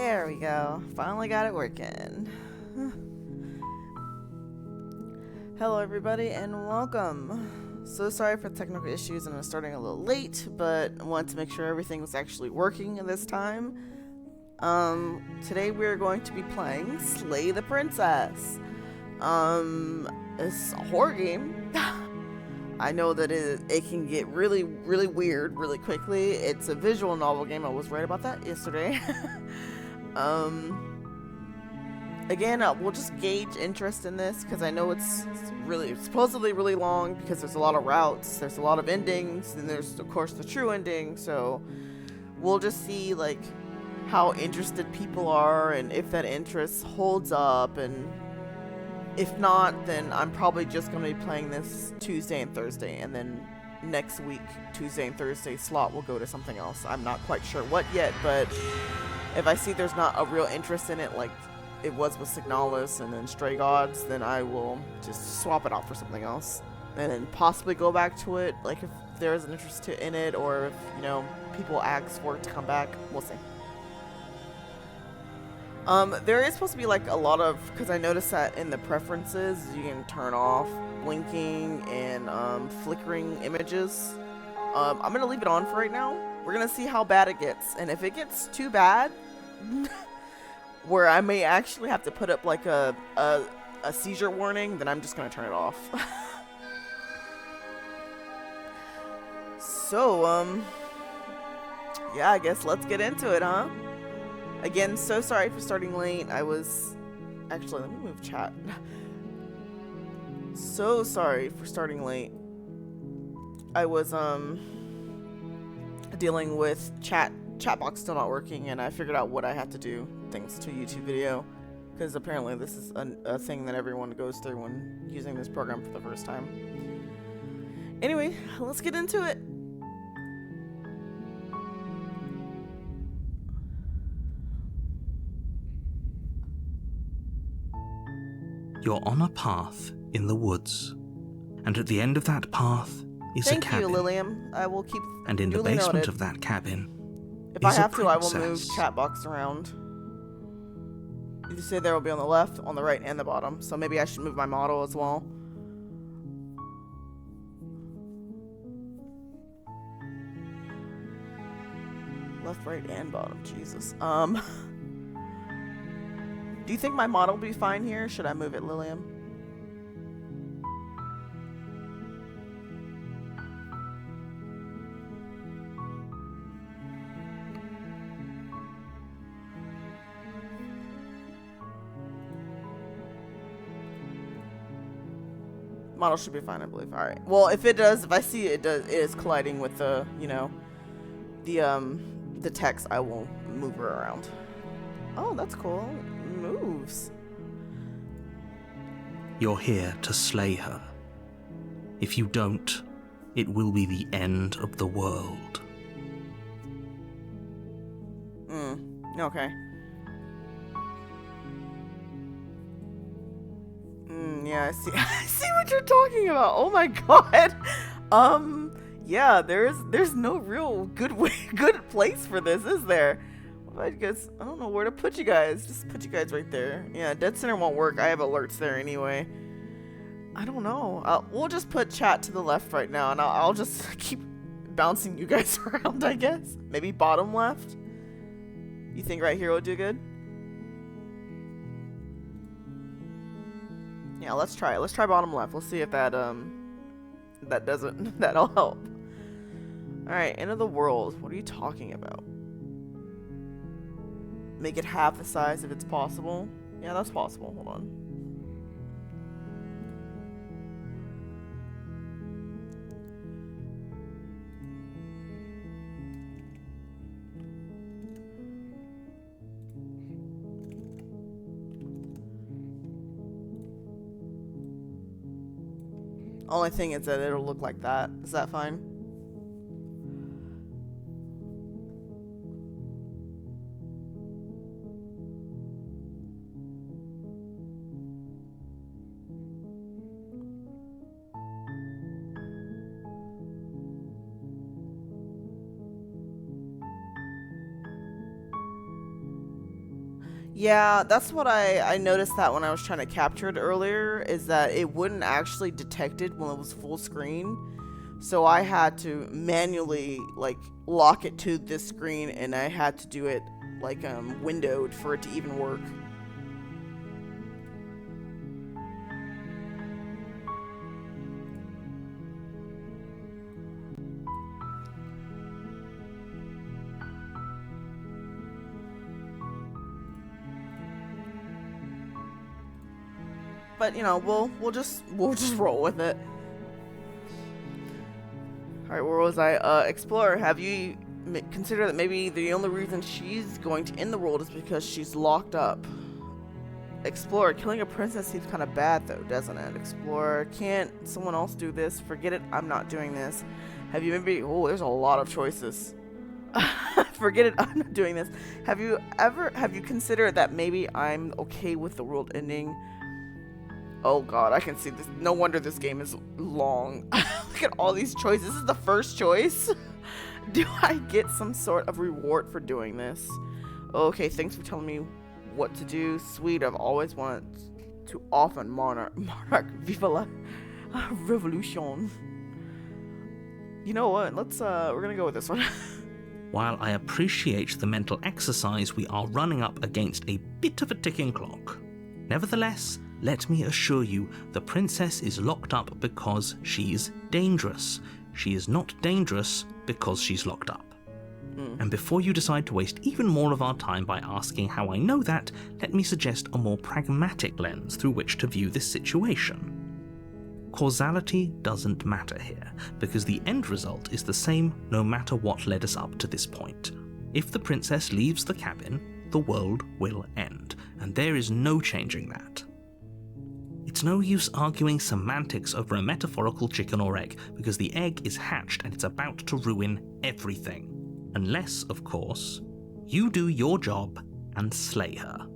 There we go. Finally got it working. Hello everybody and welcome. So sorry for technical issues and I'm starting a little late, but I wanted to make sure everything was actually working this time. Today we're going to be playing Slay the Princess. It's a horror game. I know that it can get really weird really quickly. It's a visual novel game. I was right about that yesterday. Again, we'll just gauge interest in this because I know it's supposedly really long because there's a lot of routes, there's a lot of endings, and there's of course the true ending. So we'll just see like how interested people are and if that interest holds up, and if not, then I'm probably just going to be playing this Tuesday and Thursday, and then next week Tuesday and Thursday slot will go to something else. I'm not quite sure what yet, but if I see there's not a real interest in it like it was with Signalis and then Stray Gods, then I will just swap it out for something else. And then possibly go back to it, like if there is an interest in it, or if, you know, people ask for it to come back. We'll see. There is supposed to be like a lot of, because I noticed that in the preferences, you can turn off blinking and flickering images. I'm going to leave it on for right now. We're going to see how bad it gets. And if it gets too bad, where I may actually have to put up like a seizure warning, then I'm just going to turn it off. So, yeah, I guess let's get into it, huh? Again, so sorry for starting late. Actually, let me move chat. So sorry for starting late. I was, dealing with chat box still not working, and I figured out what I had to do thanks to a YouTube video, because apparently this is a thing that everyone goes through when using this program for the first time. Anyway, let's get into it. You're on a path in the woods, and at the end of that path is a cabin. Thank you, Lilium. I will keep. And in the duly basement noted. of that cabin, If I is a have to, I will move princess. chat box around. You say there will be on the left, on the right, and the bottom. So maybe I should move my model as well. Left, right, and bottom. Jesus. Do you think my model will be fine here? Should I move it, Lilium? Model should be fine, I believe. All right. Well, if I see it is colliding with the, you know, the text, I will move her around. Oh, that's cool. Moves. You're here to slay her. If you don't, it will be the end of the world. Okay. Yeah, I see. I see what you're talking about. Oh my god. Yeah, there's no real good place for this, is there? I guess I don't know where to put you guys. Just put you guys right there. Yeah, dead center won't work. I have alerts there anyway. I don't know. We'll just put chat to the left right now, and I'll just keep bouncing you guys around, I guess. Maybe bottom left. You think right here will do good? Yeah, let's try it. Let's try bottom left. Let's see if that doesn't that'll help. All right, end of the world. What are you talking about? Make it half the size if it's possible. Yeah, that's possible. Hold on. Only thing is that it'll look like that. Is that fine? Yeah, that's what I noticed that when I was trying to capture it earlier, is that it wouldn't actually detect it when it was full screen. So I had to manually like lock it to this screen, and I had to do it like windowed for it to even work. But you know, we'll just roll with it. All right, where was I? Explorer, have you considered that maybe the only reason she's going to end the world is because she's locked up? Explorer, killing a princess seems kind of bad though, doesn't it? Explorer, can't someone else do this? Forget it, I'm not doing this. Have you maybe? Oh, there's a lot of choices. Forget it, I'm not doing this. Have you considered that maybe I'm okay with the world ending? Oh god, I can see this. No wonder this game is long. Look at all these choices. This is the first choice. Do I get some sort of reward for doing this? Okay, thanks for telling me what to do. Sweet, I've always wanted to often monarch viva la revolution. You know what? We're gonna go with this one. While I appreciate the mental exercise, we are running up against a bit of a ticking clock. Nevertheless, let me assure you, the princess is locked up because she's dangerous. She is not dangerous because she's locked up. And before you decide to waste even more of our time by asking how I know that, let me suggest a more pragmatic lens through which to view this situation. Causality doesn't matter here, because the end result is the same no matter what led us up to this point. If the princess leaves the cabin, the world will end, and there is no changing that. It's no use arguing semantics over a metaphorical chicken or egg, because the egg is hatched and it's about to ruin everything. Unless, of course, you do your job and slay her.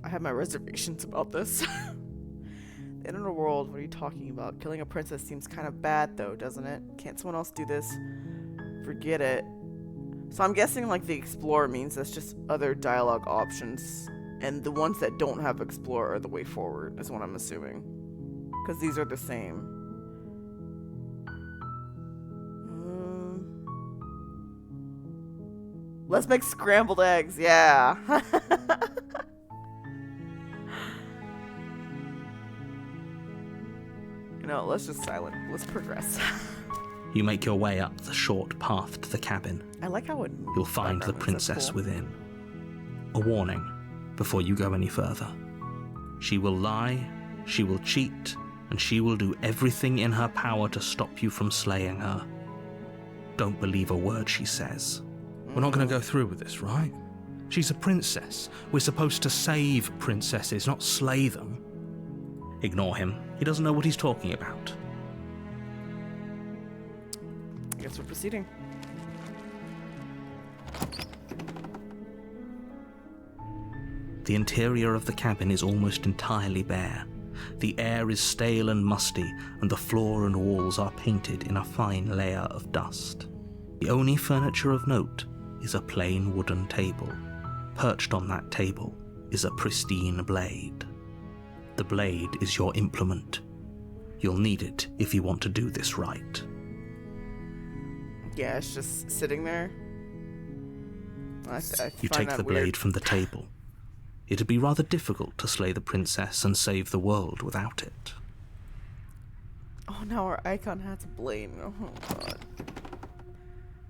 I have my reservations about this. The end of the world, what are you talking about? Killing a princess seems kind of bad though, doesn't it? Can't someone else do this? Forget it. So I'm guessing like the explorer means that's just other dialogue options. And the ones that don't have explore are the way forward, is what I'm assuming. Because these are the same. Let's make scrambled eggs, yeah. You know, let's just silent. Let's progress. You make your way up the short path to the cabin. I like how it You'll find the princess within. A warning before you go any further. She will lie, she will cheat, and she will do everything in her power to stop you from slaying her. Don't believe a word she says. We're not going to go through with this, right? She's a princess. We're supposed to save princesses, not slay them. Ignore him. He doesn't know what he's talking about. I guess we're proceeding. The interior of the cabin is almost entirely bare. The air is stale and musty, and the floor and walls are painted in a fine layer of dust. The only furniture of note is a plain wooden table. Perched on that table is a pristine blade. The blade is your implement. You'll need it if you want to do this right. Yeah, it's just sitting there. You take the blade from the table. It'd be rather difficult to slay the princess and save the world without it. Oh, now our icon has a blade. Oh god.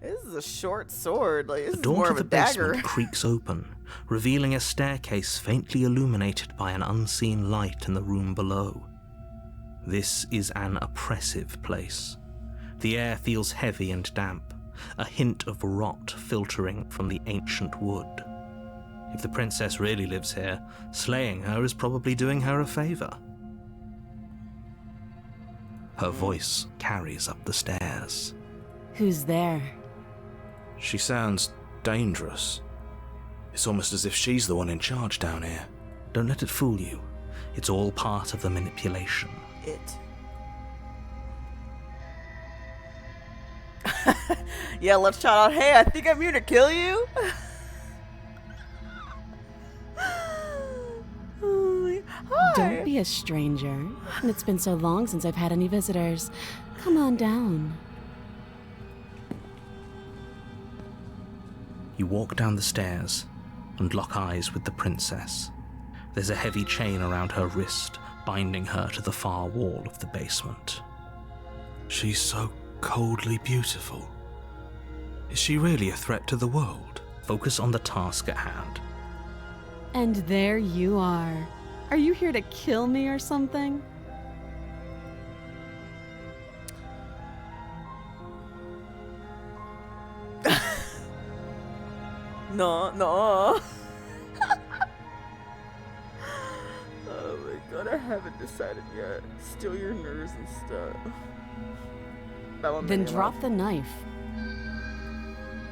This is a short sword. Like, this The door is more to of a the dagger. basement creaks open, revealing a staircase faintly illuminated by an unseen light in the room below. This is an oppressive place. The air feels heavy and damp, a hint of rot filtering from the ancient wood. If the princess really lives here, slaying her is probably doing her a favor. Her voice carries up the stairs. Who's there? She sounds dangerous. It's almost as if she's the one in charge down here. Don't let it fool you. It's all part of the manipulation. Yeah, let's shout out, hey, I think I'm here to kill you. be a stranger, and it's been so long since I've had any visitors. Come on down. You walk down the stairs and lock eyes with the princess. There's a heavy chain around her wrist, binding her to the far wall of the basement. She's so coldly beautiful. Is she really a threat to the world? Focus on the task at hand. And there you are. Are you here to kill me or something? No. Oh my god, I haven't decided yet. Steal your nerves and stuff. That one Then made me drop laugh. the knife.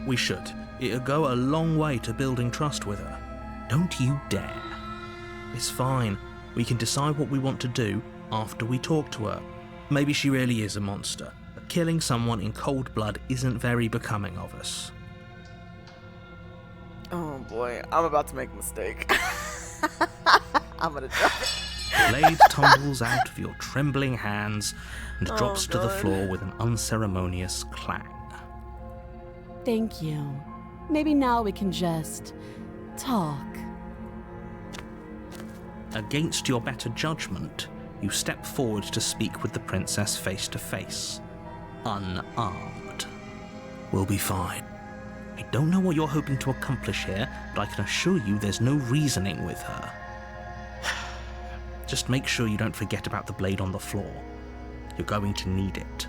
We should. It'll go a long way to building trust with her. Don't you dare. It's fine. We can decide what we want to do after we talk to her. Maybe she really is a monster, but killing someone in cold blood isn't very becoming of us. Oh boy, I'm about to make a mistake. I'm gonna drop it. The blade tumbles out of your trembling hands and drops to the God. floor with an unceremonious clang. Thank you. Maybe now we can just talk. Against your better judgment, you step forward to speak with the princess face to face, unarmed. We'll be fine. I don't know what you're hoping to accomplish here, but I can assure you there's no reasoning with her. Just make sure you don't forget about the blade on the floor. You're going to need it.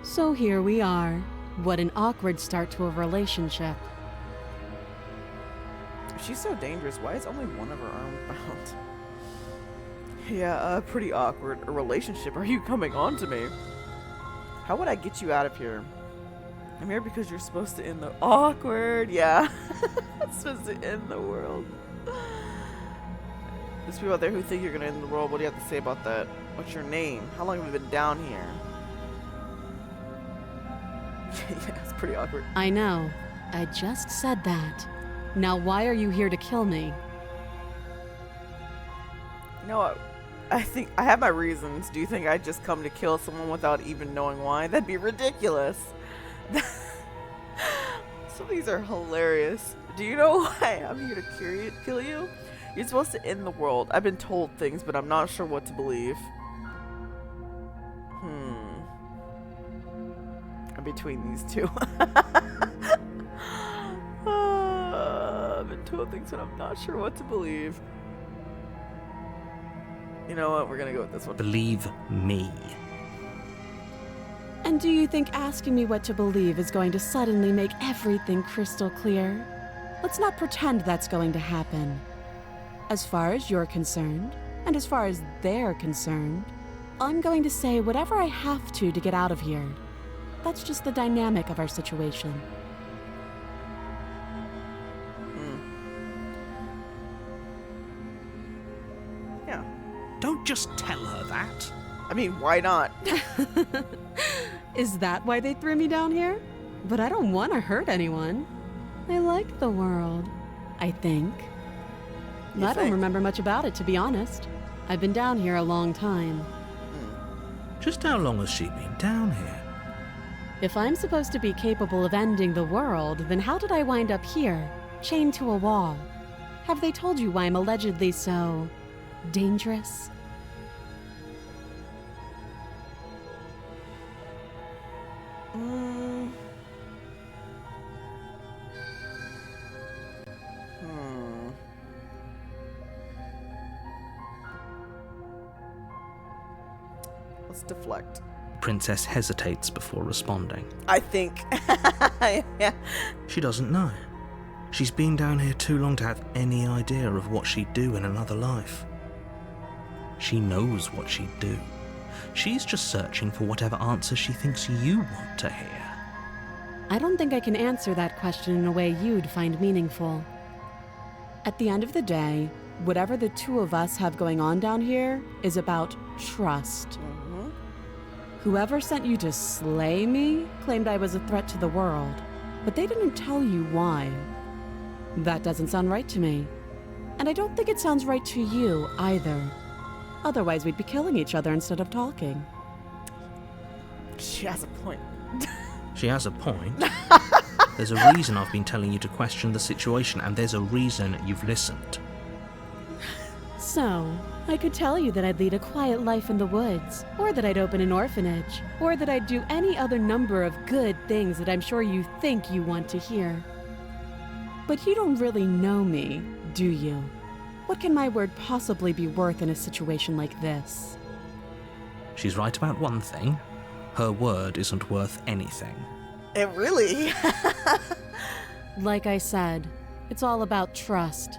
So here we are. What an awkward start to a relationship. If she's so dangerous, why is only one of her arms bound? Yeah, pretty awkward. A relationship? Are you coming on to me? How would I get you out of here? I'm here because you're supposed to end the awkward. Yeah, it's supposed to end the world. There's people out there who think you're gonna end the world. What do you have to say about that? What's your name? How long have you been down here? Yeah, it's pretty awkward. I know. I just said that. Now why are you here to kill me? You know what? I think I have my reasons. Do you think I'd just come to kill someone without even knowing why? That'd be ridiculous. Some of these are hilarious. Do you know why I'm here to kill you? You're supposed to end the world. I've been told things, but I'm not sure what to believe. I'm between these two. I've been told things, but I'm not sure what to believe. You know what? We're gonna go with this one. Believe me. And do you think asking me what to believe is going to suddenly make everything crystal clear? Let's not pretend that's going to happen. As far as you're concerned, and as far as they're concerned, I'm going to say whatever I have to get out of here. That's just the dynamic of our situation. Yeah. Don't just tell her that. I mean, why not? Is that why they threw me down here? But I don't want to hurt anyone. I like the world, I think. You I don't think? remember much about it, to be honest. I've been down here a long time. Just how long has she been down here? If I'm supposed to be capable of ending the world, then how did I wind up here, chained to a wall? Have they told you why I'm allegedly so dangerous? Let's deflect. Princess hesitates before responding. I think. Yeah. She doesn't know. She's been down here too long to have any idea of what she'd do in another life. She knows what she'd do. She's just searching for whatever answer she thinks you want to hear. I don't think I can answer that question in a way you'd find meaningful. At the end of the day, whatever the two of us have going on down here is about trust. Whoever sent you to slay me claimed I was a threat to the world, but they didn't tell you why. That doesn't sound right to me. And I don't think it sounds right to you either. Otherwise, we'd be killing each other instead of talking. She has a point. She has a point. There's a reason I've been telling you to question the situation, and there's a reason you've listened. So, I could tell you that I'd lead a quiet life in the woods, or that I'd open an orphanage, or that I'd do any other number of good things that I'm sure you think you want to hear. But you don't really know me, do you? What can my word possibly be worth in a situation like this? She's right about one thing. Her word isn't worth anything. It really? Like I said, it's all about trust.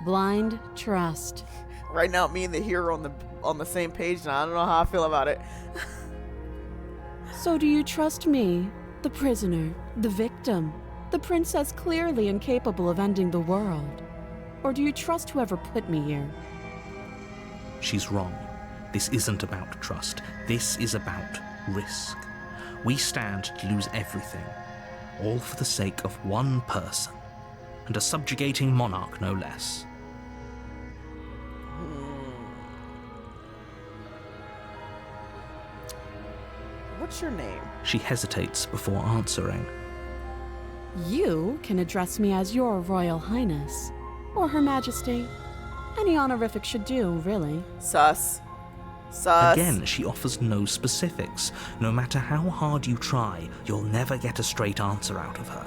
Blind trust. Right now, me and the hero on the same page, and I don't know how I feel about it. So do you trust me, the prisoner, the victim, the princess clearly incapable of ending the world? Or do you trust whoever put me here? She's wrong. This isn't about trust. This is about risk. We stand to lose everything, all for the sake of one person, and a subjugating monarch no less. What's your name? She hesitates before answering. You can address me as Your Royal Highness, or Her Majesty. Any honorific should do, really. Sus. Sus. Again, she offers no specifics. No matter how hard you try, you'll never get a straight answer out of her.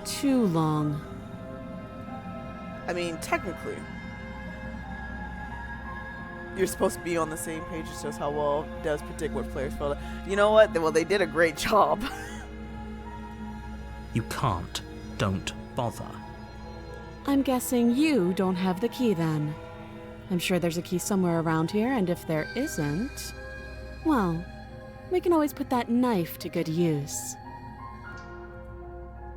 Too long. I mean, technically, you're supposed to be on the same page. It shows how well does predict what players feel. You know what? Well, they did a great job. You can't. Don't bother. I'm guessing you don't have the key then. I'm sure there's a key somewhere around here, and if there isn't, well, we can always put that knife to good use.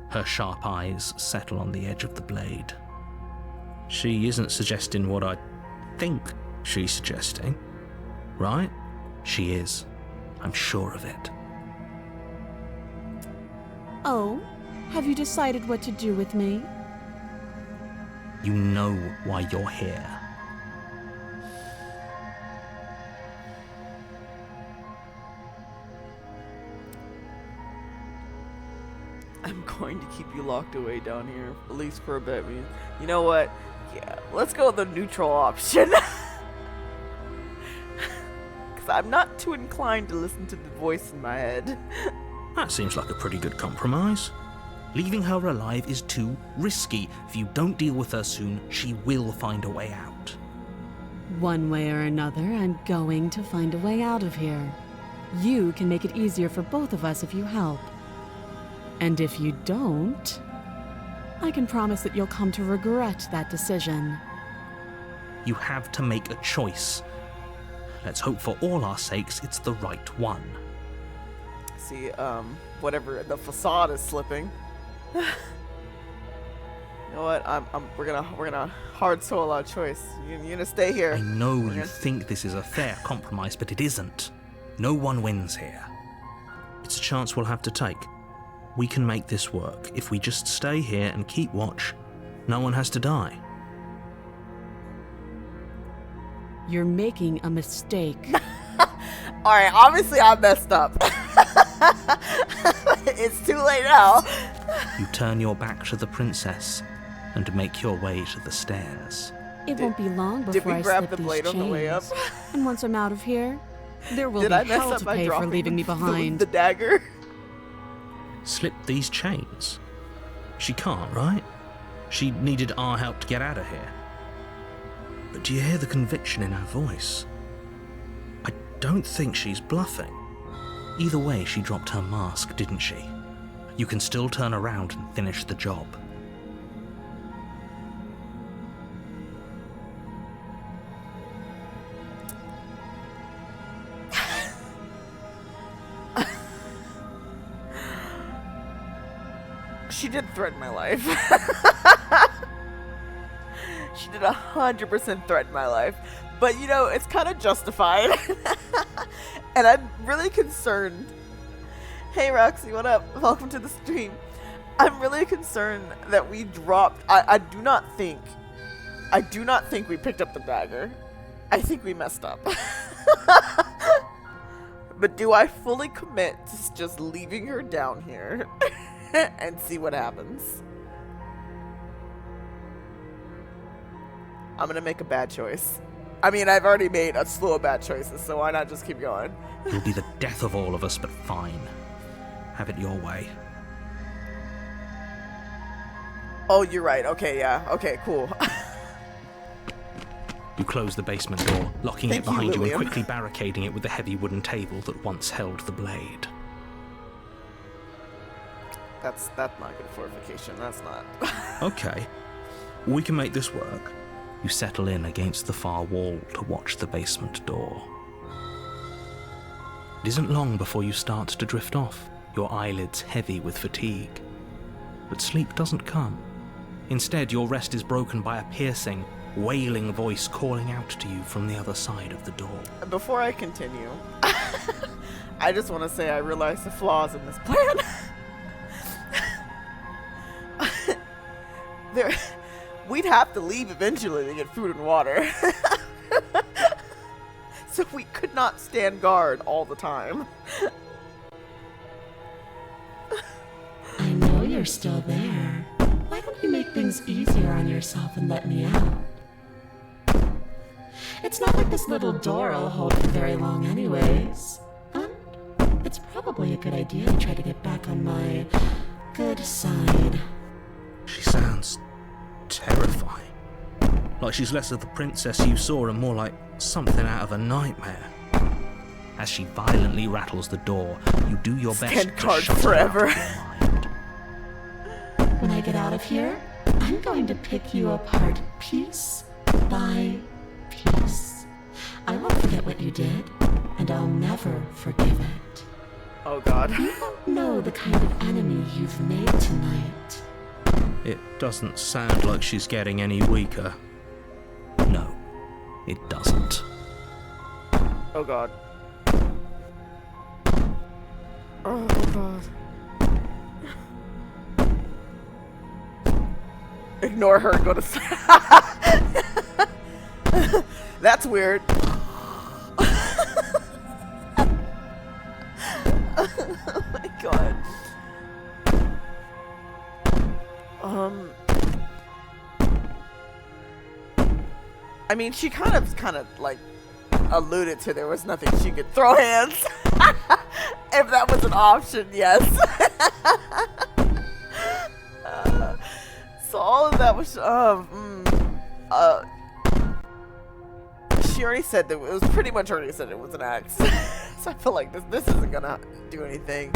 Her sharp eyes settle on the edge of the blade. She isn't suggesting what I think she's suggesting, right? She is. I'm sure of it. Oh, have you decided what to do with me? You know why you're here. I'm going to keep you locked away down here, at least for a bit. You know what? Yeah, let's go with the neutral option. Because I'm not too inclined to listen to the voice in my head. That seems like a pretty good compromise. Leaving her alive is too risky. If you don't deal with her soon, she will find a way out. One way or another, I'm going to find a way out of here. You can make it easier for both of us if you help. And if you don't, I can promise that you'll come to regret that decision. You have to make a choice. Let's hope for all our sakes it's the right one. See, whatever, the facade is slipping. You know what? We're gonna hard soul our choice. You're gonna stay here. I know you think this is a fair compromise, but it isn't. No one wins here. It's a chance we'll have to take. We can make this work. If we just stay here and keep watch, no one has to die. You're making a mistake. Alright, obviously I messed up. It's too late now. You turn your back to the princess and make your way to the stairs. It won't be long Did before we I grab slip the these blade on the way up? chains. And once I'm out of here, there will Did be I mess hell up to by pay for dropping leaving me behind. the dagger? Slip these chains? She can't, right? She needed our help to get out of here. But do you hear the conviction in her voice? I don't think she's bluffing. Either way, she dropped her mask, didn't she? You can still turn around and finish the job. She did threaten my life. She did 100% threaten my life. But, you know, it's kind of justified. And I'm really concerned. Hey, Roxy, what up? Welcome to the stream. I'm really concerned that we dropped... I do not think I do not think we picked up the dagger. I think we messed up. But do I fully commit to just leaving her down here and see what happens? I'm gonna make a bad choice. I mean, I've already made a slew of bad choices, so why not just keep going? You'll be the death of all of us, but fine. Have it your way. Oh, you're right. Okay, yeah. Okay, cool. You close the basement door, locking it behind you and William. quickly barricading it with the heavy wooden table that once held the blade. That's not good fortification. That's not. Okay, we can make this work. You settle in against the far wall to watch the basement door. It isn't long before you start to drift off, your eyelids heavy with fatigue. But sleep doesn't come. Instead, your rest is broken by a piercing, wailing voice calling out to you from the other side of the door. Before I continue, I just want to say I realize the flaws in this plan. We'd have to leave eventually to get food and water. So we could not stand guard all the time. I know you're still there. Why don't you make things easier on yourself and let me out? It's not like this little door will hold for very long anyways. And it's probably a good idea to try to get back on my good side. She sounds terrifying. Like she's less of the princess you saw and more like something out of a nightmare. As she violently rattles the door, you do your best Stand to guard shut forever. her out of your mind. When I get out of here, I'm going to pick you apart piece by piece. I won't forget what you did, and I'll never forgive it. Oh god. You don't know the kind of enemy you've made tonight. It doesn't sound like she's getting any weaker. No, it doesn't. Oh god. Oh god. Ignore her and go to sleep. That's weird. Oh my god. I mean, she kind of like alluded to there was nothing she could throw hands. If that was an option, yes. So all of that was she already said that it was pretty much already said it was an axe. So I feel like this isn't gonna do anything.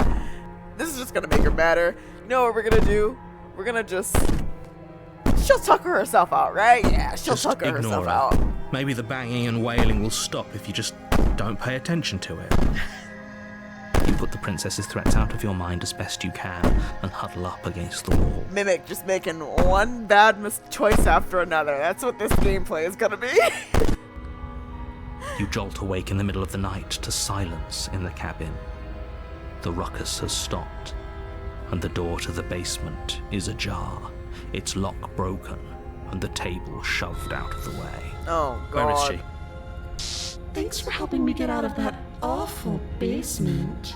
This is just gonna make her madder. You know what we're gonna do? We're gonna she'll tucker herself out, right? Yeah, she'll Just tucker ignore herself her. out. Maybe the banging and wailing will stop if you just don't pay attention to it. You put the princess's threats out of your mind as best you can and huddle up against the wall. Mimik just making one bad choice after another. That's what this gameplay is gonna be. You jolt awake in the middle of the night to silence in the cabin. The ruckus has stopped, and the door to the basement is ajar, its lock broken, and the table shoved out of the way. Oh god. Where is she? Thanks for helping me get out of that awful basement.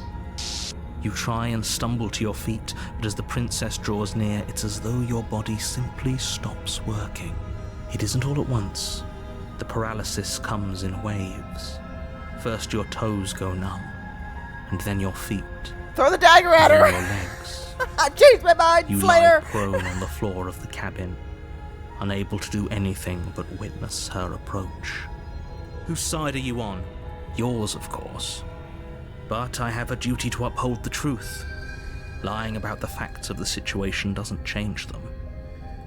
You try and stumble to your feet, but as the princess draws near, it's as though your body simply stops working. It isn't all at once. The paralysis comes in waves. First your toes go numb, and then your feet, Throw the dagger at then her. your legs. I've changed my mind, You Slayer. lie prone on the floor of the cabin, unable to do anything but witness her approach. Whose side are you on? Yours, of course. But I have a duty to uphold the truth. Lying about the facts of the situation doesn't change them.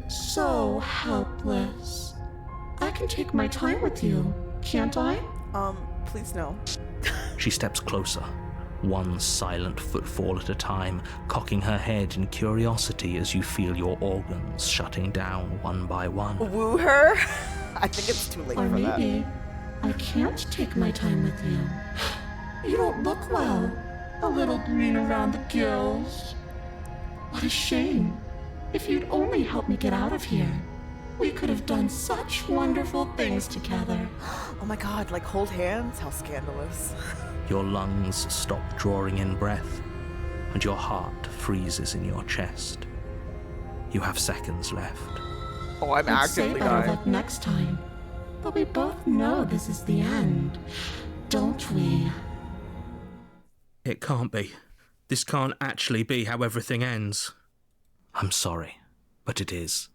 So helpless. I can take my time with you, can't I? Please no. She steps closer, one silent footfall at a time, cocking her head in curiosity as you feel your organs shutting down one by one. Woo her? I think it's too late Or for that. maybe I can't take my time with you. You don't look well. A little green around the gills. What a shame. If you'd only help me get out of here. We could have done such wonderful things together. Oh my god, like hold hands? How scandalous. Your lungs stop drawing in breath, and your heart freezes in your chest. You have seconds left. Oh, I'm Let's say actively better dying. luck next time. But we both know this is the end, don't we? It can't be. This can't actually be how everything ends. I'm sorry, but it is.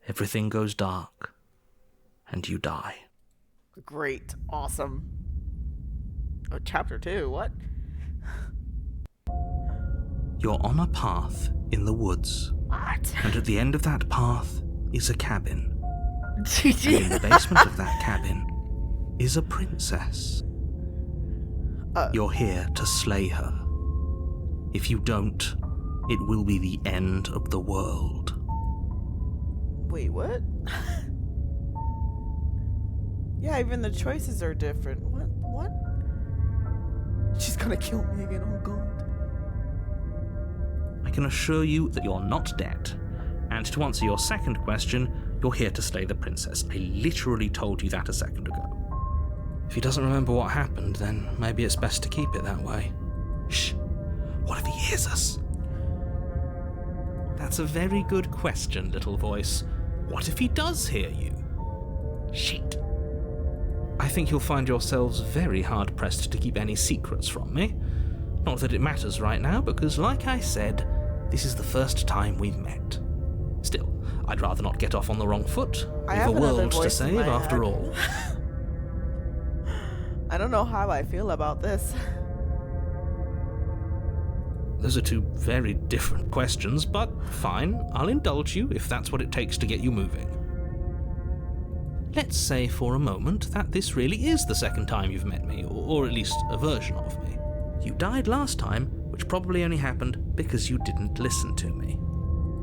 Everything goes dark, and you die. Great. Awesome. Oh, chapter 2, what? You're on a path in the woods, What? and at the end of that path is a cabin. And in the basement of that cabin is a princess. You're here to slay her. If you don't, it will be the end of the world. Wait, what? Yeah, even the choices are different. What? She's gonna kill me again, oh god. I can assure you that you're not dead. And to answer your second question, you're here to slay the princess. I literally told you that a second ago. If he doesn't remember what happened, then maybe it's best to keep it that way. Shh. What if he hears us? That's a very good question, little voice. What if he does hear you? Shit. I think you'll find yourselves very hard-pressed to keep any secrets from me. Not that it matters right now, because like I said, this is the first time we've met. Still, I'd rather not get off on the wrong foot. I We've have a another world to voice in save, my after head. all. I don't know how I feel about this. Those are two very different questions, but fine, I'll indulge you if that's what it takes to get you moving. Let's say for a moment that this really is the second time you've met me, or at least a version of me. You died last time, which probably only happened because you didn't listen to me.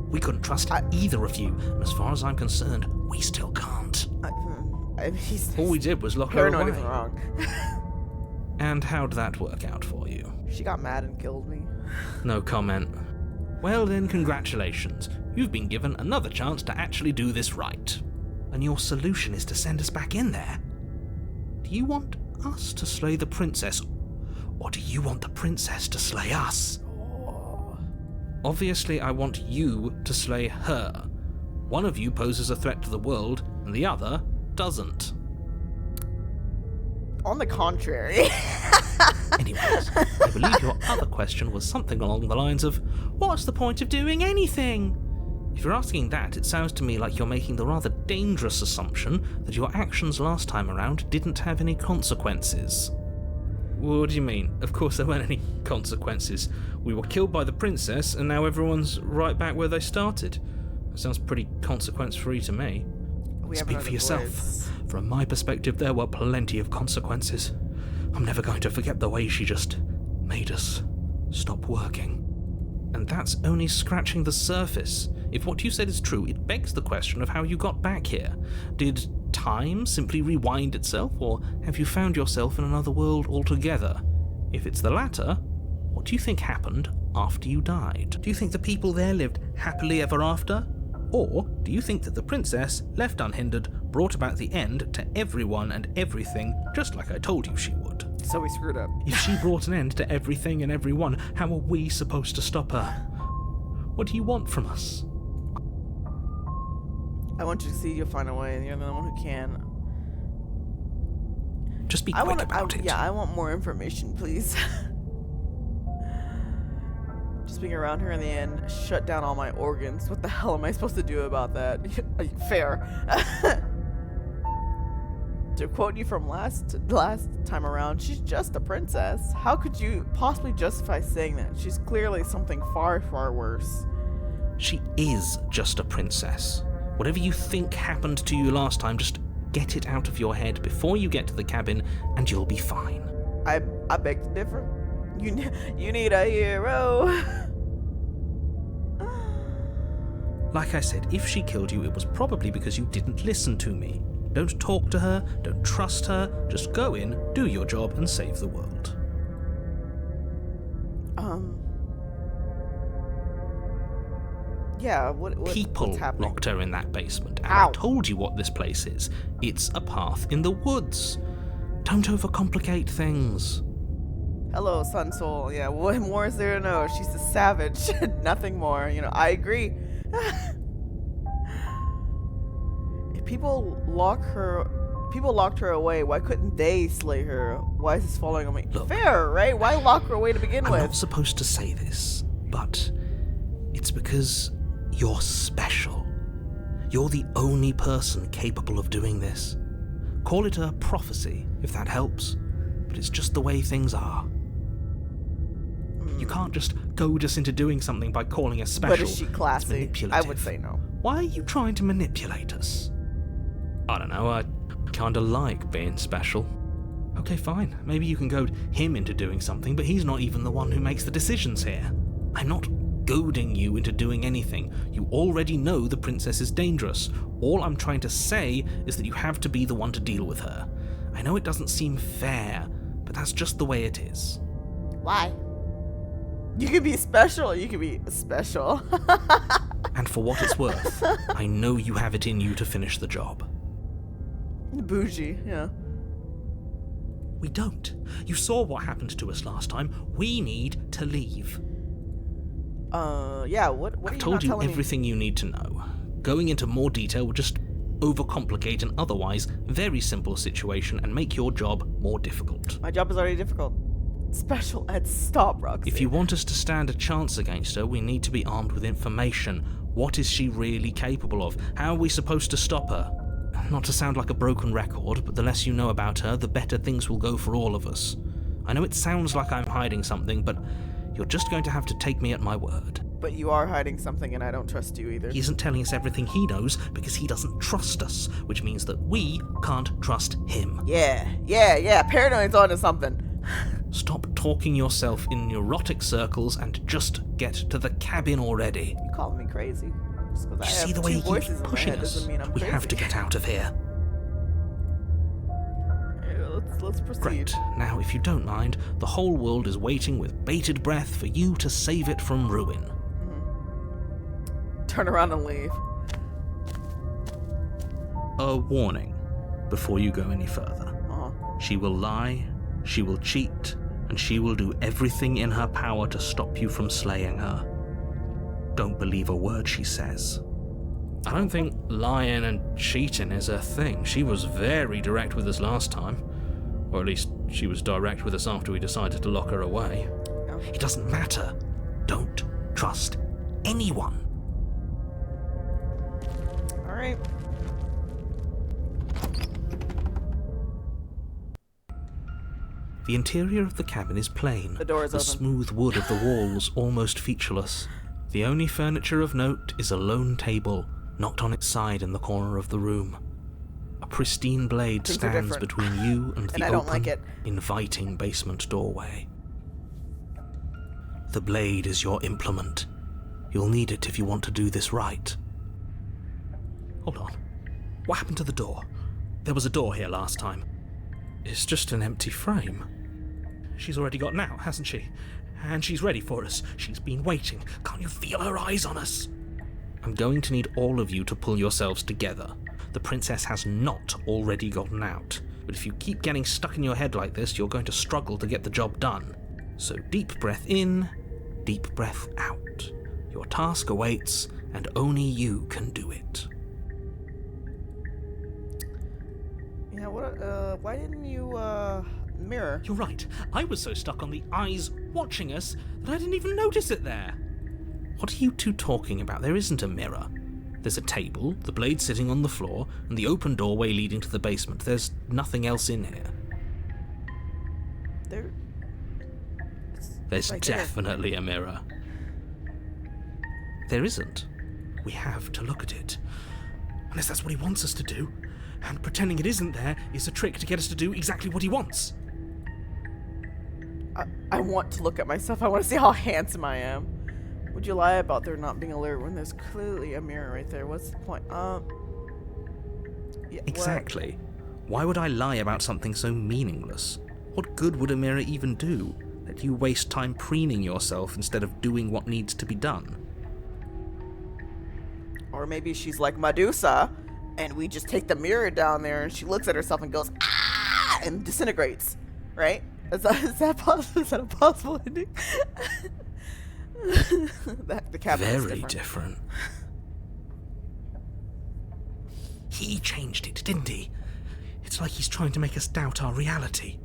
We couldn't trust either of you, and as far as I'm concerned, we still can't. He's All we did was lock her paranoid away. is wrong. And how'd that work out for you? She got mad and killed me. No comment. Well then, congratulations. You've been given another chance to actually do this right. And your solution is to send us back in there. Do you want us to slay the princess, or do you want the princess to slay us? Obviously, I want you to slay her. One of you poses a threat to the world, and the other doesn't. On the contrary. Anyways, I believe your other question was something along the lines of, what's the point of doing anything? If you're asking that, it sounds to me like you're making the rather dangerous assumption that your actions last time around didn't have any consequences. What do you mean? Of course there weren't any consequences. We were killed by the princess, and now everyone's right back where they started. That sounds pretty consequence-free to me. We have Speak for another yourself. voice. From my perspective, there were plenty of consequences. I'm never going to forget the way she just made us stop working. And that's only scratching the surface. If what you said is true, it begs the question of how you got back here. Did time simply rewind itself, or have you found yourself in another world altogether? If it's the latter, what do you think happened after you died? Do you think the people there lived happily ever after? Or do you think that the princess, left unhindered, brought about the end to everyone and everything, just like I told you she would? So we screwed up. If she brought an end to everything and everyone, how are we supposed to stop her? What do you want from us? I want you to see you'll find a way, and you're the one who can. Just be quick about it. Yeah, I want more information, please. Just being around her in the end shut down all my organs. What the hell am I supposed to do about that? Fair. To quote you from last time around, she's just a princess. How could you possibly justify saying that? She's clearly something far, far worse. She is just a princess. Whatever you think happened to you last time, just get it out of your head before you get to the cabin, and you'll be fine. I beg to differ. You need a hero. Like I said, if she killed you, it was probably because you didn't listen to me. Don't talk to her, don't trust her, just go in, do your job, and save the world. Yeah, what's People happening? locked her in that basement, and How? I told you what this place is. It's a path in the woods. Don't overcomplicate things. Hello, Sun Soul. Yeah, what more is there to know? She's a savage. Nothing more. You know, I agree. If people locked her away, why couldn't they slay her? Why is this following on me? Look, fair, right? Why lock her away to begin I'm with? not supposed to say this, but it's because you're special. You're the only person capable of doing this. Call it a prophecy, if that helps, but it's just the way things are. You can't just goad us into doing something by calling us special. But is she It's classy? I manipulative. would say no. Why are you trying to manipulate us? I don't know, I kinda like being special. Okay, fine. Maybe you can goad him into doing something, but he's not even the one who makes the decisions here. I'm not goading you into doing anything. You already know the princess is dangerous. All I'm trying to say is that you have to be the one to deal with her. I know it doesn't seem fair, but that's just the way it is. Why? You can be special. You can be special. And for what it's worth, I know you have it in you to finish the job. Bougie, yeah. We don't. You saw what happened to us last time. We need to leave. Yeah, what are I've you told not you telling everything you need to know. Going into more detail would just overcomplicate an otherwise very simple situation and make your job more difficult. me? My job is already difficult. Special Ed, stop, Roxy. If you want us to stand a chance against her, we need to be armed with information. What is she really capable of? How are we supposed to stop her? Not to sound like a broken record, but the less you know about her, the better things will go for all of us. I know it sounds like I'm hiding something, but you're just going to have to take me at my word. But you are hiding something and I don't trust you either. He isn't telling us everything he knows because he doesn't trust us, which means that we can't trust him. Yeah. Paranoid's onto something. Stop talking yourself in neurotic circles and just get to the cabin already. You calling me crazy? Just because I You have see the way two he keeps voices in my pushing head us? doesn't mean I'm We crazy. have to get out of here. Yeah, let's proceed. Great. Now, if you don't mind, the whole world is waiting with bated breath for you to save it from ruin. Turn around and leave. A warning before you go any further. She will lie, she will cheat, and she will do everything in her power to stop you from slaying her. Don't believe a word she says. I don't think lying and cheating is her thing. She was very direct with us last time. Or at least she was direct with us after we decided to lock her away. No. It doesn't matter. Don't trust anyone. Alright. The interior of the cabin is plain. The door is The open. smooth wood of the walls almost featureless. The only furniture of note is a lone table, knocked on its side in the corner of the room. A pristine blade Things are stands different. between you and And the I don't open, like it. inviting basement doorway. The blade is your implement. You'll need it if you want to do this right. Hold on. What happened to the door? There was a door here last time. It's just an empty frame. She's already got out, hasn't she? And she's ready for us. She's been waiting. Can't you feel her eyes on us? I'm going to need all of you to pull yourselves together. The princess has not already gotten out. But if you keep getting stuck in your head like this, you're going to struggle to get the job done. So deep breath in, deep breath out. Your task awaits, and only you can do it. Yeah, why didn't you, mirror? You're right. I was so stuck on the eyes watching us that I didn't even notice it there. What are you two talking about? There isn't a mirror. There's a table, the blade sitting on the floor, and the open doorway leading to the basement. There's nothing else in here. There's right there. definitely a mirror. There isn't. We have to look at it. Unless that's what he wants us to do. And pretending it isn't there is a trick to get us to do exactly what he wants. I want to look at myself. I want to see how handsome I am. Would you lie about there not being alert when there's clearly a mirror right there? What's the point? Yeah, Exactly. Why would I lie about something so meaningless? What good would a mirror even do? Let you waste time preening yourself instead of doing what needs to be done. Or maybe she's like Medusa, and we just take the mirror down there, and she looks at herself and goes, ah, and disintegrates, right? Is that possible? Is that a possible ending? The cabin is Very different. He changed it, didn't he? It's like he's trying to make us doubt our reality.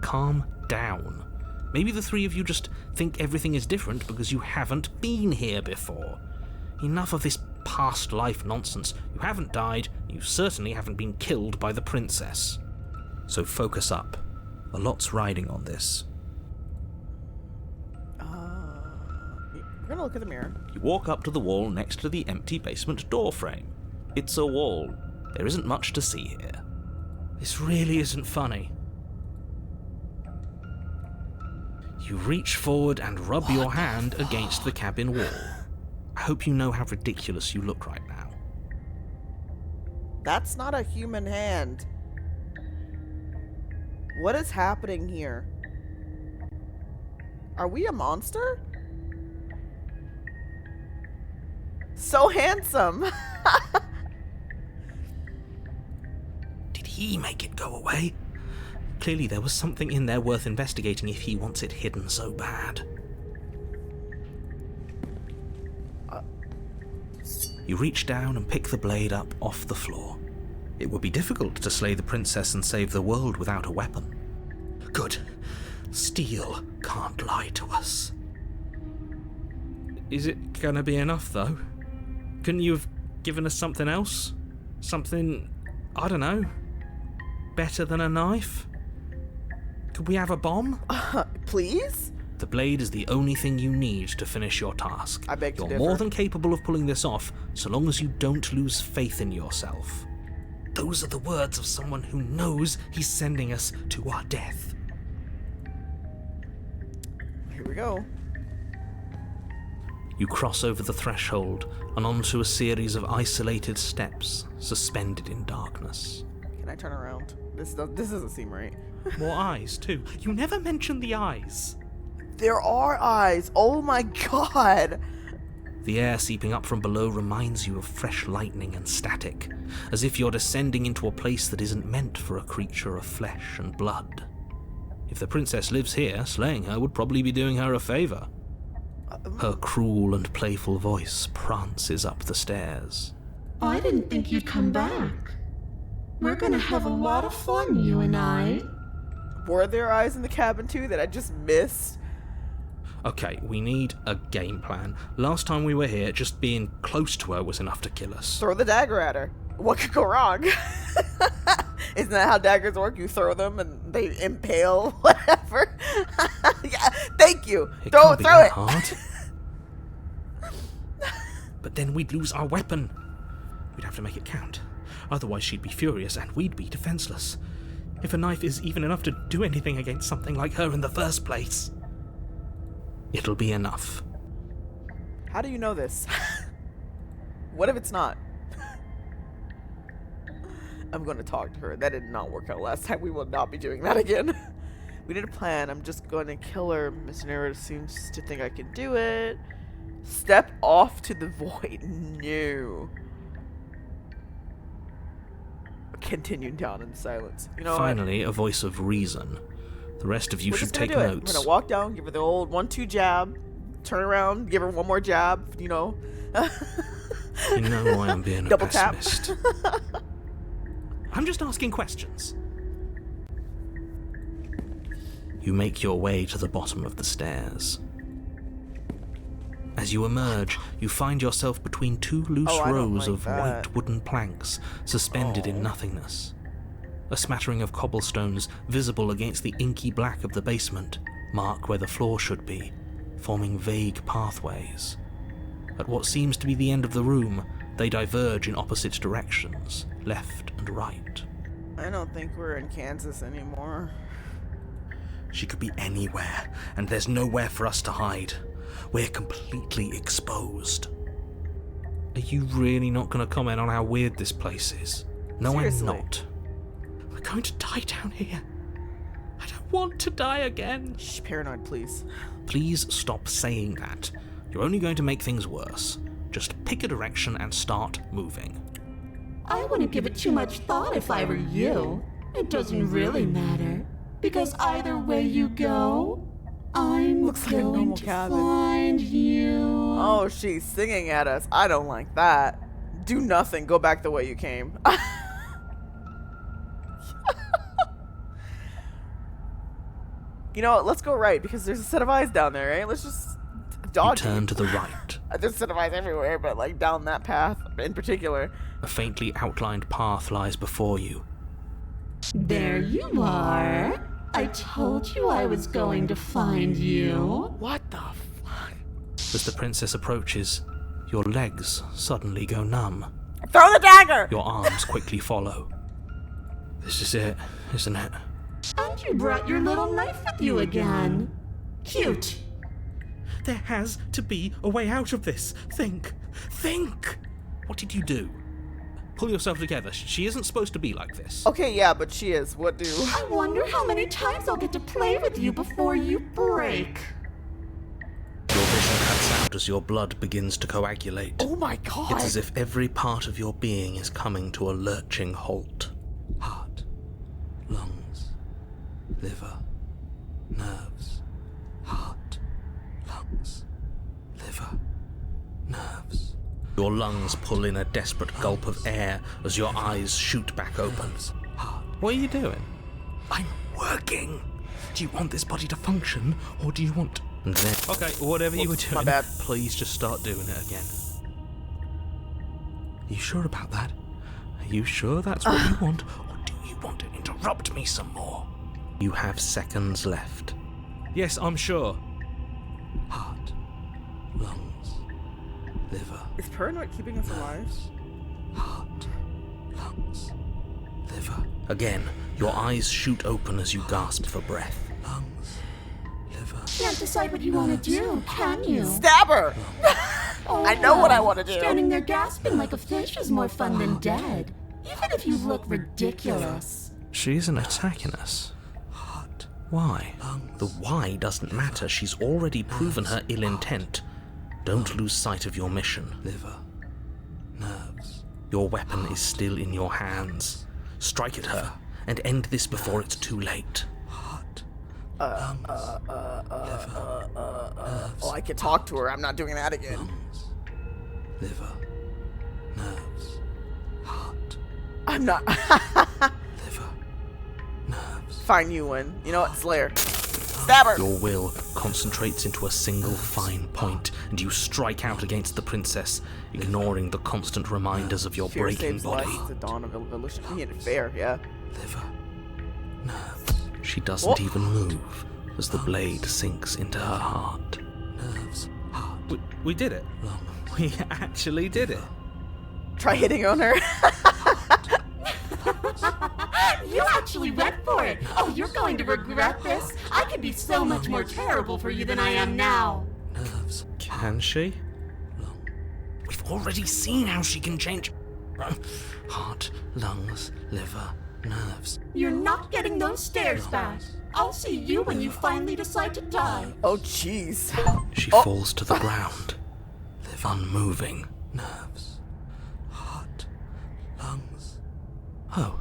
Calm down. Maybe the three of you just think everything is different because you haven't been here before. Enough of this past life nonsense. You haven't died, you certainly haven't been killed by the princess. So focus up. A lot's riding on this. We're gonna look at the mirror. You walk up to the wall next to the empty basement door frame. It's a wall. There isn't much to see here. This really isn't funny. You reach forward and rub your hand against the cabin wall. I hope you know how ridiculous you look right now. That's not a human hand. What is happening here? Are we a monster? So handsome. Did he make it go away? Clearly there was something in there worth investigating if he wants it hidden so bad. You reach down and pick the blade up off the floor. It would be difficult to slay the princess and save the world without a weapon. Good. Steel can't lie to us. Is it gonna be enough, though? Couldn't you have given us something else? Something, I don't know, better than a knife? Could we have a bomb? Please? The blade is the only thing you need to finish your task. I beg to You're differ. more than capable of pulling this off, so long as you don't lose faith in yourself. Those are the words of someone who knows he's sending us to our death. Here we go. You cross over the threshold and onto a series of isolated steps suspended in darkness. Can I turn around? This doesn't seem right. More eyes, too. You never mentioned the eyes. There are eyes. Oh my god. The air seeping up from below reminds you of fresh lightning and static, as if you're descending into a place that isn't meant for a creature of flesh and blood. If the princess lives here, slaying her would probably be doing her a favor. Her cruel and playful voice prances up the stairs. I didn't think you'd come back. We're gonna have a lot of fun, you and I. Were there eyes in the cabin too that I just missed? Okay, we need a game plan. Last time we were here, just being close to her was enough to kill us. Throw the dagger at her. What could go wrong? Isn't that how daggers work? You throw them and they impale whatever. Yeah, thank you. It throw can't be that it. hard. But then we'd lose our weapon. We'd have to make it count. Otherwise she'd be furious and we'd be defenseless. If a knife is even enough to do anything against something like her in the first place, it'll be enough. How do you know this? What if it's not? I'm going to talk to her. That did not work out last time. We will not be doing that again. We need a plan. I'm just going to kill her. Miss Nero seems to think I can do it. Step off to the void. No. Continued down in silence. You know, Finally, a voice of reason. The rest of you we're should just gonna take do it. notes. We're going to walk down, give her the old 1-2 jab, turn around, give her one more jab, you know. You know why I'm being a Double tap. pessimist. I'm just asking questions. You make your way to the bottom of the stairs. As you emerge, you find yourself between two loose I don't rows like of that. white wooden planks suspended in nothingness. A smattering of cobblestones visible against the inky black of the basement mark where the floor should be, forming vague pathways. At what seems to be the end of the room, they diverge in opposite directions, left and right. I don't think we're in Kansas anymore. She could be anywhere, and there's nowhere for us to hide. We're completely exposed. Are you really not going to comment on how weird this place is? No, Seriously. I'm not. We're going to die down here. I don't want to die again. Shh, paranoid, please. Please stop saying that. You're only going to make things worse. Just pick a direction and start moving. I wouldn't give it too much thought if I were you. It doesn't really matter, because either way you go, I'm Looks like a going normal to cabin. find you. Oh, she's singing at us. I don't like that. Do nothing. Go back the way you came. You know what? Let's go right because there's a set of eyes down there, right? Let's just You dodge. turn to the right. There's a set of eyes everywhere, but like down that path in particular. A faintly outlined path lies before you. There you are. I told you I was going to find you. What the fuck? As the princess approaches, your legs suddenly go numb. Throw the dagger! Your arms quickly follow. This is it, isn't it? And you brought your little knife with you again. Cute. There has to be a way out of this. Think! Think! What did you do? Pull yourself together. She isn't supposed to be like this. Okay, yeah, but she is. What do? I wonder how many times I'll get to play with you before you break. Your vision cuts out as your blood begins to coagulate. Oh my god! It's as if every part of your being is coming to a lurching halt. Heart, lungs, liver, nerves. Heart, lungs, liver, nerves. Your lungs pull in a desperate gulp of air as your eyes shoot back open. What are you doing? I'm working. Do you want this body to function, or do you want... And then... Okay, whatever you were Oops, my doing, bad. please just start doing it again. You sure about that? Are you sure that's what you want, or do you want to interrupt me some more? You have seconds left. Yes, I'm sure. Heart, lungs, liver, Is paranoid keeping us alive? heart, lungs, liver. Again, your eyes shoot open as you gasp for breath. Lungs, liver. Can't decide what you want to do, can you? Stab her! Oh, I know what I well, want to do. Standing there gasping like a fish is more fun than dead. Even if you look ridiculous. She isn't attacking us. Why? The why doesn't matter. She's already proven her ill intent. Don't lose sight of your mission. Liver. Nerves. Your weapon is still in your hands. Strike at her and end this before it's too late. Oh, I could talk to her. I'm not doing that again. Liver. Nerves. Heart. I'm not. Liver. Nerves. Fine, you win. You know what? Slayer. Stab her! Your will concentrates into a single fine point, and you strike out against the princess, ignoring the constant reminders of your Fear breaking saves body. lives. The dawn of evolution. Fair, yeah. Liver. Nerves. She doesn't even move as the blade sinks into her heart. Nerves. Heart. We did it. We actually did it. Try hitting on her. You actually went for it. Oh, you're going to regret this. I could be so much more terrible for you than I am now. Nerves. Can she? We've already seen how she can change. Heart, lungs, liver, nerves. You're not getting those stares back. I'll see you when you finally decide to die. Oh, jeez. She falls to the ground, unmoving. Nerves, heart, lungs. Oh,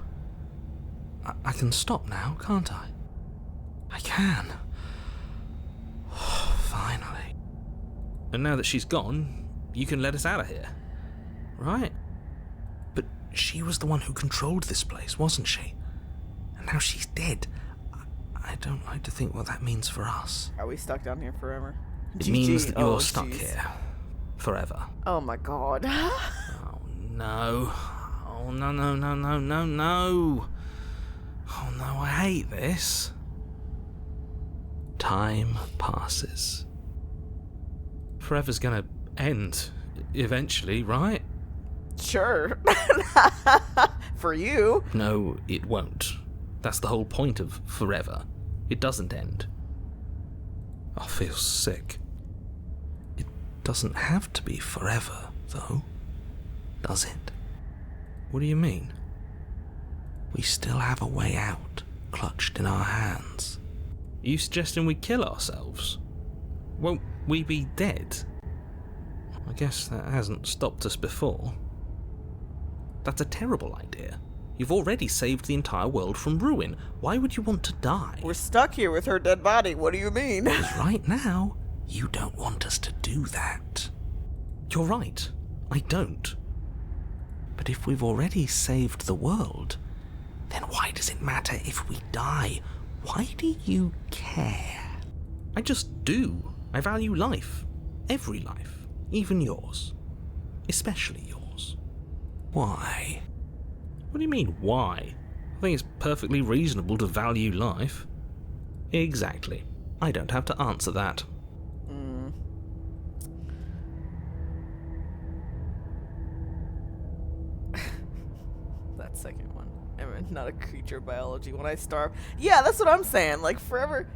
I can stop now, can't I? I can. Finally. And now that she's gone, you can let us out of here, right? But she was the one who controlled this place, wasn't she? And now she's dead. I don't like to think what that means for us. Are we stuck down here forever? It GG. means that you're Oh, stuck jeez. here. Forever. Oh my god. Oh no. Oh no, no, no, no, no, no. Oh no, I hate this. Time passes. Forever's gonna end eventually, right? Sure. For you. No, it won't. That's the whole point of forever. It doesn't end. I feel sick. It doesn't have to be forever, though, does it? What do you mean? We still have a way out, clutched in our hands. You suggesting we kill ourselves? Won't we be dead? I guess that hasn't stopped us before. That's a terrible idea. You've already saved the entire world from ruin. Why would you want to die? We're stuck here with her dead body. What do you mean? Because right now, you don't want us to do that. You're right. I don't. But if we've already saved the world, then why does it matter if we die? Why do you care? I just do. I value life. Every life. Even yours. Especially yours. Why? What do you mean, why? I think it's perfectly reasonable to value life. Exactly. I don't have to answer that. That second one. I'm not a creature of biology. When I starve. Yeah, that's what I'm saying. Like, forever.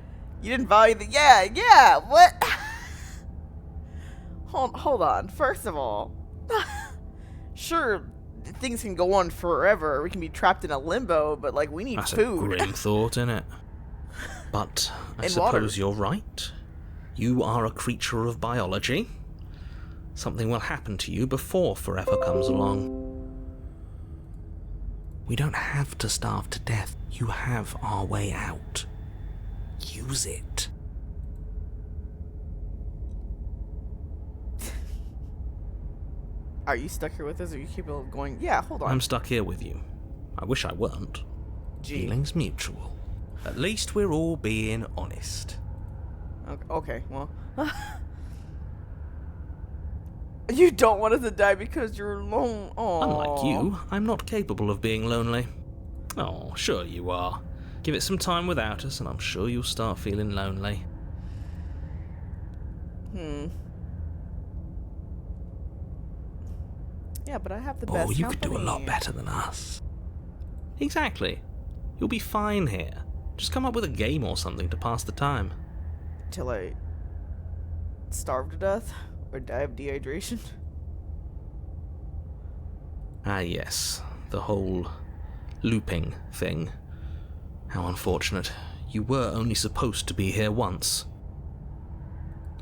You didn't value the. Yeah, what? Hold on. First of all. Sure. Things can go on forever. We can be trapped in a limbo, but like we need That's food. That's a grim thought, innit? But I And suppose water. you're right. You are a creature of biology. Something will happen to you before forever comes along. We don't have to starve to death. You have our way out. Use it. Are you stuck here with us, or you keep going? Yeah, hold on. I'm stuck here with you. I wish I weren't. Gee. Feelings mutual. At least we're all being honest. Okay, well. You don't want us to die because you're alone. Aww. Unlike you, I'm not capable of being lonely. Oh, sure you are. Give it some time without us, and I'm sure you'll start feeling lonely. Yeah, but I have the best Oh, you could do a company. lot better than us. Exactly. You'll be fine here. Just come up with a game or something to pass the time. Till I starve to death or die of dehydration. Ah, yes. The whole looping thing. How unfortunate. You were only supposed to be here once.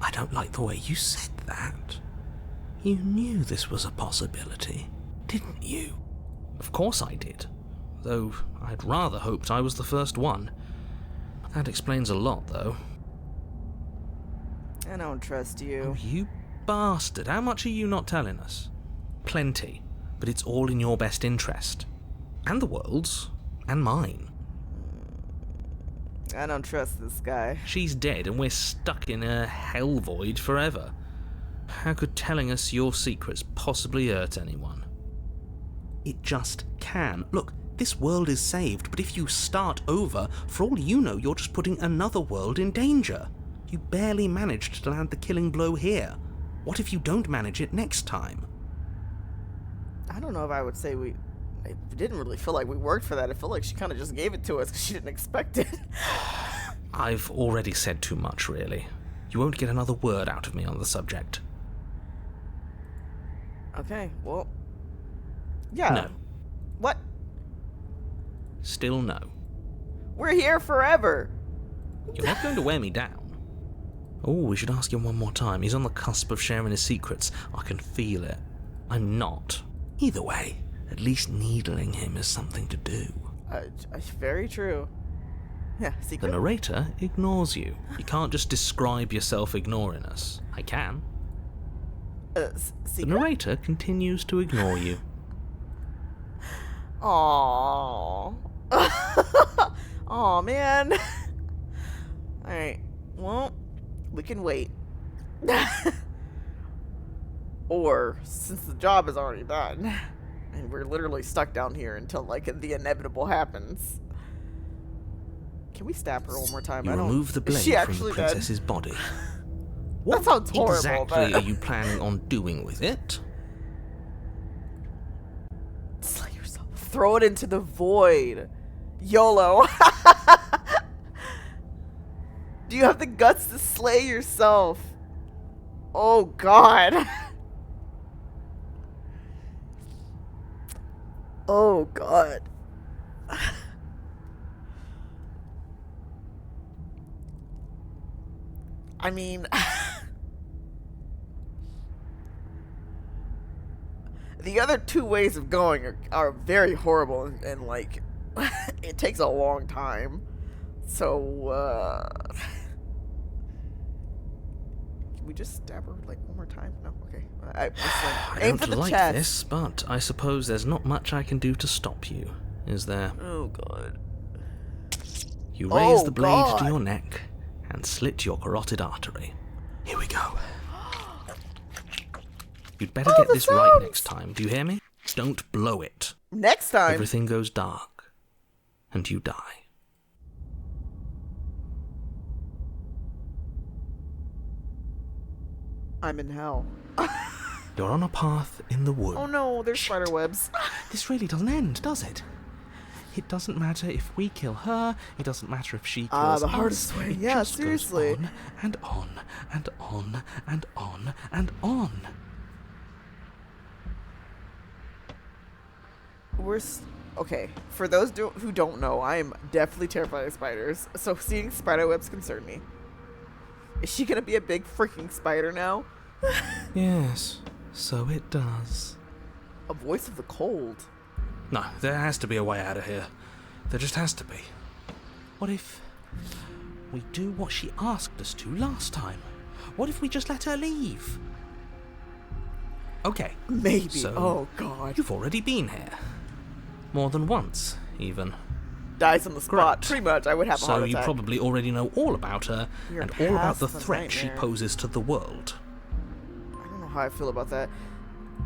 I don't like the way you said that. You knew this was a possibility, didn't you? Of course I did. Though I'd rather hoped I was the first one. That explains a lot, though. I don't trust you. Oh, you bastard. How much are you not telling us? Plenty. But it's all in your best interest. And the world's. And mine. I don't trust this guy. She's dead and we're stuck in a hell void forever. How could telling us your secrets possibly hurt anyone? It just can. Look, this world is saved, but if you start over, for all you know, you're just putting another world in danger. You barely managed to land the killing blow here. What if you don't manage it next time? I don't know if I would say we... It didn't really feel like we worked for that. It felt like she kind of just gave it to us because she didn't expect it. I've already said too much, really. You won't get another word out of me on the subject. Okay, well... Yeah. No. What? Still no. We're here forever. You're not going to wear me down. Oh, we should ask him one more time. He's on the cusp of sharing his secrets. I can feel it. I'm not. Either way, at least needling him is something to do. Very true. Yeah, The secret. narrator ignores you. You can't just describe yourself ignoring us. I can. The Secret? narrator continues to ignore you. Aww. Aw, man. Alright, well, we can wait. Or, since the job is already done, and we're literally stuck down here until, like, the inevitable happens. Can we stab her one more time? You I don't... remove the Is blade she from the actually dead? princess's body. That What sounds horrible, exactly but... are you planning on doing with it? Slay yourself. Throw it into the void. YOLO. Do you have the guts to slay yourself? Oh, God. Oh, God. I mean... The other two ways of going are very horrible, and like, it takes a long time. So, can we just stab her like one more time? No, okay. I aim for don't the like chest. this, but I suppose there's not much I can do to stop you, is there? Oh god. You raise Oh, the blade to God. your neck and slit your carotid artery. Here we go. You'd better get the this right sounds. next time, do you hear me? Don't blow it. Next time. Everything goes dark, and you die. I'm in hell. You're on a path in the woods. Oh no, there's spider webs. This really doesn't end, does it? It doesn't matter if we kill her. It doesn't matter if she kills the us. hardest way. It Yeah, just seriously. goes on and on and on and on and on. Okay, for those who don't know, I am definitely terrified of spiders, so seeing spider webs concern me. Is she gonna be a big freaking spider now? Yes, so it does. A voice of the cold. No, there has to be a way out of here. There just has to be. What if we do what she asked us to last time? What if we just let her leave? Okay. Maybe. So, oh god. You've already been here. More than once, even. Dies on the spot. Great. Pretty much. I would have a So heart you attack. probably already know all about her Your and all about past the is a threat she nightmare. poses to the world. I don't know how I feel about that.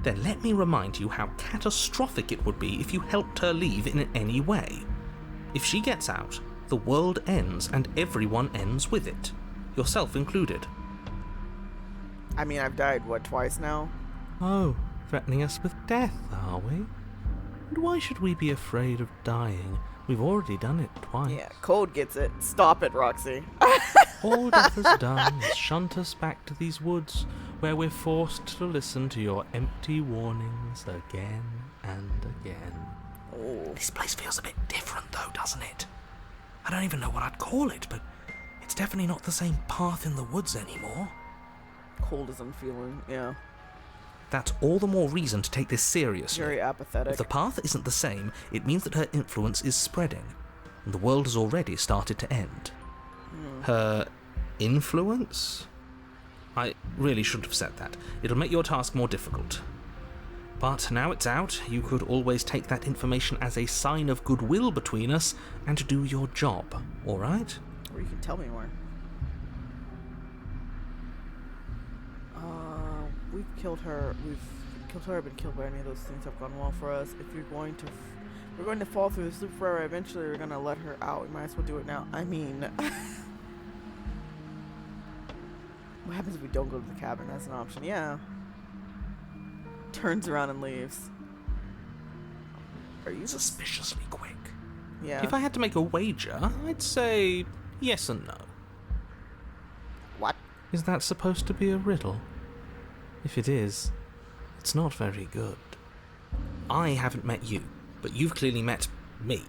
Then let me remind you how catastrophic it would be if you helped her leave in any way. If she gets out, the world ends and everyone ends with it, yourself included. I mean, I've died, what, twice now? Oh, threatening us with death, are we? And why should we be afraid of dying? We've already done it twice. Yeah, Cold gets it. Stop it, Roxy. All death has done is shunt us back to these woods, where we're forced to listen to your empty warnings again and again. Oh. This place feels a bit different though, doesn't it? I don't even know what I'd call it, but it's definitely not the same path in the woods anymore. Cold is unfeeling, yeah. That's all the more reason to take this seriously. Very apathetic. If the path isn't the same, it means that her influence is spreading, and the world has already started to end. Her influence? I really shouldn't have said that. It'll make your task more difficult. But now it's out, you could always take that information as a sign of goodwill between us and do your job, alright? Or you can tell me more. We've killed her, been killed by any of those things have gone well for us. If we're going to fall through this loop forever, eventually we're gonna let her out. We might as well do it now. I mean, what happens if we don't go to the cabin? That's an option, yeah. Turns around and leaves. Are you Suspiciously quick. Yeah. If I had to make a wager, I'd say yes and no. What? Is that supposed to be a riddle? If it is, it's not very good. I haven't met you, but you've clearly met me.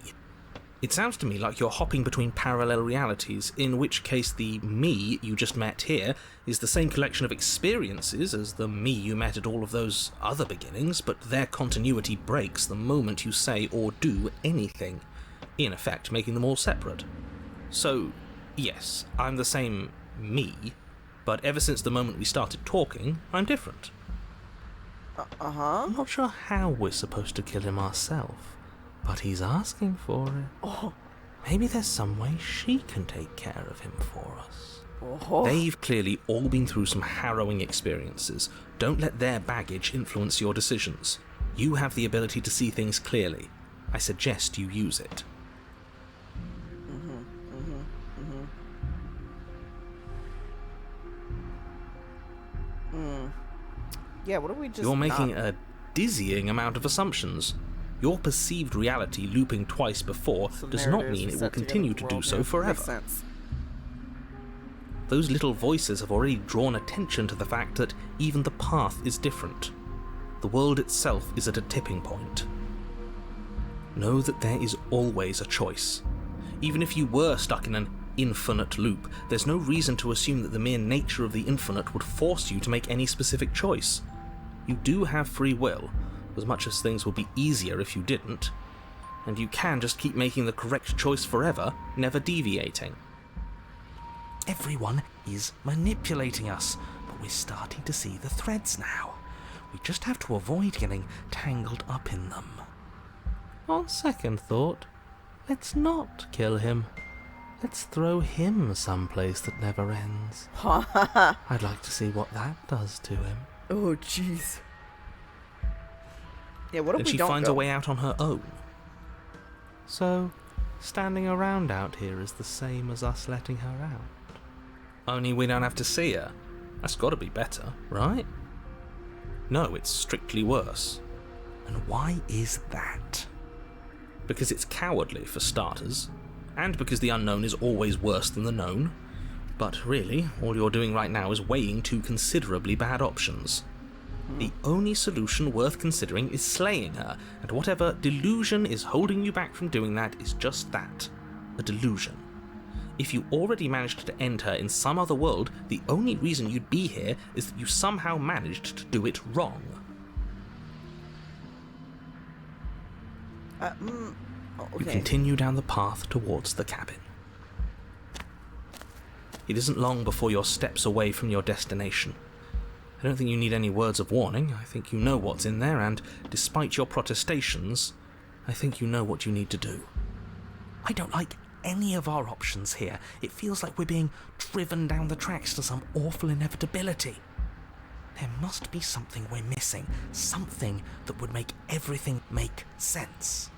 It sounds to me like you're hopping between parallel realities, in which case the me you just met here is the same collection of experiences as the me you met at all of those other beginnings, but their continuity breaks the moment you say or do anything, in effect making them all separate. So, yes, I'm the same me, but ever since the moment we started talking, I'm different. Uh-huh. I'm not sure how we're supposed to kill him ourselves, but he's asking for it. Oh. Maybe there's some way she can take care of him for us. Oh. They've clearly all been through some harrowing experiences. Don't let their baggage influence your decisions. You have the ability to see things clearly. I suggest you use it. Yeah, what are we just You're making not- a dizzying amount of assumptions. Your perceived reality looping twice before So does not narratives mean it will set together continue with to the do world, so yeah. forever. Makes sense. Those little voices have already drawn attention to the fact that even the path is different. The world itself is at a tipping point. Know that there is always a choice. Even if you were stuck in an infinite loop, there's no reason to assume that the mere nature of the infinite would force you to make any specific choice. You do have free will, as much as things will be easier if you didn't. And you can just keep making the correct choice forever, never deviating. Everyone is manipulating us, but we're starting to see the threads now. We just have to avoid getting tangled up in them. On second thought, let's not kill him. Let's throw him someplace that never ends. I'd like to see what that does to him. Oh, jeez. Yeah, what if Then we she don't finds go? a way out on her own. So, standing around out here is the same as us letting her out. Only we don't have to see her. That's got to be better, right? No, it's strictly worse. And why is that? Because it's cowardly, for starters, and because the unknown is always worse than the known. But really, all you're doing right now is weighing two considerably bad options. The only solution worth considering is slaying her, and whatever delusion is holding you back from doing that is just that, a delusion. If you already managed to end her in some other world, the only reason you'd be here is that you somehow managed to do it wrong. Okay. You continue down the path towards the cabin. It isn't long before you're steps away from your destination. I don't think you need any words of warning. I think you know what's in there, and despite your protestations, I think you know what you need to do. I don't like any of our options here. It feels like we're being driven down the tracks to some awful inevitability. There must be something we're missing, something that would make everything make sense.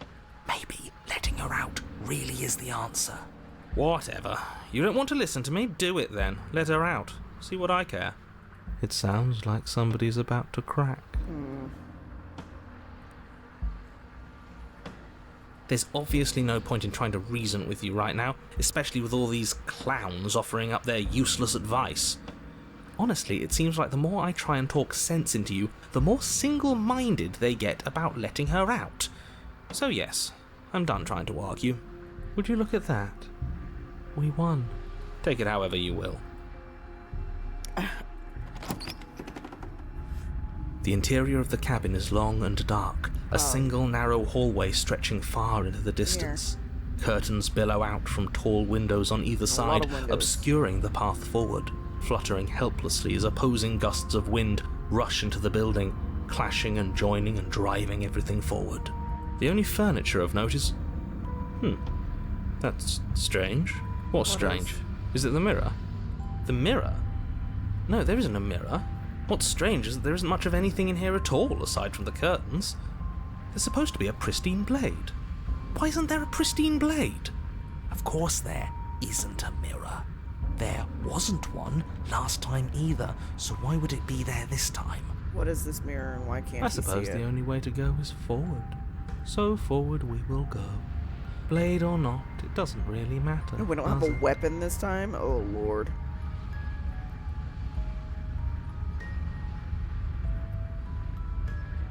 Maybe letting her out really is the answer. Whatever. You don't want to listen to me? Do it then. Let her out. See what I care. It sounds like somebody's about to crack. There's obviously no point in trying to reason with you right now, especially with all these clowns offering up their useless advice. Honestly, it seems like the more I try and talk sense into you, the more single-minded they get about letting her out. So yes, I'm done trying to argue. Would you look at that? We won. Take it however you will. The interior of the cabin is long and dark, a single narrow hallway stretching far into the distance. Curtains billow out from tall windows on either side, obscuring the path forward, fluttering helplessly as opposing gusts of wind rush into the building, clashing and joining and driving everything forward. The only furniture of note is... That's strange. What's strange? Is it the mirror? The mirror? No, there isn't a mirror. What's strange is that there isn't much of anything in here at all, aside from the curtains. There's supposed to be a pristine blade. Why isn't there a pristine blade? Of course there isn't a mirror. There wasn't one last time either, so why would it be there this time? What is this mirror and why can't I you see suppose it? the only way to go is forward. So forward we will go. Blade or not, it doesn't really matter. We don't have does a it? weapon this time? Oh, Lord.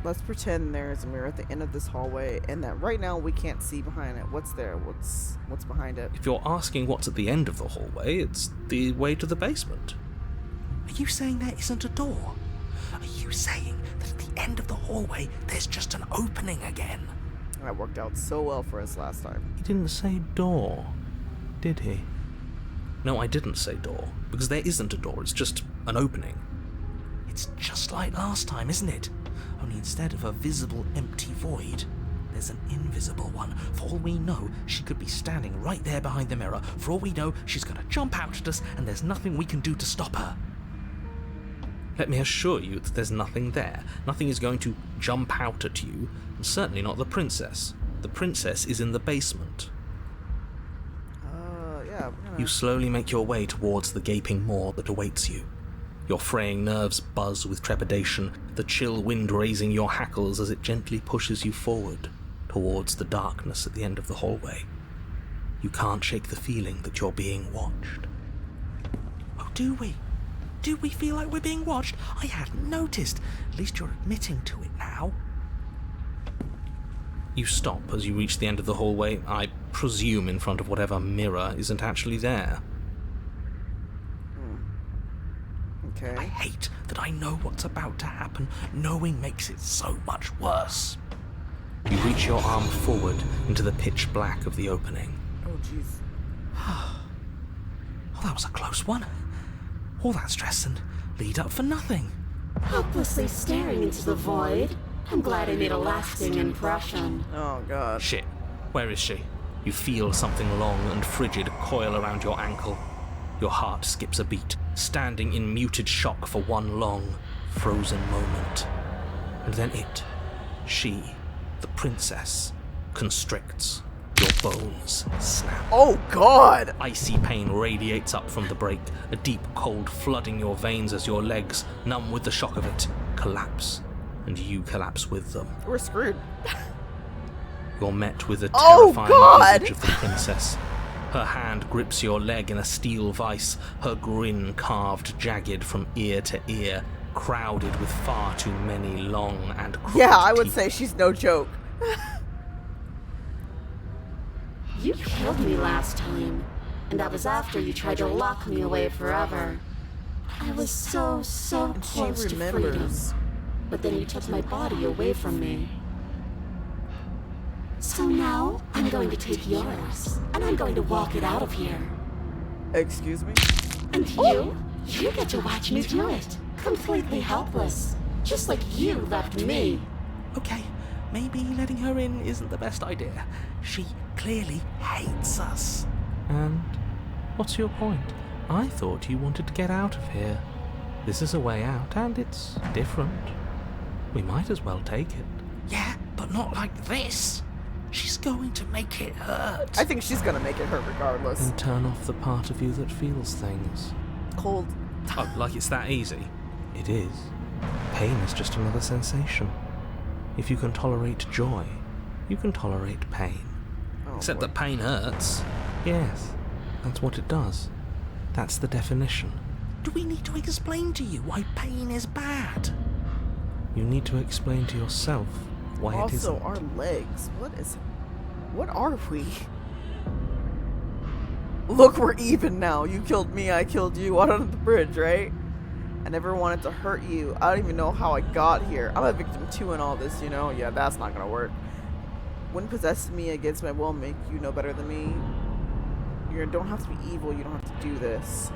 Let's pretend there is a mirror at the end of this hallway and that right now we can't see behind it. What's there? What's behind it? If you're asking what's at the end of the hallway, it's the way to the basement. Are you saying there isn't a door? Are you saying that at the end of the hallway there's just an opening again? That worked out so well for us last time. He didn't say door, did he? No, I didn't say door, because there isn't a door, it's just an opening. It's just like last time, isn't it? Only instead of a visible empty void, there's an invisible one. For all we know, she could be standing right there behind the mirror. For all we know, she's going to jump out at us, and there's nothing we can do to stop her. Let me assure you that there's nothing there. Nothing is going to jump out at you, and certainly not the princess. The princess is in the basement. Yeah. You slowly make your way towards the gaping maw that awaits you. Your fraying nerves buzz with trepidation, the chill wind raising your hackles as it gently pushes you forward, towards the darkness at the end of the hallway. You can't shake the feeling that you're being watched. Oh, do we? Do we feel like we're being watched? I hadn't noticed. At least you're admitting to it now. You stop as you reach the end of the hallway, I presume in front of whatever mirror isn't actually there. Okay. I hate that I know what's about to happen. Knowing makes it so much worse. You reach your arm forward into the pitch black of the opening. Oh, jeez. Oh, that was a close one. All that stress and lead up for nothing. Hopelessly staring into the void. I'm glad I made a lasting impression. Oh, God. Shit, where is she? You feel something long and frigid coil around your ankle. Your heart skips a beat, standing in muted shock for one long, frozen moment. And then she, the princess, constricts. Your bones snap. Oh, God! Icy pain radiates up from the break, a deep cold flooding your veins as your legs, numb with the shock of it, collapse. And you collapse with them. We're screwed. You're met with a Oh, terrifying God! visage of the princess. Her hand grips your leg in a steel vice, her grin carved jagged from ear to ear, crowded with far too many long and crooked Yeah, I would teeth. say she's no joke. You killed me last time, and that was after you tried to lock me away forever. I was so And she close to freedom. remembers. But then you took my body away from me. So now, I'm going to take yours, and I'm going to walk it out of here. Excuse me? And you get to watch me do it. Completely helpless. Just like you left me. Okay, maybe letting her in isn't the best idea. She clearly hates us. And what's your point? I thought you wanted to get out of here. This is a way out, and it's different. We might as well take it. Yeah, but not like this. She's going to make it hurt. I think she's gonna make it hurt regardless. And turn off the part of you that feels things. Cold. Oh, like it's that easy? It is. Pain is just another sensation. If you can tolerate joy, you can tolerate pain. Oh, Except boy. that pain hurts. Yes, that's what it does. That's the definition. Do we need to explain to you why pain is bad? You need to explain to yourself why it Also, isn't. our legs. What are we? Look, we're even now. You killed me, I killed you. Out on the bridge, right? I never wanted to hurt you. I don't even know how I got here. I'm a victim too in all this, you know? Yeah, that's not gonna work. When possessing me against my will make you know better than me. You don't have to be evil. You don't have to do this.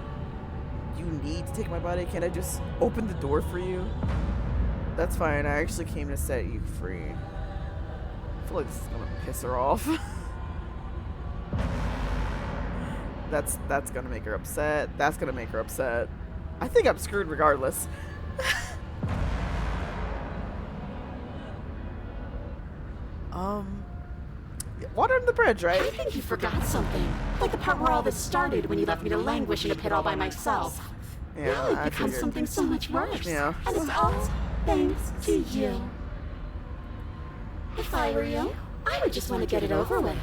You need to take my body. Can't I just open the door for you? That's fine. I actually came to set you free. I feel like this is gonna piss her off. That's gonna make her upset. That's gonna make her upset. I think I'm screwed regardless. Water under the bridge, I right? think you forgot something. Like the part where all this started when you left me to languish in a pit all by myself. Now Yeah, it I becomes figured. something so much worse. Yeah. And it's all thanks to you. If I were you, I would just want to get it over with.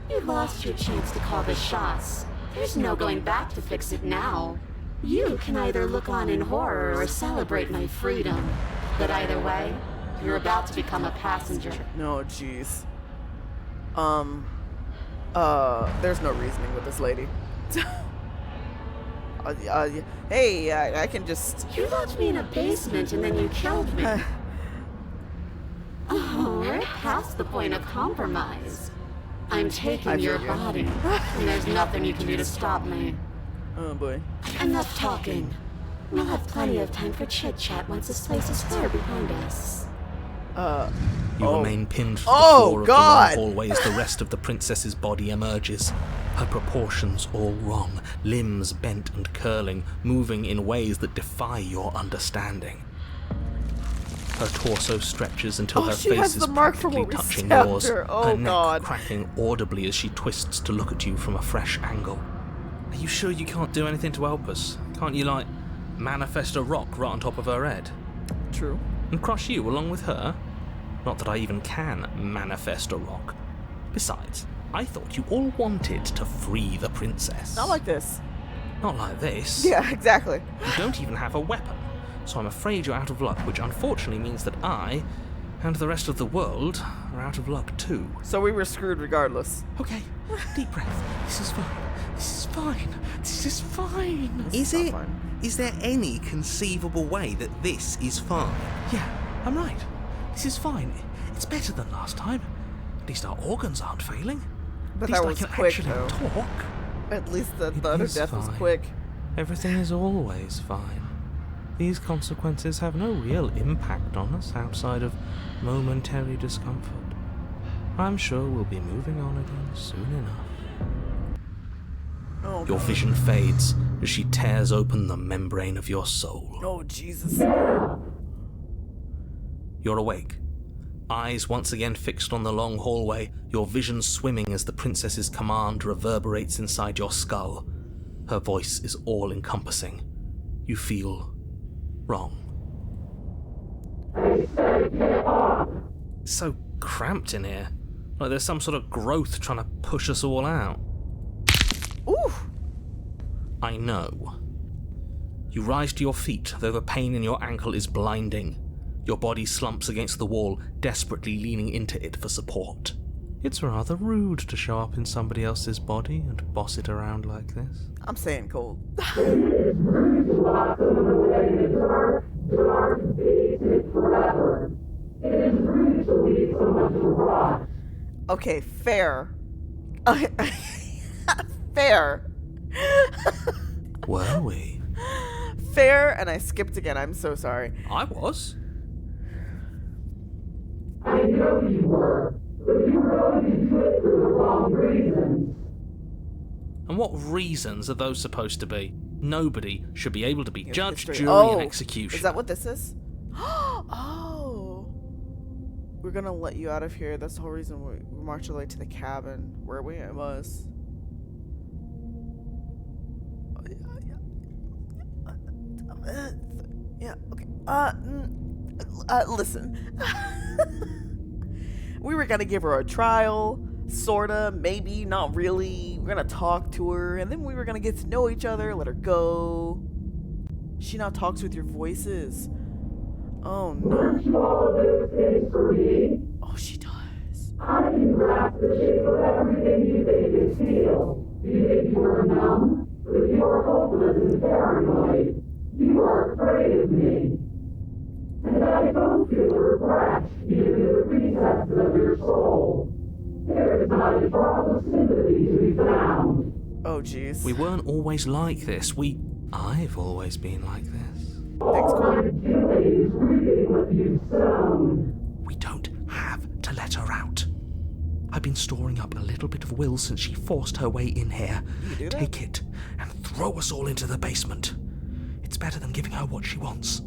You lost your chance to call the shots. There's no going back to fix it now. You can either look on in horror or celebrate my freedom. But either way, you're about to become a passenger. No, jeez. There's no reasoning with this lady. Hey, I can just... You locked me in a basement and then you killed me. Oh, we're past the point of compromise. I'm taking I your figured. body, and there's nothing you can do to stop me. Oh, boy. Enough talking. We'll have plenty of time for chit-chat once this place is clear behind us. You Oh. remain pinned to the Oh, floor of God! the long hallway as the rest of the princess's body emerges. Her proportions all wrong, limbs bent and curling, moving in ways that defy your understanding. Her torso stretches until Oh, her she face has is the mark from practically where we touching stabbed yours, her. Oh, neck God. cracking audibly as she twists to look at you from a fresh angle. Are you sure you can't do anything to help us? Can't you, like, manifest a rock right on top of her head? True. And crush you along with her? Not that I even can manifest a rock. Besides, I thought you all wanted to free the princess. Not like this. Not like this. Yeah, exactly. You don't even have a weapon, so I'm afraid you're out of luck, which unfortunately means that I, and the rest of the world, are out of luck too. So we were screwed regardless. Okay, deep breath. This is fine. This is fine. This This is fine. This Is not it? fun. Is there any conceivable way that this is fine? Yeah, I'm right. This is fine. It's better than last time. At least our organs aren't failing. But At least that I was can quick, actually though. talk. At least the It other is death was fine. quick. Everything is always fine. These consequences have no real impact on us outside of momentary discomfort. I'm sure we'll be moving on again soon enough. Oh, Your God. vision fades as she tears open the membrane of your soul. Oh, Jesus. You're awake. Eyes once again fixed on the long hallway, your vision swimming as the princess's command reverberates inside your skull. Her voice is all-encompassing. You feel wrong. It's so cramped in here. Like there's some sort of growth trying to push us all out. Ooh. I know. You rise to your feet, though the pain in your ankle is blinding. Your body slumps against the wall, desperately leaning into it for support. It's rather rude to show up in somebody else's body and boss it around like this. I'm saying cold. Okay, fair. Fair. Were we? Fair, and I skipped again. I'm so sorry. I was. I know you were, but you were going to do it for the wrong reasons. And what reasons are those supposed to be? Nobody should be able to be judge, History. jury, Oh, and execution. Is that what this is? Oh. We're gonna let you out of here. That's the whole reason we marched all the way to the cabin where we was. Yeah, okay. Listen. We were gonna give her a trial, sorta, maybe, not really. We're gonna talk to her, and then we were gonna get to know each other, let her go. She now talks with your voices. Oh no. Weren't you all of those things for me? Oh, she does. I can grasp the shape of everything you think is feel. You think you are numb, but you are hopeless and paranoid. You are afraid of me. And I don't feel regret, even in the recesses of your soul. There is not a drop of sympathy to be found. Oh, jeez. We weren't always like this. I've always been like this. Thanks, All Cole. I'm doing is reaping what you've sown. We don't have to let her out. I've been storing up a little bit of will since she forced her way in here. You do that? Take it and throw us all into the basement. It's better than giving her what she wants.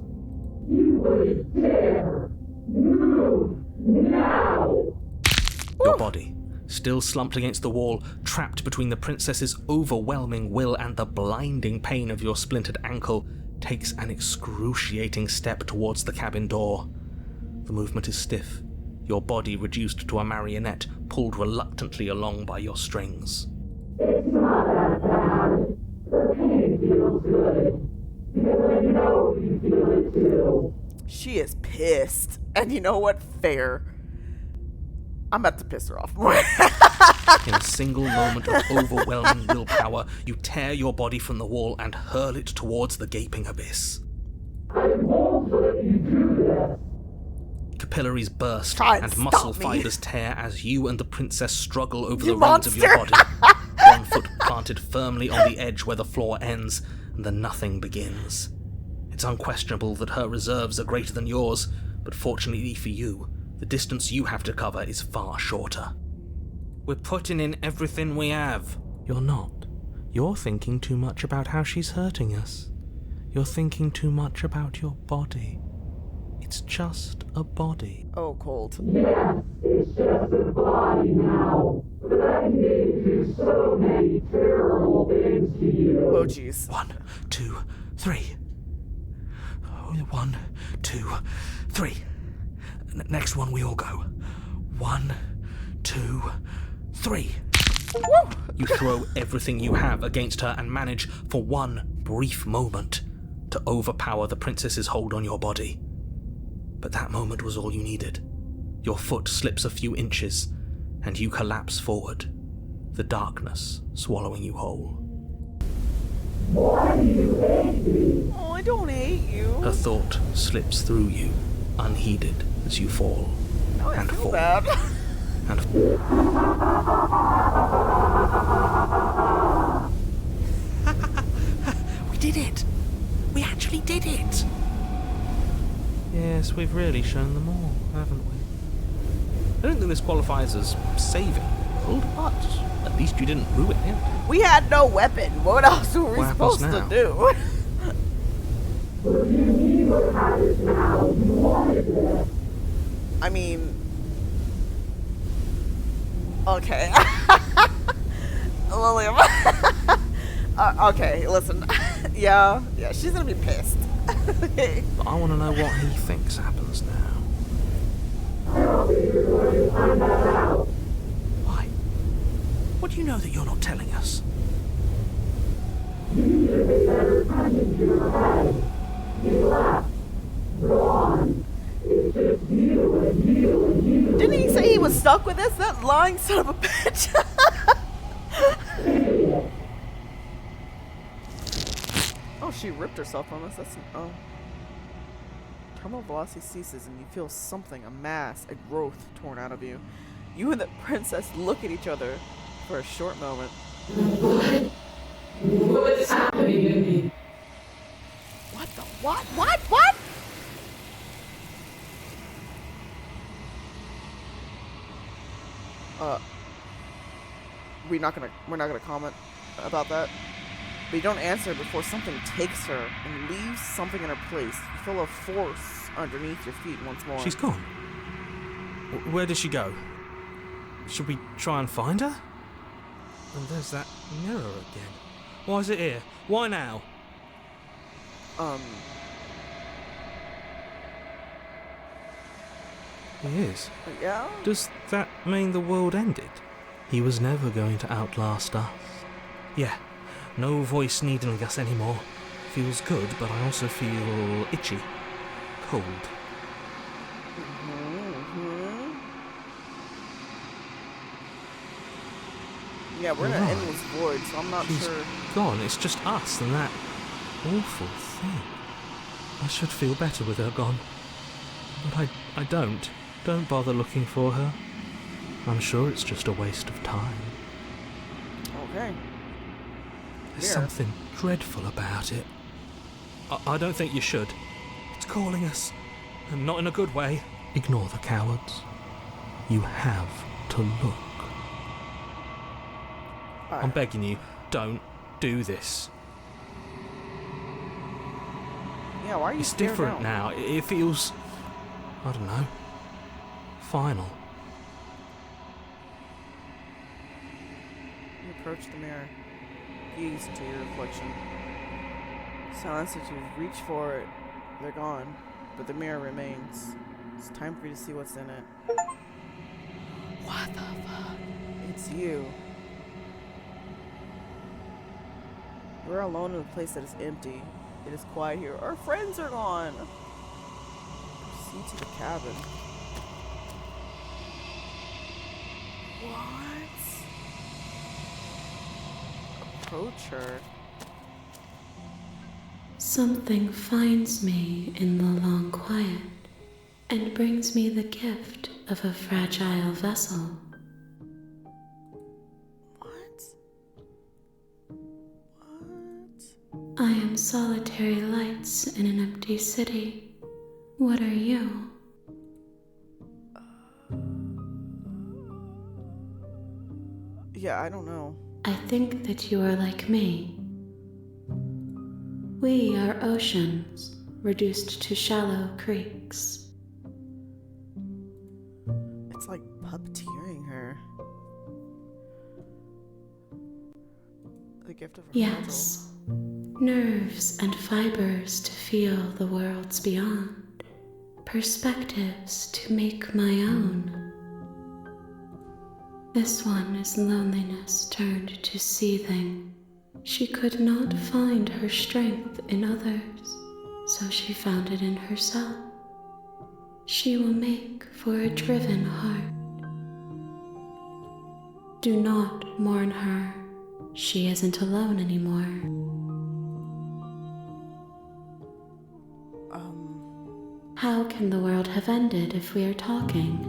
You wouldn't dare. Move now. Your body, still slumped against the wall, trapped between the princess's overwhelming will and the blinding pain of your splintered ankle, takes an excruciating step towards the cabin door. The movement is stiff, your body reduced to a marionette, pulled reluctantly along by your strings. It's not that bad. The pain feels good. Because I know you feel it too. She is pissed. And you know what? Fair. I'm about to piss her off more. In a single moment of overwhelming willpower, you tear your body from the wall and hurl it towards the gaping abyss. I won't let you do this. Capillaries burst Try and and stop muscle me. fibers tear as you and the princess struggle over You the reins of your monster. body. One foot planted firmly on the edge where the floor ends, and the nothing begins. It's unquestionable that her reserves are greater than yours, but fortunately for you, the distance you have to cover is far shorter. We're putting in everything we have. You're not. You're thinking too much about how she's hurting us. You're thinking too much about your body. It's just a body. Oh, cold. Yes, it's just a body now. But I need to do so many terrible things to you. Oh, jeez. 1, 2, 3. 1, 2, 3. Next one, we all go. 1, 2, 3. You throw everything you have against her and manage, for one brief moment, to overpower the princess's hold on your body. But that moment was all you needed. Your foot slips a few inches, and you collapse forward, the darkness swallowing you whole. Why do you hate me? Oh, I don't hate you. Her thought slips through you, unheeded, as you fall. Now I and feel fall. bad. And we did it! We actually did it! Yes, we've really shown them all, haven't we? I don't think this qualifies as saving the world, but at least you didn't ruin it. We had no weapon. What else were we What happens supposed to now? do? If you knew what happens now, you wanted it. I mean, okay. Lilium. Okay, listen. Yeah, she's gonna be pissed. Okay. But I want to know what he thinks happens now. I don't think you're going to find that out. Why? What do you know that you're not telling us? You need to pay better attention to your head. You left. Go on. It's just you and you and you. Didn't he say he was stuck with us? That lying son of a bitch. Idiot. Oh, she ripped herself from us. That's Terminal velocity ceases and you feel something, a mass, a growth torn out of you. You and the princess look at each other for a short moment. What's happening to me? What the what? What? We're not gonna comment about that. But you don't answer before something takes her and leaves something in her place. You feel a force underneath your feet once more. She's gone. Where did she go? Should we try and find her? And there's that mirror again. Why is it here? Why now? He is. Yeah? Does that mean the world ended? He was never going to outlast us. Yeah, no voice needling us anymore. Feels good, but I also feel itchy. Cold. Mm-hmm. Yeah, we're in an Right. endless void, so I'm not She's sure. gone. It's just us and that awful thing. I should feel better with her gone. But I don't. Don't bother looking for her. I'm sure it's just a waste of time. Okay. There's Yeah. something dreadful about it. I don't think you should. It's calling us. And not in a good way. Ignore the cowards. You have to look. I'm begging you, don't do this. Yeah, why are you It's scared different now. It feels, I don't know, final. You approach the mirror. Gaze into your reflection. Silence as you reach for it. They're gone, but the mirror remains. It's time for you to see what's in it. What the fuck? It's you. You are alone in a place that is empty. It is quiet here. Our friends are gone. Proceed to the cabin. What? Approach her. Something finds me in the long quiet and brings me the gift of a fragile vessel. What? What? I am solitary lights in an empty city. What are you? Yeah, I don't know. I think that you are like me. We are oceans, reduced to shallow creeks. It's like puppeteering her. The gift of her Yes, nerves and fibers to feel the worlds beyond, perspectives to make my own. This one is loneliness turned to seething. She could not find her strength in others, so she found it in herself. She will make for a driven heart. Do not mourn her. She isn't alone anymore. How can the world have ended if we are talking?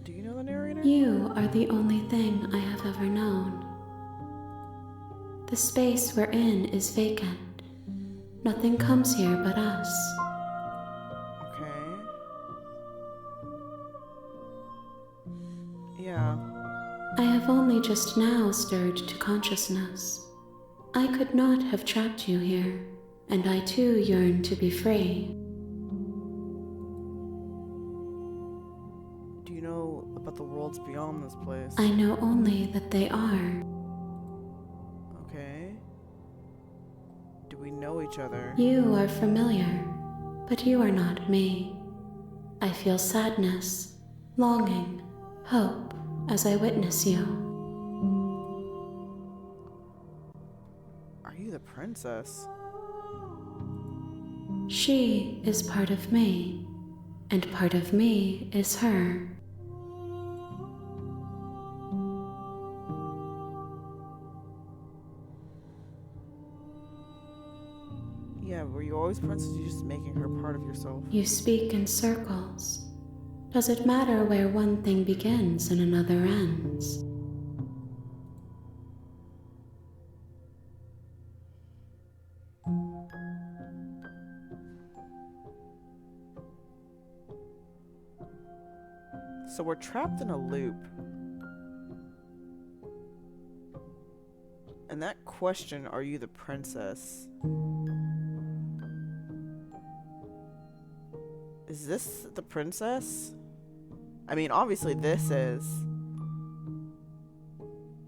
Do you know the narrator? You are the only thing I have ever known. The space we're in is vacant. Nothing comes here but us. Okay. Yeah. I have only just now stirred to consciousness. I could not have trapped you here, and I too yearn to be free. Do you know about the worlds beyond this place? I know only that they are. Okay. Do we know each other? You are familiar, but you are not me. I feel sadness, longing, hope as I witness you. Are you the princess? She is part of me, and part of me is her. Yeah, were you always princess? You're just making her part of yourself. You speak in circles. Does it matter where one thing begins and another ends? So we're trapped in a loop. And that question, are you the princess? Is this the princess? I mean, obviously this is.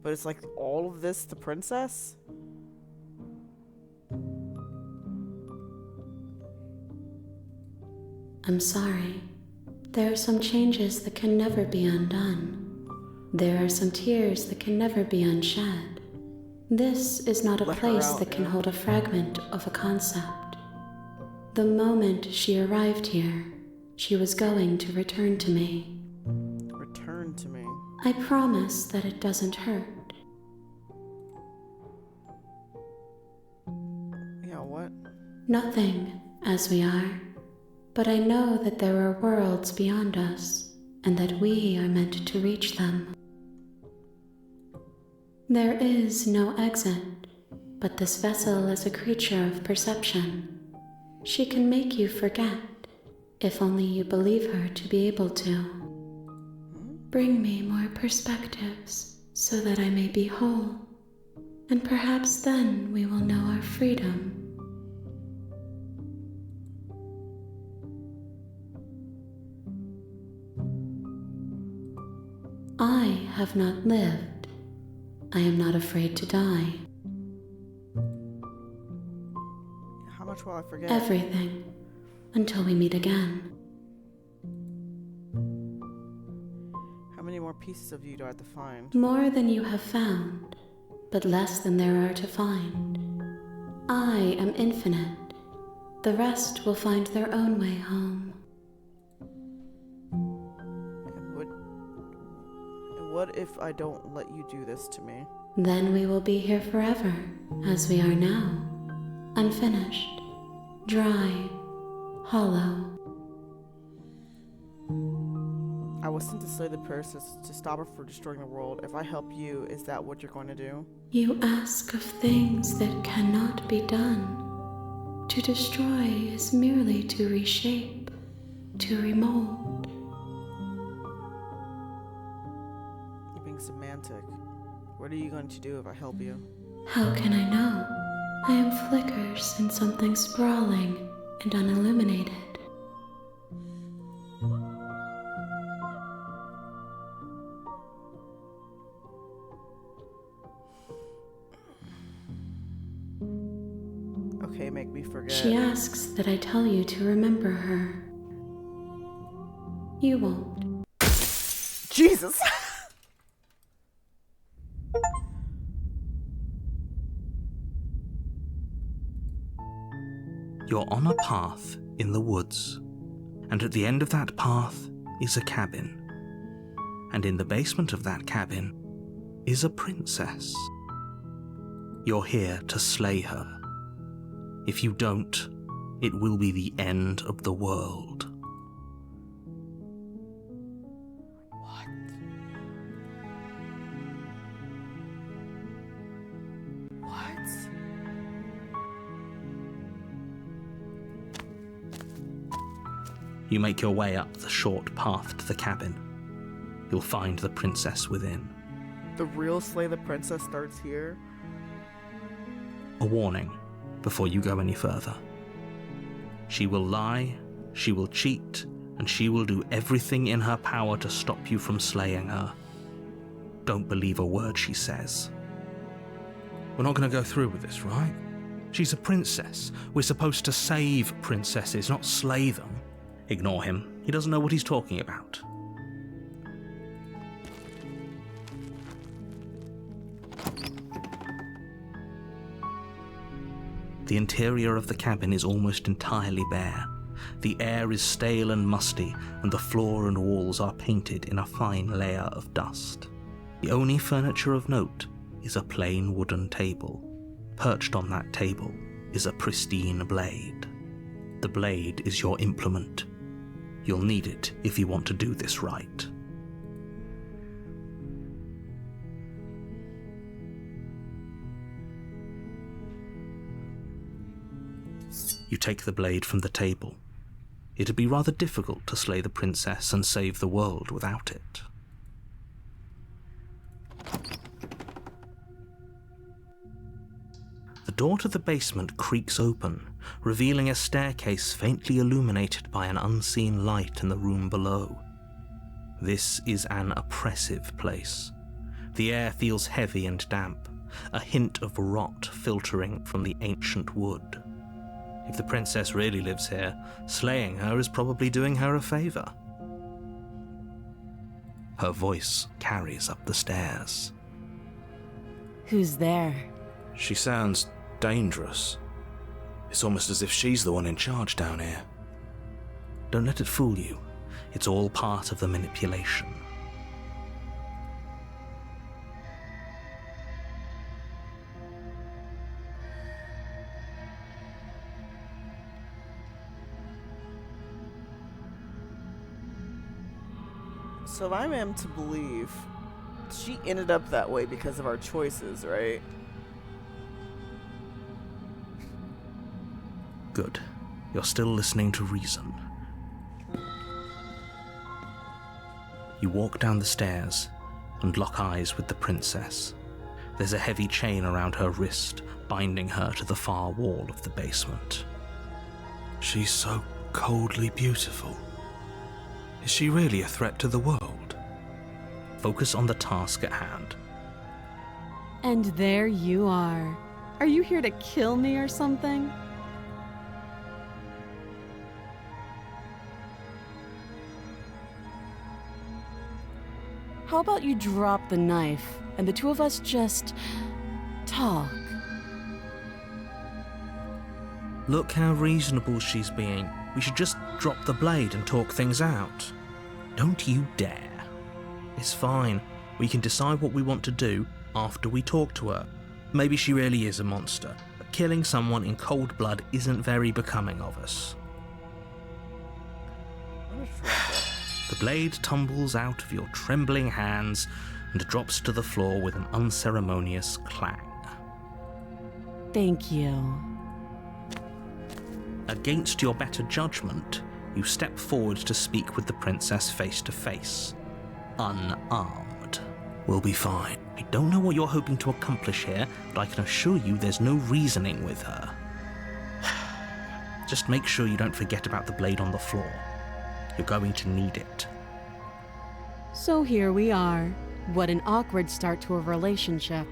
But it's like all of this the princess? I'm sorry. There are some changes that can never be undone. There are some tears that can never be unshed. This is not a Let her place out, that can yeah. hold a fragment of a concept. The moment she arrived here, she was going to return to me. Return to me. I promise that it doesn't hurt. Yeah, what? Nothing, as we are. But I know that there are worlds beyond us, and that we are meant to reach them. There is no exit, but this vessel is a creature of perception. She can make you forget, if only you believe her to be able to. Bring me more perspectives, so that I may be whole, and perhaps then we will know our freedom. I have not lived. I am not afraid to die. How much will I forget? Everything, until we meet again. How many more pieces of you do I have to find? More than you have found, but less than there are to find. I am infinite. The rest will find their own way home. What if I don't let you do this to me? Then we will be here forever, as we are now. Unfinished, dry, hollow. I was sent to slay the princess to stop her from destroying the world. If I help you, is that what you're going to do? You ask of things that cannot be done. To destroy is merely to reshape, to remold. You're being semantic. What are you going to do if I help you? How can I know? I am flickers in something sprawling and unilluminated. Okay, make me forget. She asks that I tell you to remember her. You won't. Jesus! You're on a path in the woods, and at the end of that path is a cabin. And in the basement of that cabin is a princess. You're here to slay her. If you don't, it will be the end of the world. What? What? You make your way up the short path to the cabin. You'll find the princess within. The real Slay the Princess starts here? A warning before you go any further. She will lie, she will cheat, and she will do everything in her power to stop you from slaying her. Don't believe a word she says. We're not going to go through with this, right? She's a princess. We're supposed to save princesses, not slay them. Ignore him. He doesn't know what he's talking about. The interior of the cabin is almost entirely bare. The air is stale and musty, and the floor and walls are painted in a fine layer of dust. The only furniture of note is a plain wooden table. Perched on that table is a pristine blade. The blade is your implement. You'll need it if you want to do this right. You take the blade from the table. It'd be rather difficult to slay the princess and save the world without it. The door to the basement creaks open, revealing a staircase faintly illuminated by an unseen light in the room below. This is an oppressive place. The air feels heavy and damp, a hint of rot filtering from the ancient wood. If the princess really lives here, slaying her is probably doing her a favor. Her voice carries up the stairs. Who's there? She sounds dangerous. It's almost as if she's the one in charge down here. Don't let it fool you. It's all part of the manipulation. So if I'm to believe, she ended up that way because of our choices, right? Good. You're still listening to reason. You walk down the stairs and lock eyes with the princess. There's a heavy chain around her wrist, binding her to the far wall of the basement. She's so coldly beautiful. Is she really a threat to the world? Focus on the task at hand. And there you are. Are you here to kill me or something? How about you drop the knife and the two of us just talk? Look how reasonable she's being. We should just drop the blade and talk things out. Don't you dare. It's fine. We can decide what we want to do after we talk to her. Maybe she really is a monster, but killing someone in cold blood isn't very becoming of us. The blade tumbles out of your trembling hands and drops to the floor with an unceremonious clang. Thank you. Against your better judgment, you step forward to speak with the princess face to face. Unarmed. We'll be fine. I don't know what you're hoping to accomplish here, but I can assure you there's no reasoning with her. Just make sure you don't forget about the blade on the floor. You're going to need it. So here we are. What an awkward start to a relationship.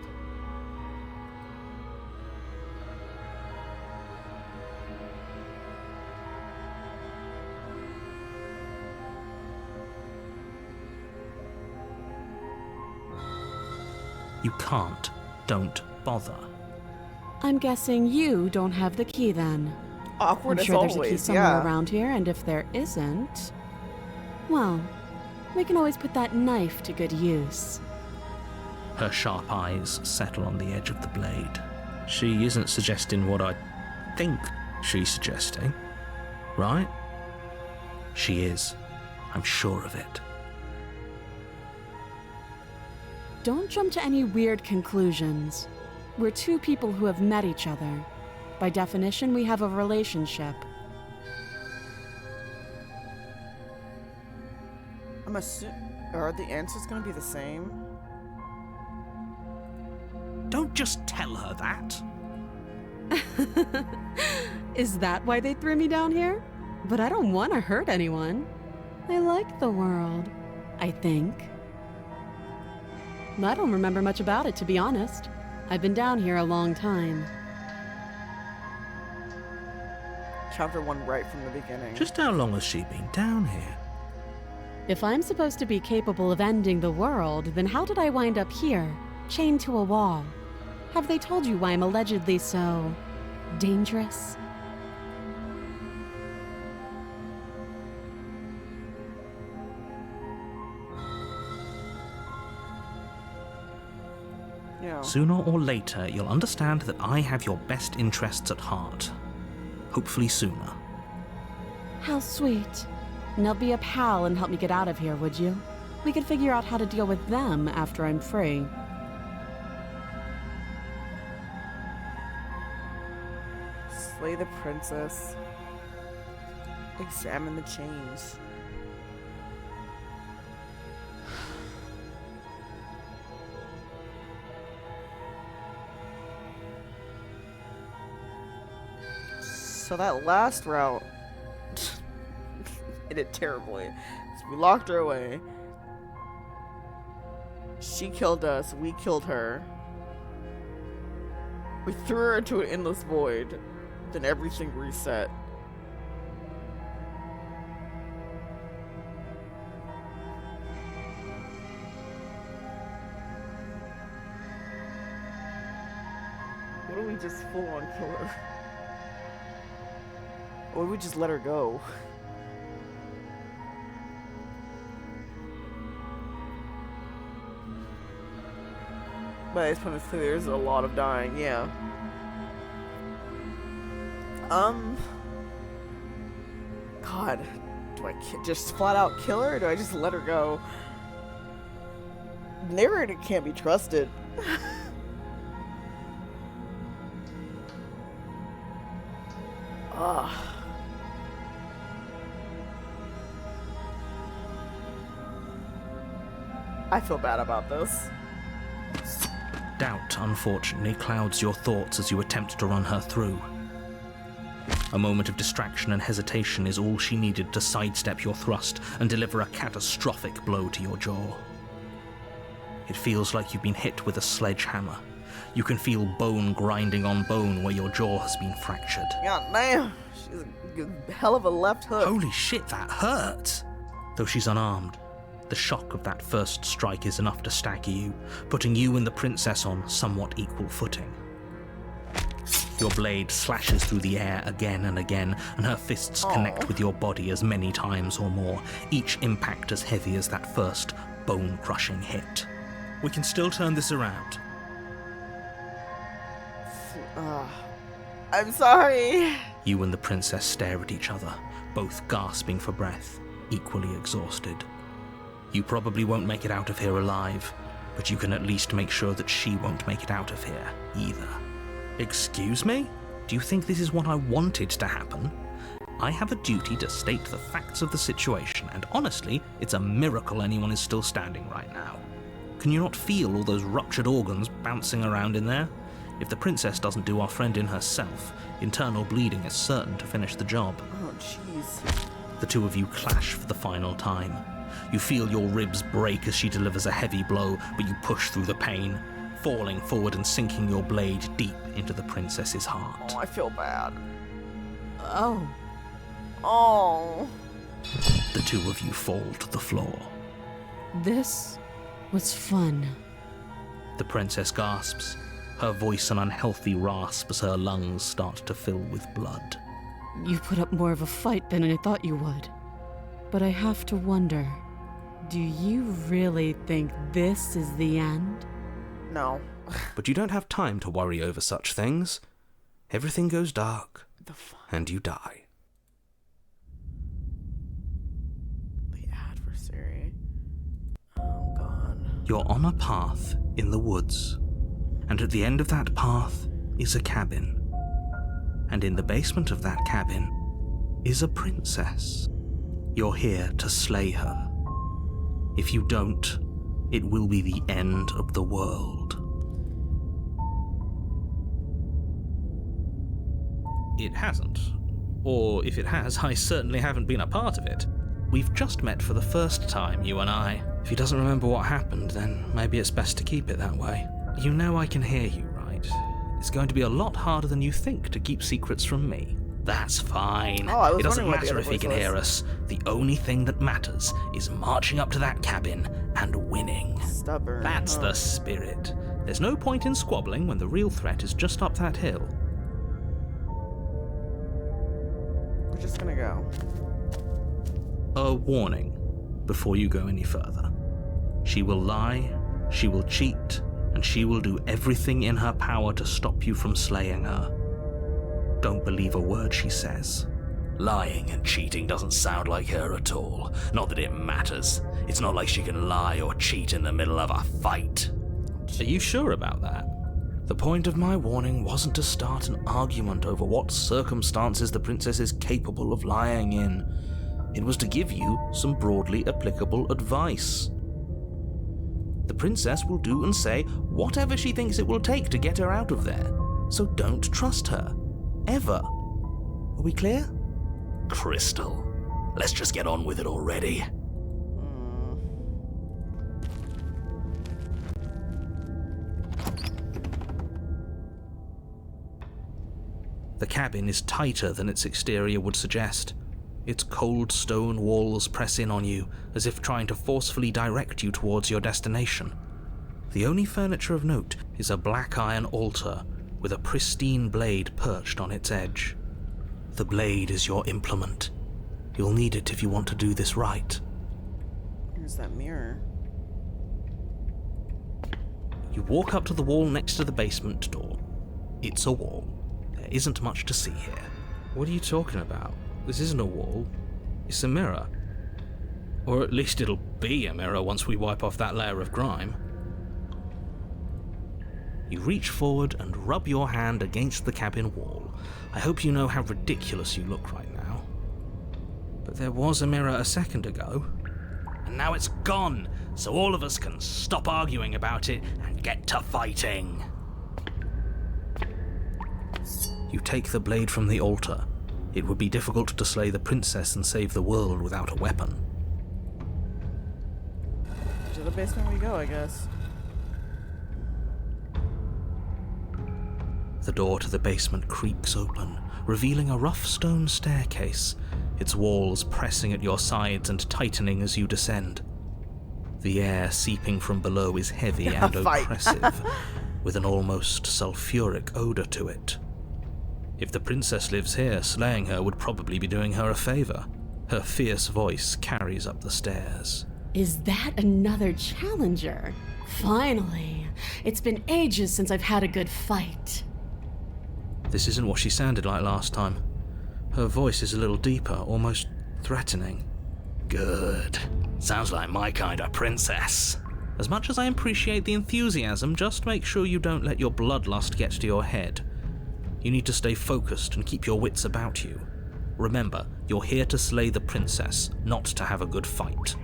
You can't. Don't bother. I'm guessing you don't have the key then. Awkward I'm as sure there's a key always, somewhere yeah. around here, and if there isn't, well, we can always put that knife to good use. Her sharp eyes settle on the edge of the blade. She isn't suggesting what I think she's suggesting, right? She is. I'm sure of it. Don't jump to any weird conclusions. We're two people who have met each other. By definition, we have a relationship. I'm assuming... Are the answers gonna be the same? Don't just tell her that. Is that why they threw me down here? But I don't want to hurt anyone. I like the world, I think. I don't remember much about it, to be honest. I've been down here a long time. Chapter 1 right from the beginning. Just how long has she been down here? If I'm supposed to be capable of ending the world, then how did I wind up here, chained to a wall? Have they told you why I'm allegedly so... dangerous? Yeah. Sooner or later, you'll understand that I have your best interests at heart. Hopefully sooner. How sweet. Now be a pal and help me get out of here, would you? We could figure out how to deal with them after I'm free. Slay the princess. Examine the chains. So that last route ended terribly. So we locked her away. She killed us. We killed her. We threw her into an endless void. Then everything reset. What do we just full on kill her? Or would we just let her go? But I just want to say there's a lot of dying, yeah. God, do I just flat out kill her, or do I just let her go? Narrator can't be trusted. Ugh. I feel bad about this. Doubt, unfortunately, clouds your thoughts as you attempt to run her through. A moment of distraction and hesitation is all she needed to sidestep your thrust and deliver a catastrophic blow to your jaw. It feels like you've been hit with a sledgehammer. You can feel bone grinding on bone where your jaw has been fractured. God damn, she's a hell of a left hook. Holy shit, that hurt! Though she's unarmed, the shock of that first strike is enough to stagger you, putting you and the princess on somewhat equal footing. Your blade slashes through the air again and again, and her fists connect with your body as many times or more, each impact as heavy as that first bone-crushing hit. We can still turn this around. I'm sorry. You and the princess stare at each other, both gasping for breath, equally exhausted. You probably won't make it out of here alive, but you can at least make sure that she won't make it out of here, either. Excuse me? Do you think this is what I wanted to happen? I have a duty to state the facts of the situation, and honestly, it's a miracle anyone is still standing right now. Can you not feel all those ruptured organs bouncing around in there? If the princess doesn't do our friend in herself, internal bleeding is certain to finish the job. Oh, jeez. The two of you clash for the final time. You feel your ribs break as she delivers a heavy blow, but you push through the pain, falling forward and sinking your blade deep into the princess's heart. Oh, I feel bad. Oh. Oh. The two of you fall to the floor. This was fun. The princess gasps, her voice an unhealthy rasp as her lungs start to fill with blood. You put up more of a fight than I thought you would. But I have to wonder, do you really think this is the end? No. But you don't have time to worry over such things. everything goes dark, The fuck? and you die. The adversary. Oh, God. You're on a path in the woods, and at the end of that path is a cabin. And in the basement of that cabin is a princess. You're here to slay her. If you don't, it will be the end of the world. It hasn't. Or if it has, I certainly haven't been a part of it. We've just met for the first time, you and I. If he doesn't remember what happened, then maybe it's best to keep it that way. You know I can hear you, right? It's going to be a lot harder than you think to keep secrets from me. That's fine. Oh, I was It doesn't wondering what the matter other if he voice can was. hear us. The only thing that matters is marching up to that cabin and winning. Stubborn. That's huh? the spirit. There's no point in squabbling when the real threat is just up that hill. We're just gonna go. A warning before you go any further. She will lie, she will cheat, and she will do everything in her power to stop you from slaying her. Don't believe a word she says. Lying and cheating doesn't sound like her at all. Not that it matters. It's not like she can lie or cheat in the middle of a fight. Are you sure about that? The point of my warning wasn't to start an argument over what circumstances the princess is capable of lying in. It was to give you some broadly applicable advice. The princess will do and say whatever she thinks it will take to get her out of there. So don't trust her. Ever. Are we clear? Crystal, let's just get on with it already. The cabin is tighter than its exterior would suggest. Its cold stone walls press in on you, as if trying to forcefully direct you towards your destination. The only furniture of note is a black iron altar with a pristine blade perched on its edge. The blade is your implement. You'll need it if you want to do this right. Here's that mirror. You walk up to the wall next to the basement door. It's a wall. There isn't much to see here. What are you talking about? This isn't a wall. It's a mirror. Or at least it'll be a mirror once we wipe off that layer of grime. You reach forward and rub your hand against the cabin wall. I hope you know how ridiculous you look right now. But there was a mirror a second ago. And now it's gone, so all of us can stop arguing about it and get to fighting. You take the blade from the altar. It would be difficult to slay the princess and save the world without a weapon. To the basement we go, I guess. The door to the basement creaks open, revealing a rough stone staircase, its walls pressing at your sides and tightening as you descend. The air seeping from below is heavy and Fight. oppressive, with an almost sulfuric odor to it. If the princess lives here, slaying her would probably be doing her a favor. Her fierce voice carries up the stairs. Is that another challenger? Finally. It's been ages since I've had a good fight. This isn't what she sounded like last time. Her voice is a little deeper, almost threatening. Good. Sounds like my kind of princess. As much as I appreciate the enthusiasm, just make sure you don't let your bloodlust get to your head. You need to stay focused and keep your wits about you. Remember, you're here to slay the princess, not to have a good fight.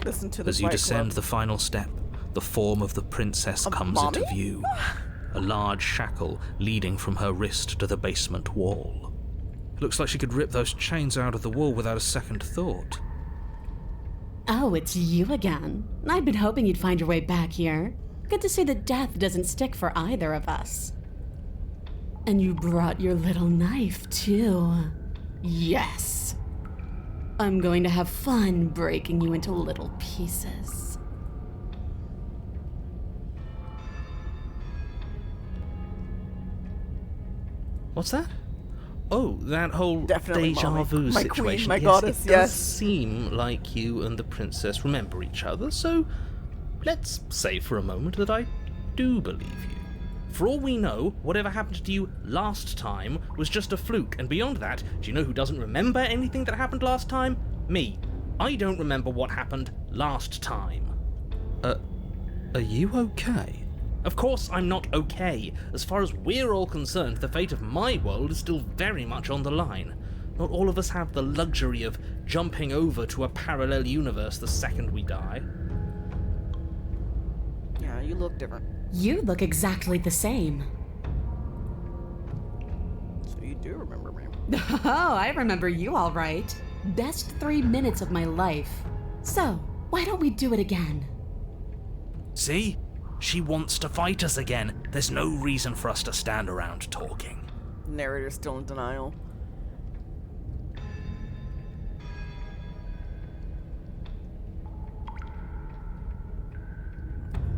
Listen to the As you Fight descend Club. the final step, the form of the princess comes mommy? into view. A large shackle leading from her wrist to the basement wall. It looks like she could rip those chains out of the wall without a second thought. Oh, it's you again. I'd been hoping you'd find your way back here. Good to see that death doesn't stick for either of us. And you brought your little knife, too. Yes. I'm going to have fun breaking you into little pieces. What's that? Oh, that whole Definitely deja mommy. vu My situation. queen, my Yes, goddess, it yes. does seem like you and the princess remember each other, so let's say for a moment that I do believe you. For all we know, whatever happened to you last time was just a fluke, and beyond that, do you know who doesn't remember anything that happened last time? Me. I don't remember what happened last time. Are you okay? Of course I'm not okay. As far as we're all concerned, the fate of my world is still very much on the line. Not all of us have the luxury of jumping over to a parallel universe the second we die. Yeah, you look different. You look exactly the same. So you do remember me. Oh, I remember you all right. Best 3 minutes of my life. So, why don't we do it again? See? She wants to fight us again. There's no reason for us to stand around talking. Narrator's still in denial.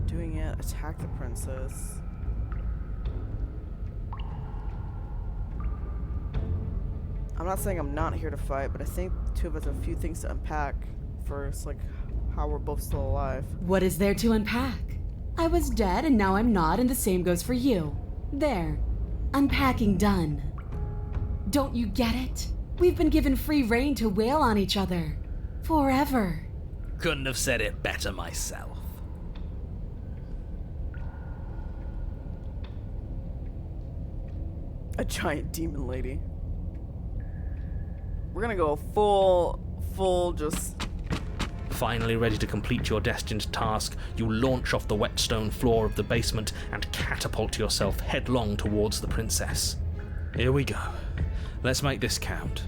Doing it. Attack the princess. I'm not saying I'm not here to fight, but I think the two of us have a few things to unpack. First, like how we're both still alive. What is there to unpack? I was dead and now I'm not, and the same goes for you. There. Unpacking done. Don't you get it? We've been given free rein to wail on each other. Forever. Couldn't have said it better myself. A giant demon lady. We're gonna go full just... Finally ready to complete your destined task, you launch off the wet stone floor of the basement and catapult yourself headlong towards the princess. Here we go. Let's make this count.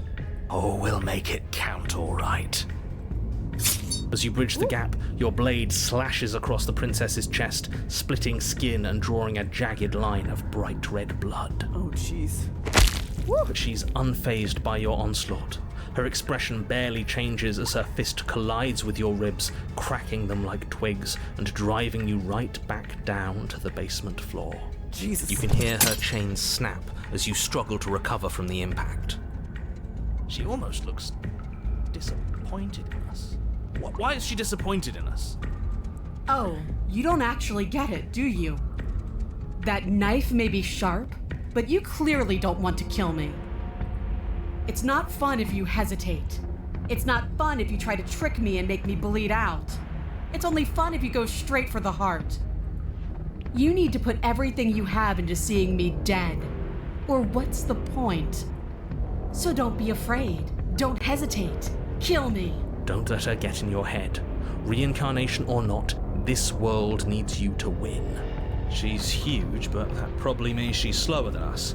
Oh, we'll make it count all right. As you bridge the gap, your blade slashes across the princess's chest, splitting skin and drawing a jagged line of bright red blood. Oh, jeez. But she's unfazed by your onslaught. Her expression barely changes as her fist collides with your ribs, cracking them like twigs and driving you right back down to the basement floor. Jesus. You can hear her chains snap as you struggle to recover from the impact. She almost looks disappointed in us. Why is she disappointed in us? Oh, you don't actually get it, do you? That knife may be sharp, but you clearly don't want to kill me. It's not fun if you hesitate. It's not fun if you try to trick me and make me bleed out. It's only fun if you go straight for the heart. You need to put everything you have into seeing me dead. Or what's the point? So don't be afraid. Don't hesitate. Kill me. Don't let her get in your head. Reincarnation or not, this world needs you to win. She's huge, but that probably means she's slower than us.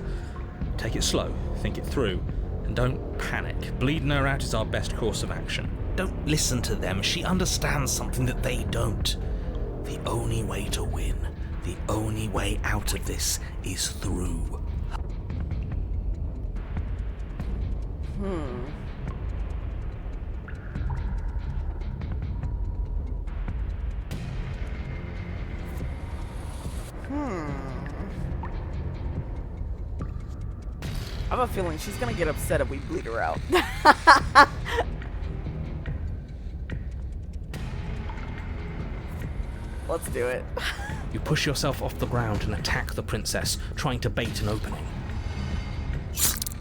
Take it slow, think it through, and don't panic. Bleeding her out is our best course of action. Don't listen to them. She understands something that they don't. The only way to win, the only way out of this is through. I have a feeling she's gonna get upset if we bleed her out. Let's do it. You push yourself off the ground and attack the princess, trying to bait an opening.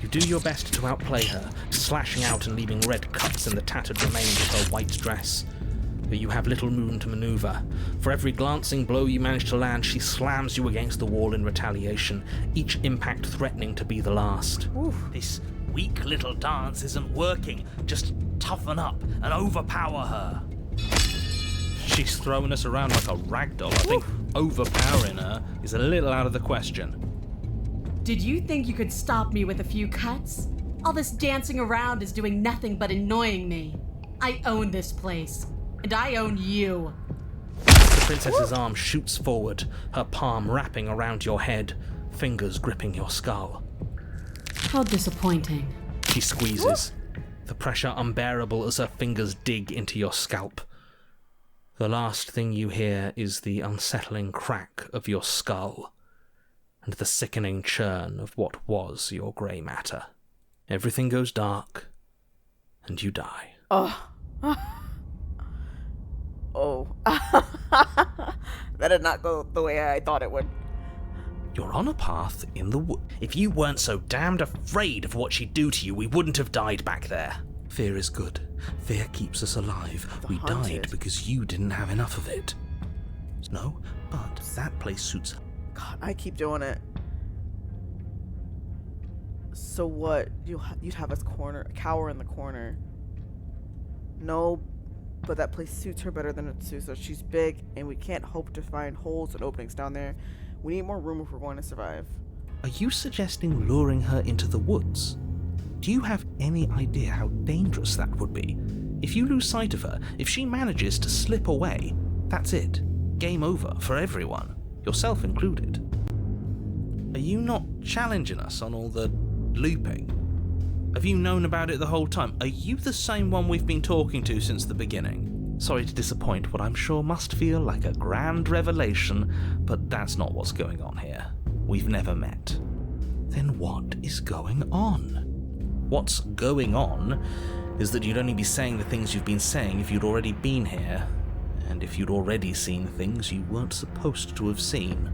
You do your best to outplay her, slashing out and leaving red cuts in the tattered remains of her white dress. But you have little room to maneuver. For every glancing blow you manage to land, she slams you against the wall in retaliation, each impact threatening to be the last. This weak little dance isn't working. Just toughen up and overpower her. She's throwing us around like a ragdoll. I think overpowering her is a little out of the question. Did you think you could stop me with a few cuts? All this dancing around is doing nothing but annoying me. I own this place, and I own you. The princess's arm shoots forward, her palm wrapping around your head, fingers gripping your skull. How disappointing. She squeezes, the pressure unbearable as her fingers dig into your scalp. The last thing you hear is the unsettling crack of your skull and the sickening churn of what was your grey matter. Everything goes dark, and you die. Oh. Oh. That did not go the way I thought it would. You're on a path in the wood. If you weren't so damned afraid of what she'd do to you, we wouldn't have died back there. Fear is good. Fear keeps us alive. We died because you didn't have enough of it. No, but that place suits her. God, I keep doing it. So what? You'd have us cower in the corner. No, but that place suits her better than it suits us. She's big, and we can't hope to find holes and openings down there. We need more room if we're going to survive. Are you suggesting luring her into the woods? Do you have any idea how dangerous that would be? If you lose sight of her, if she manages to slip away, that's it. Game over for everyone, yourself included. Are you not challenging us on all the looping? Have you known about it the whole time? Are you the same one we've been talking to since the beginning? Sorry to disappoint what I'm sure must feel like a grand revelation, but that's not what's going on here. We've never met. Then what is going on? What's going on is that you'd only be saying the things you've been saying if you'd already been here, and if you'd already seen things you weren't supposed to have seen.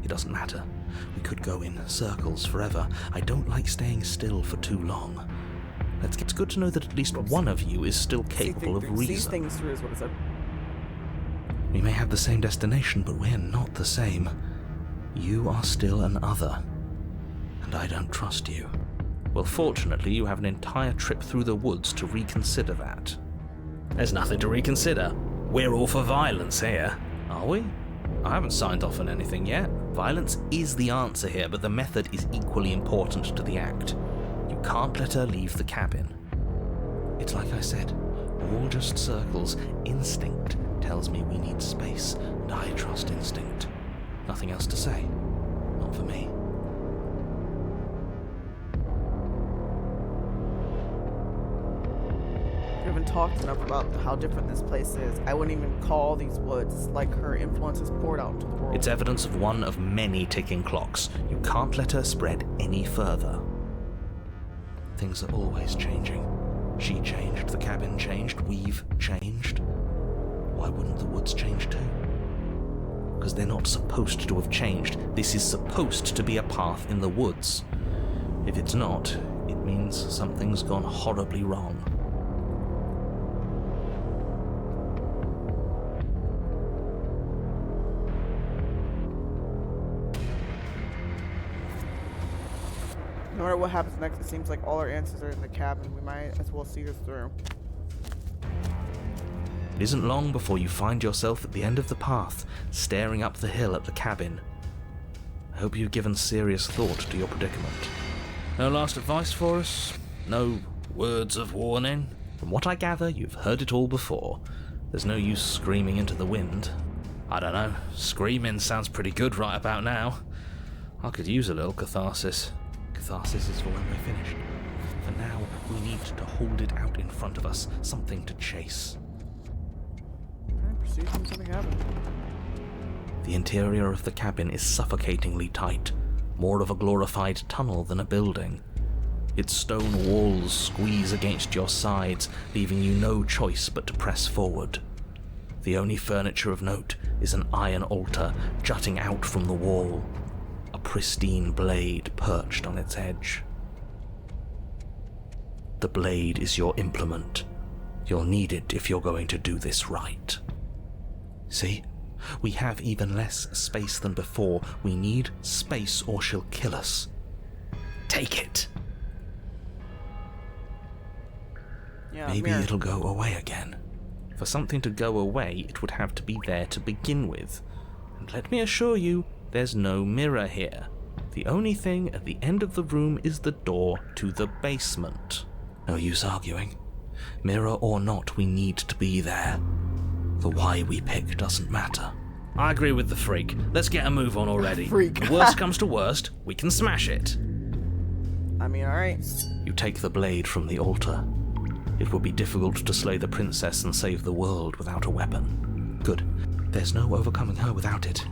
It doesn't matter. We could go in circles forever. I don't like staying still for too long. It's good to know that at least one of you is still capable of reason. These things through is what I said. We may have the same destination, but we're not the same. You are still an other, and I don't trust you. Well, fortunately, you have an entire trip through the woods to reconsider that. There's nothing to reconsider. We're all for violence here. Are we? I haven't signed off on anything yet. Violence is the answer here, but the method is equally important to the act. You can't let her leave the cabin. It's like I said, all just circles. Instinct tells me we need space, and I trust instinct. Nothing else to say. Not for me. We haven't talked enough about how different this place is. I wouldn't even call these woods like her influence is poured out into the world. It's evidence of one of many ticking clocks. You can't let her spread any further. Things are always changing. She changed, the cabin changed, we've changed. Why wouldn't the woods change too? Because they're not supposed to have changed. This is supposed to be a path in the woods. If it's not, it means something's gone horribly wrong. No matter what happens next, it seems like all our answers are in the cabin. We might as well see this through. It isn't long before you find yourself at the end of the path, staring up the hill at the cabin. I hope you've given serious thought to your predicament. No last advice for us? No words of warning? From what I gather, you've heard it all before. There's no use screaming into the wind. I don't know. Screaming sounds pretty good right about now. I could use a little catharsis. Catharsis is for when we're finished. For now, we need to hold it out in front of us, something to chase. Proceed when something happens. The interior of the cabin is suffocatingly tight, more of a glorified tunnel than a building. Its stone walls squeeze against your sides, leaving you no choice but to press forward. The only furniture of note is an iron altar jutting out from the wall, a pristine blade perched on its edge. The blade is your implement. You'll need it if you're going to do this right. See? We have even less space than before. We need space or she'll kill us. Take it. Yeah, Maybe it'll go away again. For something to go away, it would have to be there to begin with. And let me assure you, there's no mirror here. The only thing at the end of the room is the door to the basement. No use arguing. Mirror or not, we need to be there. The why we pick doesn't matter. I agree with the freak. Let's get a move on already. Freak. Worst comes to worst, we can smash it. I mean, alright. You take the blade from the altar. It will be difficult to slay the princess and save the world without a weapon. Good. There's no overcoming her without it.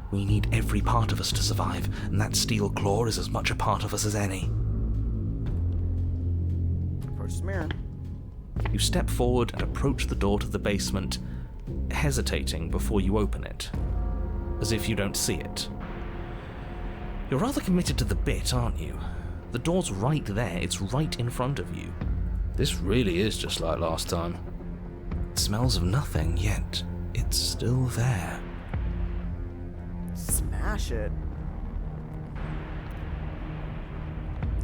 We need every part of us to survive, and that steel claw is as much a part of us as any. Approach the mirror. You step forward and approach the door to the basement, hesitating before you open it, as if you don't see it. You're rather committed to the bit, aren't you? The door's right there, it's right in front of you. This really is just like last time. It smells of nothing, yet it's still there. Smash it.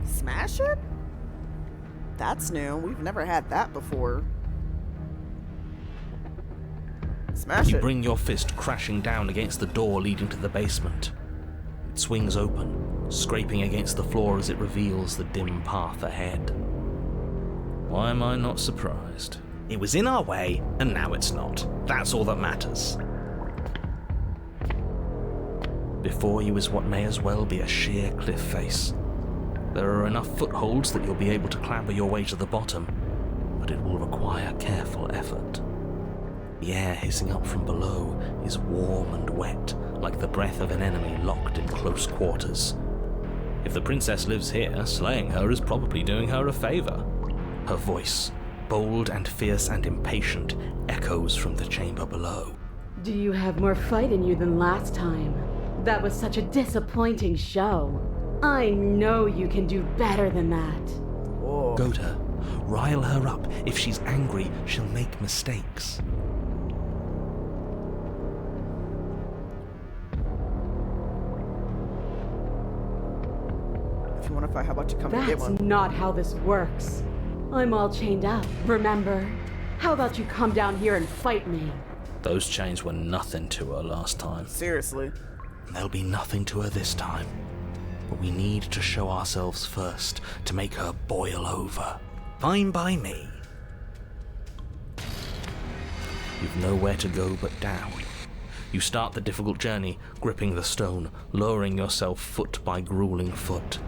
Smash it? That's new. We've never had that before. Smash You it. bring your fist crashing down against the door leading to the basement. It swings open, scraping against the floor as it reveals the dim path ahead. Why am I not surprised? It was in our way, and now it's not. That's all that matters. Before you is what may as well be a sheer cliff face. There are enough footholds that you'll be able to clamber your way to the bottom, but it will require careful effort. The air hissing up from below is warm and wet, like the breath of an enemy locked in close quarters. If the princess lives here, slaying her is probably doing her a favor. Her voice, bold and fierce and impatient, echoes from the chamber below. Do you have more fight in you than last time? That was such a disappointing show. I know you can do better than that. Whoa. Goad her. Rile her up. If she's angry, she'll make mistakes. If you want to fight, how about you come and get That's one? not how this works. I'm all chained up, remember? How about you come down here and fight me? Those chains were nothing to her last time. Seriously. And there'll be nothing to her this time. But we need to show ourselves first to make her boil over. Fine by me. You've nowhere to go but down. You start the difficult journey, gripping the stone, lowering yourself foot by grueling foot.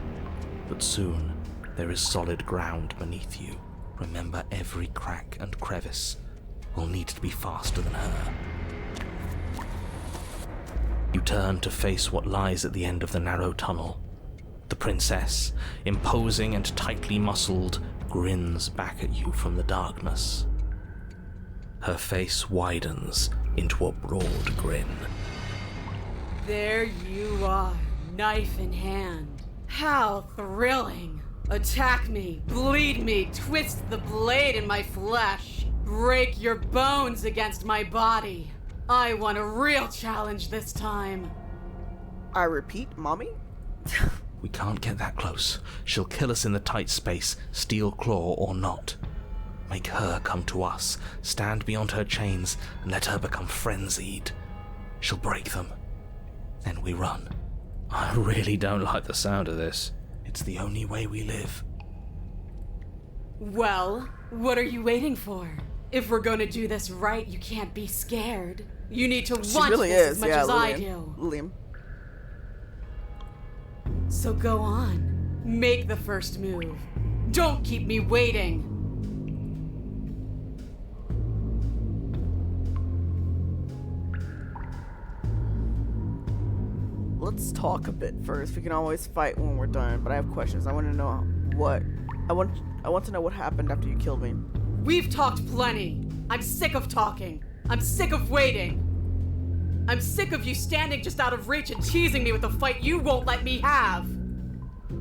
But soon, there is solid ground beneath you. Remember, every crack and crevice will need to be faster than her. You turn to face what lies at the end of the narrow tunnel. The princess, imposing and tightly muscled, grins back at you from the darkness. Her face widens into a broad grin. There you are, knife in hand. How thrilling! Attack me, bleed me, twist the blade in my flesh, break your bones against my body. I want a real challenge this time. I repeat, mommy? We can't get that close. She'll kill us in the tight space, steel claw or not. Make her come to us, stand beyond her chains, and let her become frenzied. She'll break them. Then we run. I really don't like the sound of this. It's the only way we live. Well, what are you waiting for? If we're gonna do this right, you can't be scared. You need to She want really this is, as much yeah, as I Lillian. do. Lillian. So go on. Make the first move. Don't keep me waiting. Let's talk a bit first. We can always fight when we're done, but I have questions. I want to know what... I want to know what happened after you killed me. We've talked plenty. I'm sick of talking. I'm sick of waiting. I'm sick of you standing just out of reach and teasing me with a fight you won't let me have.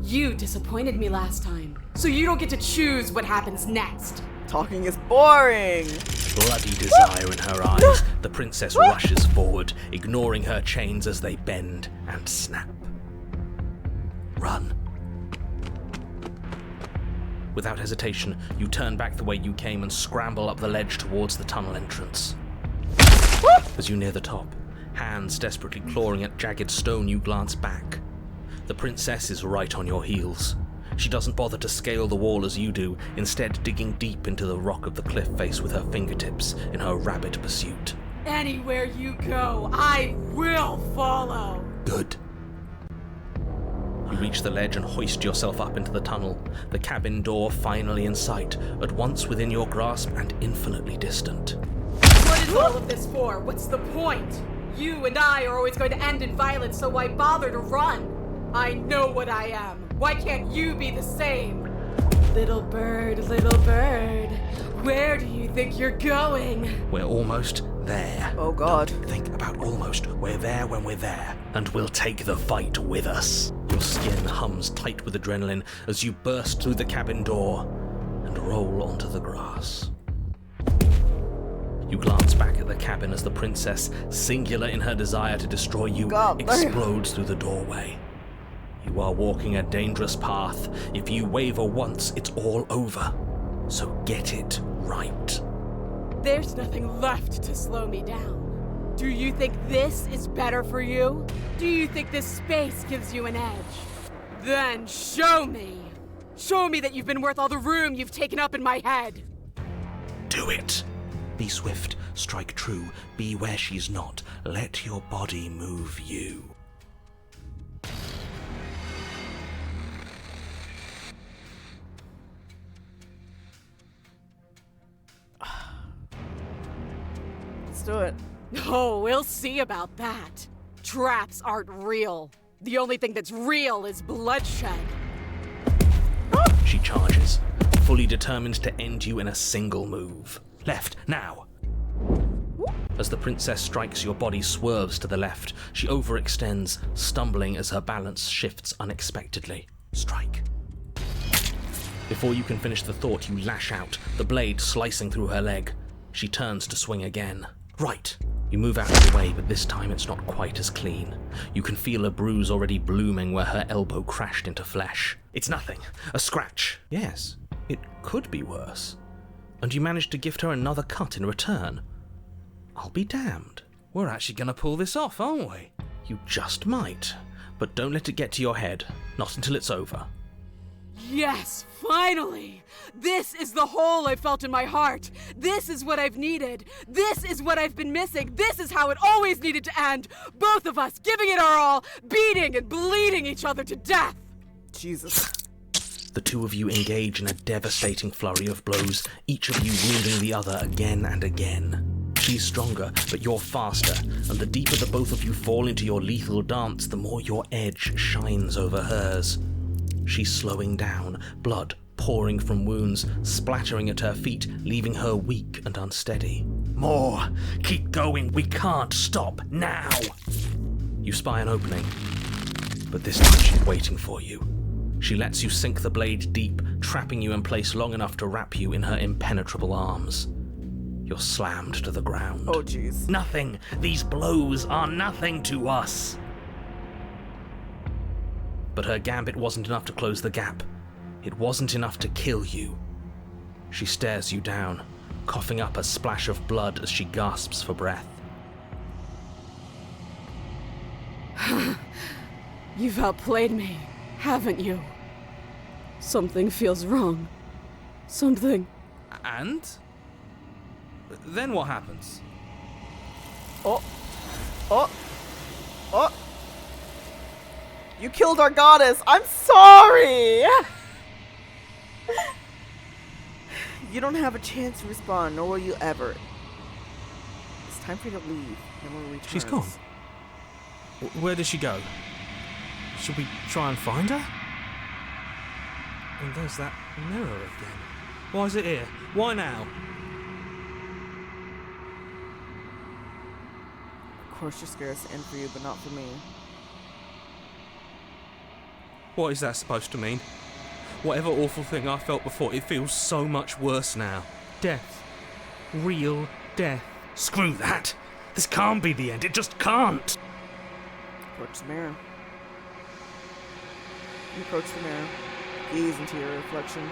You disappointed me last time, so you don't get to choose what happens next. Talking is boring! Bloody desire in her eyes, the princess rushes forward, ignoring her chains as they bend and snap. Run. Without hesitation, you turn back the way you came and scramble up the ledge towards the tunnel entrance. As you near the top, hands desperately clawing at jagged stone, you glance back. The princess is right on your heels. She doesn't bother to scale the wall as you do, instead digging deep into the rock of the cliff face with her fingertips in her rabid pursuit. Anywhere you go, I will follow. Good. You reach the ledge and hoist yourself up into the tunnel, the cabin door finally in sight, at once within your grasp and infinitely distant. What is all of this for? What's the point? You and I are always going to end in violence, so why bother to run? I know what I am. Why can't you be the same? Little bird, where do you think you're going? We're almost there. Oh god. Don't think about almost. We're there when we're there, and we'll take the fight with us. You Your skin hums tight with adrenaline as you burst through the cabin door and roll onto the grass. You glance back at the cabin as the princess, singular in her desire to destroy you, explodes through the doorway. You are walking a dangerous path. If you waver once, it's all over. So get it right. There's nothing left to slow me down. Do you think this is better for you? Do you think this space gives you an edge? Then show me! Show me that you've been worth all the room you've taken up in my head! Do it. Be swift, strike true, be where she's not. Let your body move you. Let's do it. Oh, we'll see about that. Traps aren't real. The only thing that's real is bloodshed. She charges, fully determined to end you in a single move. Left, now! As the princess strikes, your body swerves to the left. She overextends, stumbling as her balance shifts unexpectedly. Strike. Before you can finish the thought, you lash out, the blade slicing through her leg. She turns to swing again. Right. You move out of the way, but this time it's not quite as clean. You can feel a bruise already blooming where her elbow crashed into flesh. It's nothing. A scratch. Yes, it could be worse. And you managed to gift her another cut in return. I'll be damned. We're actually going to pull this off, aren't we? You just might. But don't let it get to your head. Not until it's over. Yes, finally! This is the hole I felt in my heart. This is what I've needed. This is what I've been missing. This is how it always needed to end. Both of us giving it our all, beating and bleeding each other to death. Jesus. The two of you engage in a devastating flurry of blows, each of you wounding the other again and again. She's stronger, but you're faster, and the deeper the both of you fall into your lethal dance, the more your edge shines over hers. She's slowing down, blood pouring from wounds, splattering at her feet, leaving her weak and unsteady. More! Keep going! We can't stop now! You spy an opening, but this time she's waiting for you. She lets you sink the blade deep, trapping you in place long enough to wrap you in her impenetrable arms. You're slammed to the ground. Oh, jeez. Nothing! These blows are nothing to us! But her gambit wasn't enough to close the gap. It wasn't enough to kill you. She stares you down, coughing up a splash of blood as she gasps for breath. You've outplayed me, haven't you? Something feels wrong. Something. And? Then what happens? Oh. You killed our goddess. I'm sorry. You don't have a chance to respond, nor will you ever. It's time for you to leave. And when we return. She's gone. Where did she go? Should we try and find her? And there's that mirror again. Why is it here? Why now? Of course, you're scared it's the end for you, but not for me. What is that supposed to mean? Whatever awful thing I felt before, it feels so much worse now. Death. Real death. Screw that! This can't be the end. It just can't! Approach the mirror. You approach the mirror. Gaze into your reflection.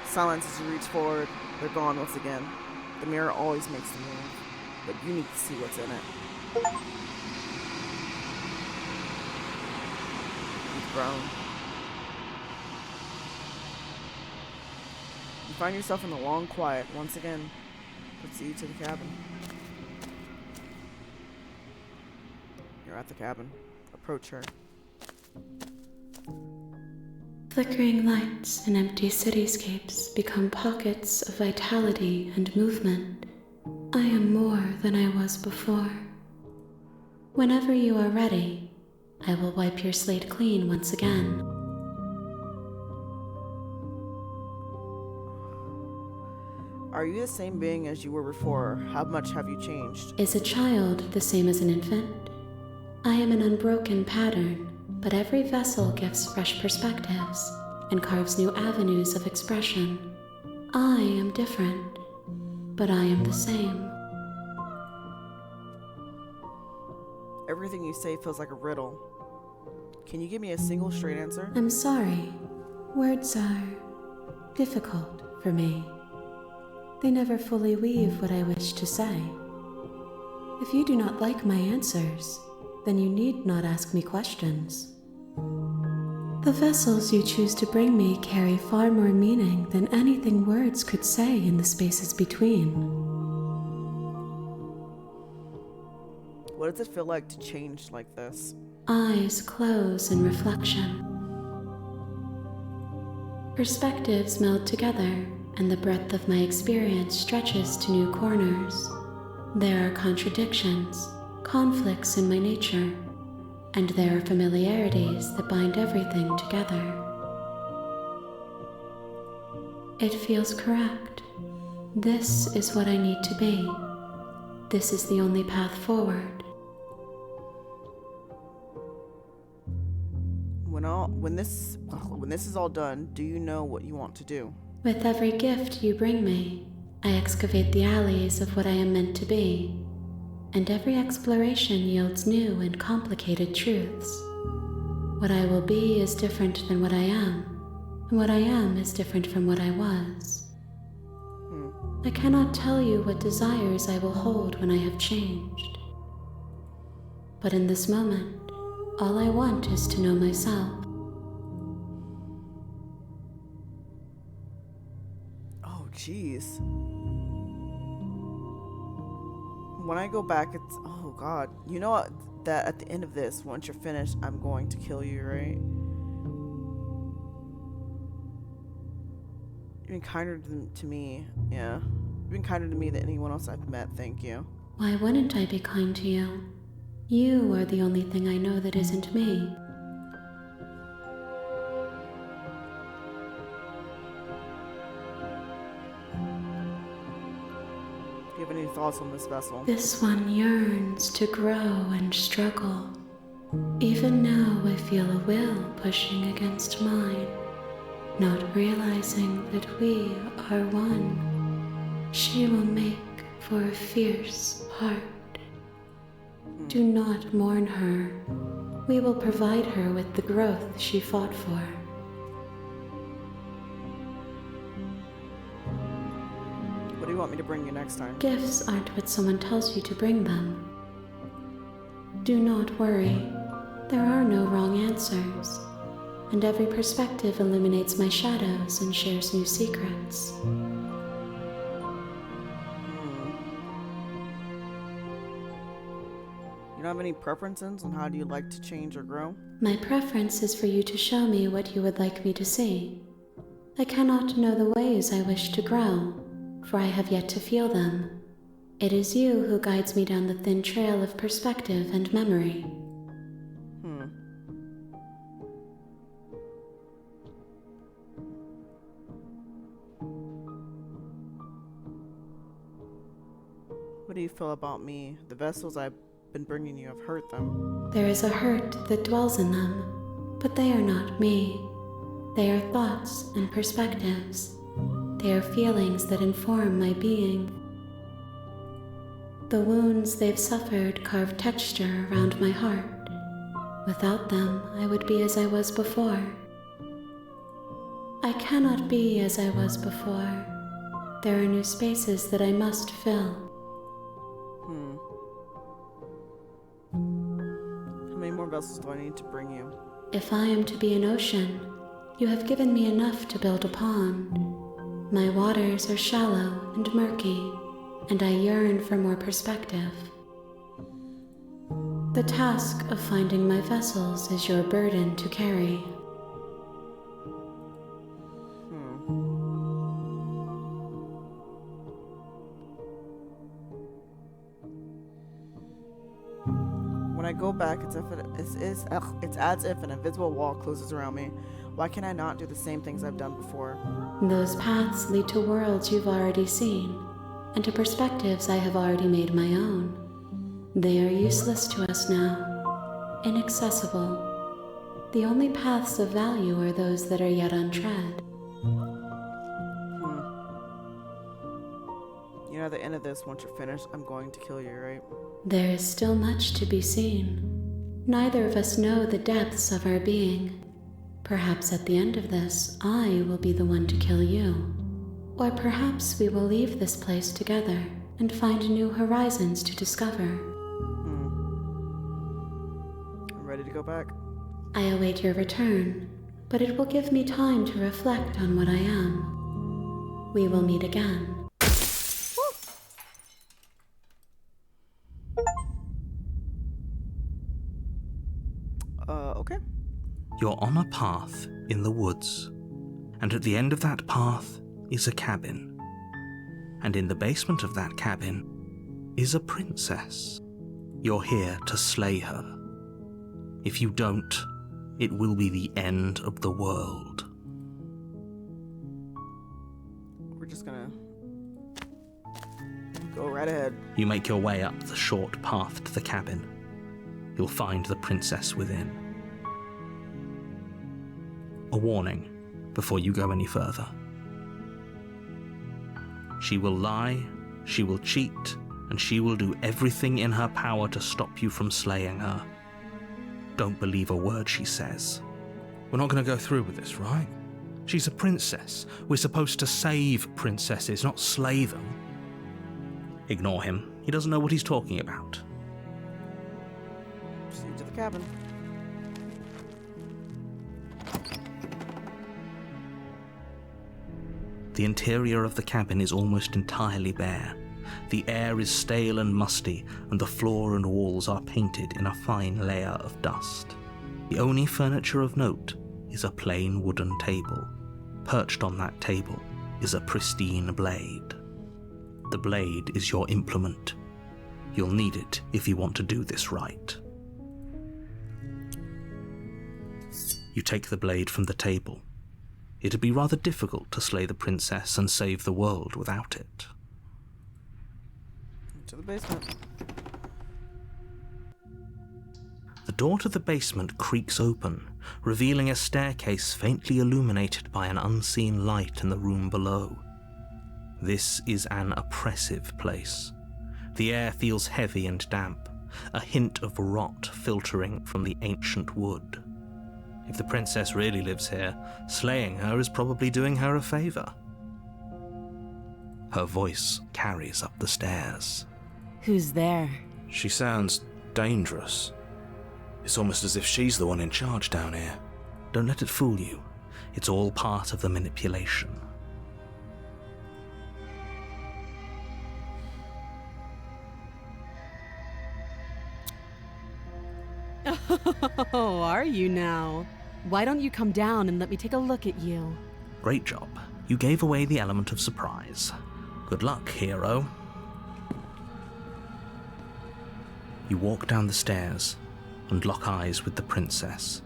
Silence as you reach forward. They're gone once again. The mirror always makes the move, but you need to see what's in it. You've grown. You find yourself in the long quiet once again. Puts you to the cabin. You're at the cabin. Approach her. Flickering lights and empty cityscapes become pockets of vitality and movement. I am more than I was before. Whenever you are ready, I will wipe your slate clean once again. Are you the same being as you were before? How much have you changed? Is a child the same as an infant? I am an unbroken pattern, But every vessel gives fresh perspectives and carves new avenues of expression. I am different, but I am the same. Everything you say feels like a riddle. Can you give me a single straight answer? I'm sorry. Words are difficult for me. They never fully weave what I wish to say. If you do not like my answers, then you need not ask me questions. The vessels you choose to bring me carry far more meaning than anything words could say in the spaces between. What does it feel like to change like this? Eyes close in reflection. Perspectives meld together, and the breadth of my experience stretches to new corners. There are contradictions, conflicts in my nature, and there are familiarities that bind everything together. It feels correct. This is what I need to be. This is the only path forward. When this is all done, do you know what you want to do? With every gift you bring me, I excavate the alleys of what I am meant to be, and every exploration yields new and complicated truths. What I will be is different than what I am, and what I am is different from what I was. I cannot tell you what desires I will hold when I have changed. But in this moment, all I want is to know myself. Oh, jeez. When I go back, it's... Oh, God. You know what? That at the end of this, once you're finished, I'm going to kill you, right? You've been kinder to me. Yeah. You've been kinder to me than anyone else I've met. Thank you. Why wouldn't I be kind to you? You are the only thing I know that isn't me. Do you have any thoughts on this vessel? This one yearns to grow and struggle. Even now I feel a will pushing against mine, not realizing that we are one. She will make for a fierce heart. Do not mourn her. We will provide her with the growth she fought for. What do you want me to bring you next time? Gifts aren't what someone tells you to bring them. Do not worry. There are no wrong answers, and every perspective illuminates my shadows and shares new secrets. You don't have any preferences on how do you like to change or grow? My preference is for you to show me what you would like me to see. I cannot know the ways I wish to grow, for I have yet to feel them. It is you who guides me down the thin trail of perspective and memory. What do you feel about me? The vessels I've been bringing you have hurt them. There is a hurt that dwells in them, but they are not me. They are thoughts and perspectives. They are feelings that inform my being. The wounds they've suffered carve texture around my heart. Without them, I would be as I was before. I cannot be as I was before. There are new spaces that I must fill. How many more vessels do I need to bring you? If I am to be an ocean, you have given me enough to build upon. My waters are shallow and murky, and I yearn for more perspective. The task of finding my vessels is your burden to carry. When I go back, it's as if an invisible wall closes around me. Why can I not do the same things I've done before? Those paths lead to worlds you've already seen, and to perspectives I have already made my own. They are useless to us now, inaccessible. The only paths of value are those that are yet untread. You know, at the end of this, once you're finished, I'm going to kill you, right? There is still much to be seen. Neither of us know the depths of our being. Perhaps at the end of this, I will be the one to kill you. Or perhaps we will leave this place together and find new horizons to discover. I'm ready to go back. I await your return, but it will give me time to reflect on what I am. We will meet again. Okay. You're on a path in the woods, and at the end of that path is a cabin. And in the basement of that cabin is a princess. You're here to slay her. If you don't, it will be the end of the world. We're just gonna go right ahead. You make your way up the short path to the cabin. You'll find the princess within. A warning before you go any further. She will lie, she will cheat, and she will do everything in her power to stop you from slaying her. Don't believe a word she says. We're not going to go through with this, right? She's a princess. We're supposed to save princesses, not slay them. Ignore him. He doesn't know what he's talking about. Proceed to the cabin. The interior of the cabin is almost entirely bare. The air is stale and musty, and the floor and walls are painted in a fine layer of dust. The only furniture of note is a plain wooden table. Perched on that table is a pristine blade. The blade is your implement. You'll need it if you want to do this right. You take the blade from the table. It'd be rather difficult to slay the princess and save the world without it. To the basement. The door to the basement creaks open, revealing a staircase faintly illuminated by an unseen light in the room below. This is an oppressive place. The air feels heavy and damp, a hint of rot filtering from the ancient wood. If the princess really lives here, slaying her is probably doing her a favor. Her voice carries up the stairs. Who's there? She sounds dangerous. It's almost as if she's the one in charge down here. Don't let it fool you. It's all part of the manipulation. Oh, are you now? Why don't you come down and let me take a look at you? Great job. You gave away the element of surprise. Good luck, hero. You walk down the stairs and lock eyes with the princess.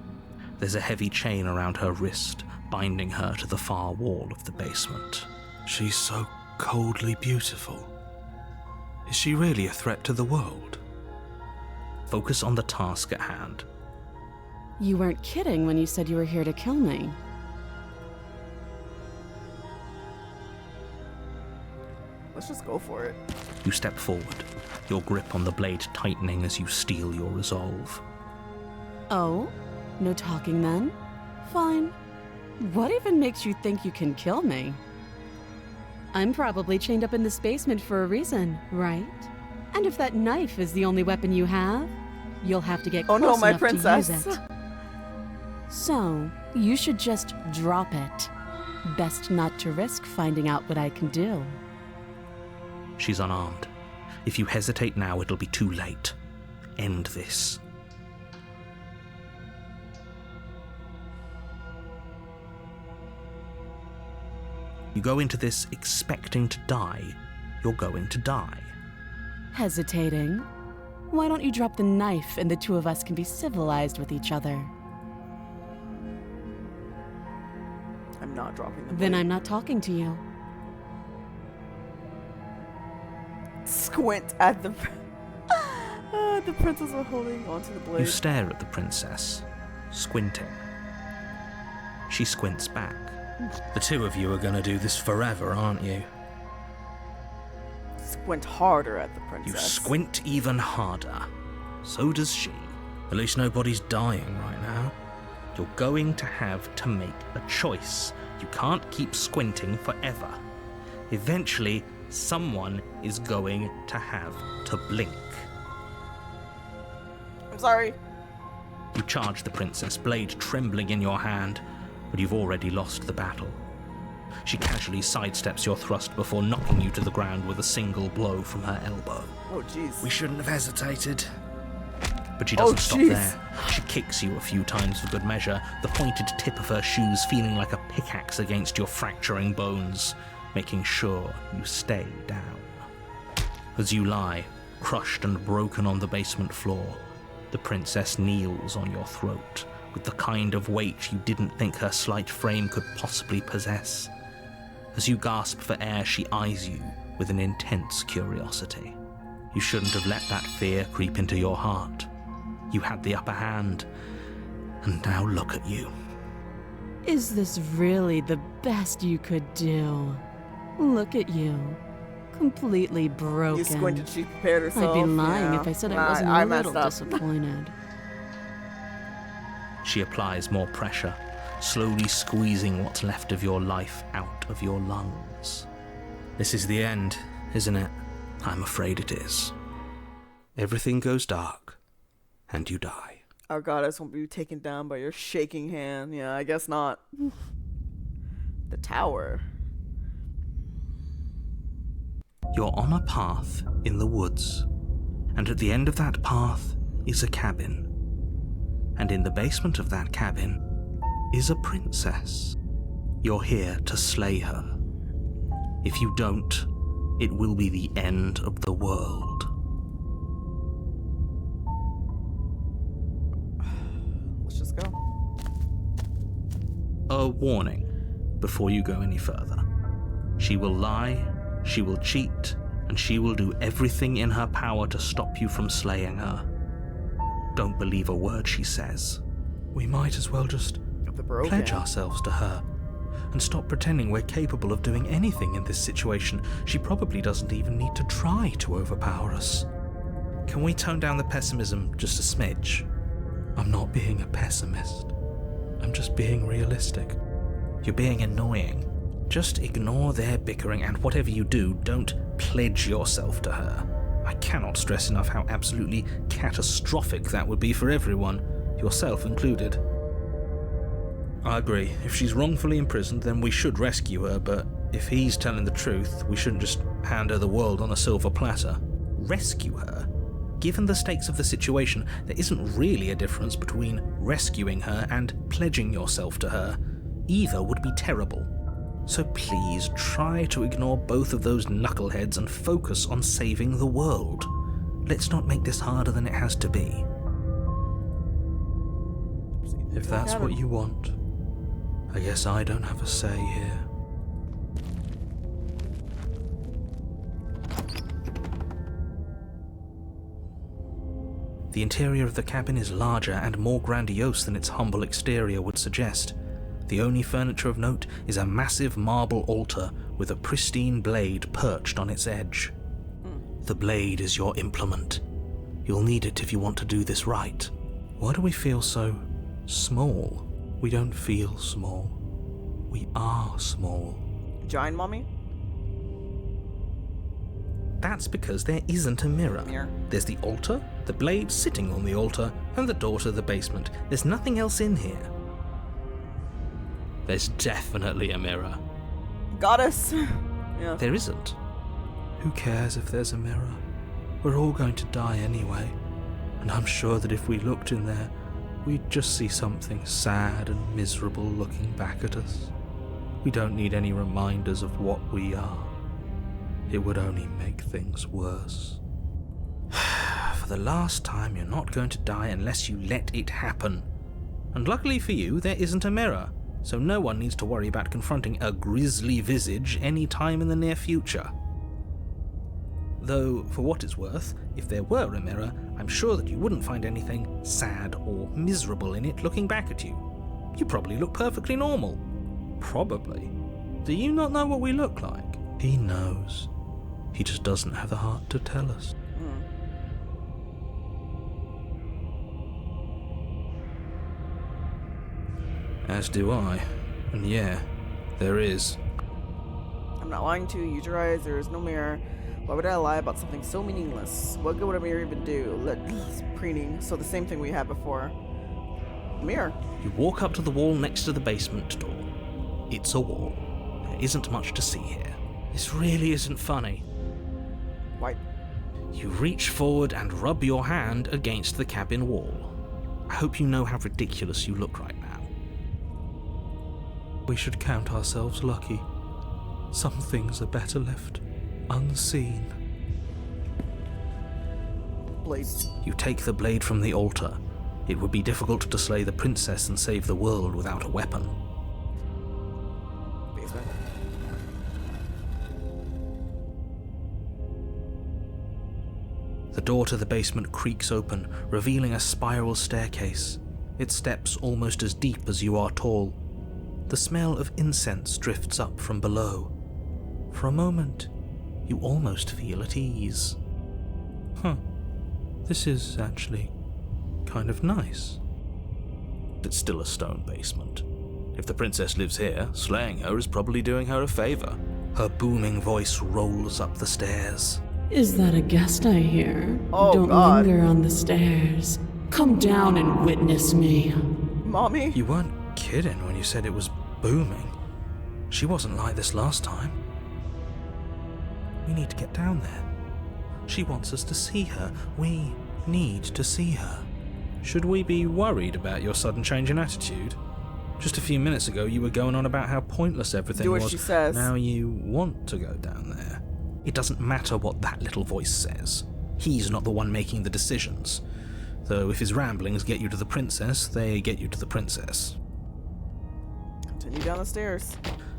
There's a heavy chain around her wrist, binding her to the far wall of the basement. She's so coldly beautiful. Is she really a threat to the world? Focus on the task at hand. You weren't kidding when you said you were here to kill me. Let's just go for it. You step forward, your grip on the blade tightening as you steel your resolve. Oh? No talking then? Fine. What even makes you think you can kill me? I'm probably chained up in this basement for a reason, right? And if that knife is the only weapon you have, you'll have to get close no, my enough princess. to use it. So, you should just drop it. Best not to risk finding out what I can do. She's unarmed. If you hesitate now, it'll be too late. End this. You go into this expecting to die. You're going to die. Hesitating? Why don't you drop the knife and the two of us can be civilized with each other? I'm not dropping the Then blade. I'm not talking to you. Squint at the princess while holding onto the blade. You stare at the princess. squinting. She squints back. The two of you are gonna do this forever, aren't you? Squint harder at the You princess. squint even harder. So does she. At least nobody's dying right now. You're going to have to make a choice. You can't keep squinting forever. Eventually, someone is going to have to blink. I'm sorry. You charge the princess, blade trembling in your hand, but you've already lost the battle. She casually sidesteps your thrust before knocking you to the ground with a single blow from her elbow. Oh, jeez. We shouldn't have hesitated. But she doesn't Oh, stop jeez. there. She kicks you a few times for good measure, the pointed tip of her shoes feeling like a pickaxe against your fracturing bones, making sure you stay down. As you lie, crushed and broken on the basement floor, the princess kneels on your throat with the kind of weight you didn't think her slight frame could possibly possess. As you gasp for air, she eyes you with an intense curiosity. You shouldn't have let that fear creep into your heart. You had the upper hand, and now look at you. Is this really the best you could do? Look at you. Completely broken. You squinted, she prepared herself. I'd be lying yeah. if I said Nah, I wasn't I a messed little up. disappointed. She applies more pressure, slowly squeezing what's left of your life out of your lungs. This is the end, isn't it? I'm afraid it is. Everything goes dark, and you die. Our goddess won't be taken down by your shaking hand. Yeah, I guess not. The tower. You're on a path in the woods, and at the end of that path is a cabin. And in the basement of that cabin is a princess. You're here to slay her. If you don't, it will be the end of the world. Let's just go. A warning before you go any further. She will lie, she will cheat, and she will do everything in her power to stop you from slaying her. Don't believe a word she says. We might as well just Of the broken. pledge ourselves to her and stop pretending we're capable of doing anything in this situation. She probably doesn't even need to try to overpower us. Can we tone down the pessimism just a smidge? I'm not being a pessimist. I'm just being realistic. You're being annoying. Just ignore their bickering, and whatever you do, don't pledge yourself to her. I cannot stress enough how absolutely catastrophic that would be for everyone, yourself included. I agree. If she's wrongfully imprisoned, then we should rescue her, but if he's telling the truth, we shouldn't just hand her the world on a silver platter. Rescue her? Given the stakes of the situation, there isn't really a difference between rescuing her and pledging yourself to her. Either would be terrible. So please try to ignore both of those knuckleheads and focus on saving the world. Let's not make this harder than it has to be. If that's what you want, I guess I don't have a say here. The interior of the cabin is larger and more grandiose than its humble exterior would suggest. The only furniture of note is a massive marble altar with a pristine blade perched on its edge. The blade is your implement. You'll need it if you want to do this right. Why do we feel so small? We don't feel small. We are small. Giant mommy? That's because there isn't a mirror. Mirror. There's the altar, the blade sitting on the altar, and the door to the basement. There's nothing else in here. There's definitely a mirror. Goddess. Yeah. There isn't. Who cares if there's a mirror? We're all going to die anyway, and I'm sure that if we looked in there, we'd just see something sad and miserable looking back at us. We don't need any reminders of what we are. It would only make things worse. For the last time, you're not going to die unless you let it happen. And luckily for you, there isn't a mirror, so no one needs to worry about confronting a grisly visage any time in the near future. Though, for what it's worth, if there were a mirror, I'm sure that you wouldn't find anything sad or miserable in it looking back at you. You probably look perfectly normal. Probably. Do you not know what we look like? He knows. He just doesn't have the heart to tell us. As do I. And yeah, there is. I'm not lying to you. Use your eyes. There is no mirror. Why would I lie about something so meaningless? What good would a mirror even do? Preening. So the same thing we had before. Mirror. You walk up to the wall next to the basement door. It's a wall. There isn't much to see here. This really isn't funny. Why? You reach forward and rub your hand against the cabin wall. I hope you know how ridiculous you look right now. We should count ourselves lucky. Some things are better left unseen. Blade. You take the blade from the altar. It would be difficult to slay the princess and save the world without a weapon. Basement. The door to the basement creaks open, revealing a spiral staircase. Its steps almost as deep as you are tall. The smell of incense drifts up from below. For a moment, you almost feel at ease. This is actually kind of nice. It's still a stone basement. If the princess lives here, slaying her is probably doing her a favor. Her booming voice rolls up the stairs. Is that a guest I hear? Oh, Don't God. linger on the stairs. Come down and witness me. Mommy? You weren't kidding when you said it was booming. She wasn't like this last time. We need to get down there. She wants us to see her. We need to see her. Should we be worried about your sudden change in attitude? Just a few minutes ago you were going on about how pointless everything Do what was. she says. Now you want to go down there. It doesn't matter what that little voice says. He's not the one making the decisions. Though if his ramblings get you to the princess, they get you to the princess. Continue down the stairs.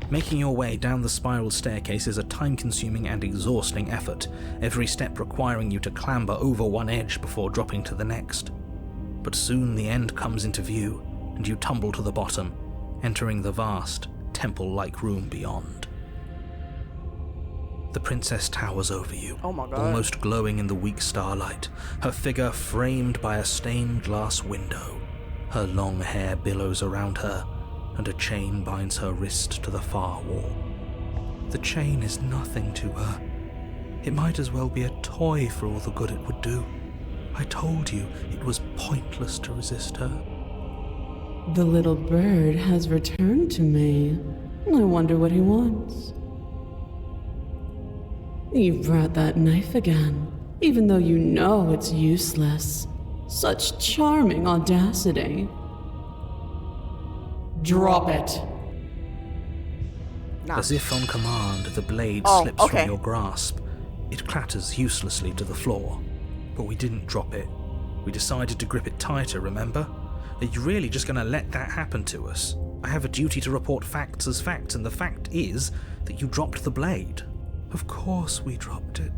Making your way down the spiral staircase is a time-consuming and exhausting effort, every step requiring you to clamber over one edge before dropping to the next. But soon the end comes into view, and you tumble to the bottom, entering the vast, temple-like room beyond. The princess towers over you, Oh my God. almost glowing in the weak starlight, her figure framed by a stained glass window. Her long hair billows around her, and a chain binds her wrist to the far wall. The chain is nothing to her. It might as well be a toy for all the good it would do. I told you it was pointless to resist her. The little bird has returned to me. I wonder what he wants. You brought that knife again, even though you know it's useless. Such charming audacity. Drop it. Nah. As if on command, the blade Oh, slips okay. from your grasp. It clatters uselessly to the floor. But we didn't drop it. We decided to grip it tighter, remember? Are you really just going to let that happen to us? I have a duty to report facts as facts, and the fact is that you dropped the blade. Of course we dropped it.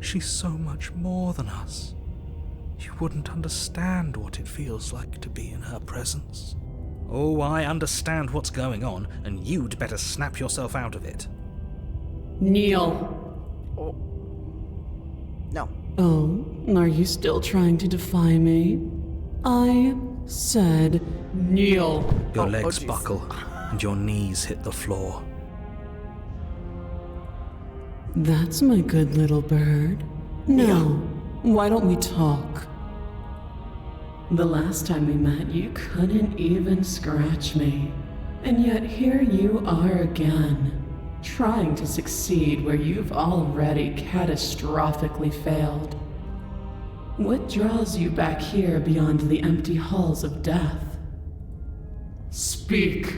She's so much more than us. You wouldn't understand what it feels like to be in her presence. Oh, I understand what's going on, and you'd better snap yourself out of it. Kneel. Oh. No. Oh, are you still trying to defy me? I said kneel. Your Oh, legs jeez. buckle, and your knees hit the floor. That's my good little bird. Now, why don't we talk? The last time we met, you couldn't even scratch me. And yet here you are again, trying to succeed where you've already catastrophically failed. What draws you back here beyond the empty halls of death? Speak.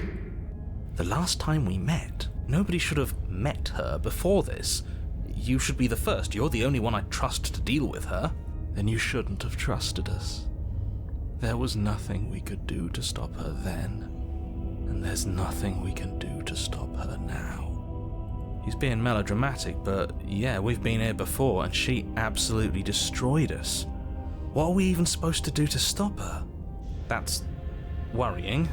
The last time we met, nobody should have met her before this. You should be the first. You're the only one I'd trust to deal with her. Then you shouldn't have trusted us. There was nothing we could do to stop her then, and there's nothing we can do to stop her now. He's being melodramatic, but yeah, we've been here before and she absolutely destroyed us. What are we even supposed to do to stop her? That's worrying.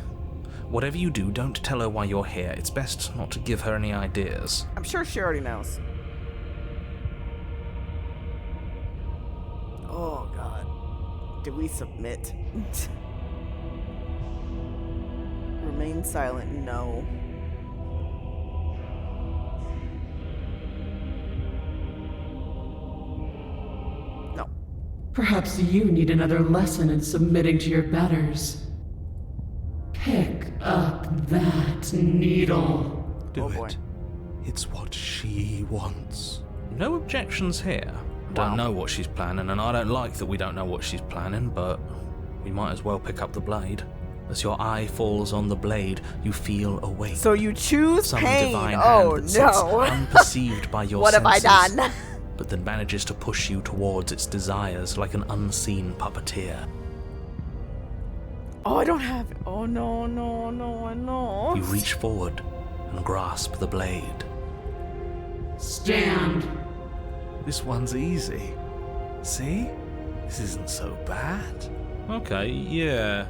Whatever you do, don't tell her why you're here. It's best not to give her any ideas. I'm sure she already knows. Oh, God. Did we submit? Remain silent, no. No. Perhaps you need another lesson in submitting to your betters. Pick up that needle. Do Oh, boy. it. It's what she wants. No objections here. Don't know what she's planning, and I don't like that we don't know what she's planning, but we might as well pick up the blade. As your eye falls on the blade, you feel a weight. So you choose Some pain. divine Oh, hand that sits no. unperceived by your What have I senses, done? but then manages to push you towards its desires like an unseen puppeteer. Oh, I don't have it. Oh, no, no, no, no. You reach forward and grasp the blade. Stand. This one's easy. See? This isn't so bad. Okay, yeah.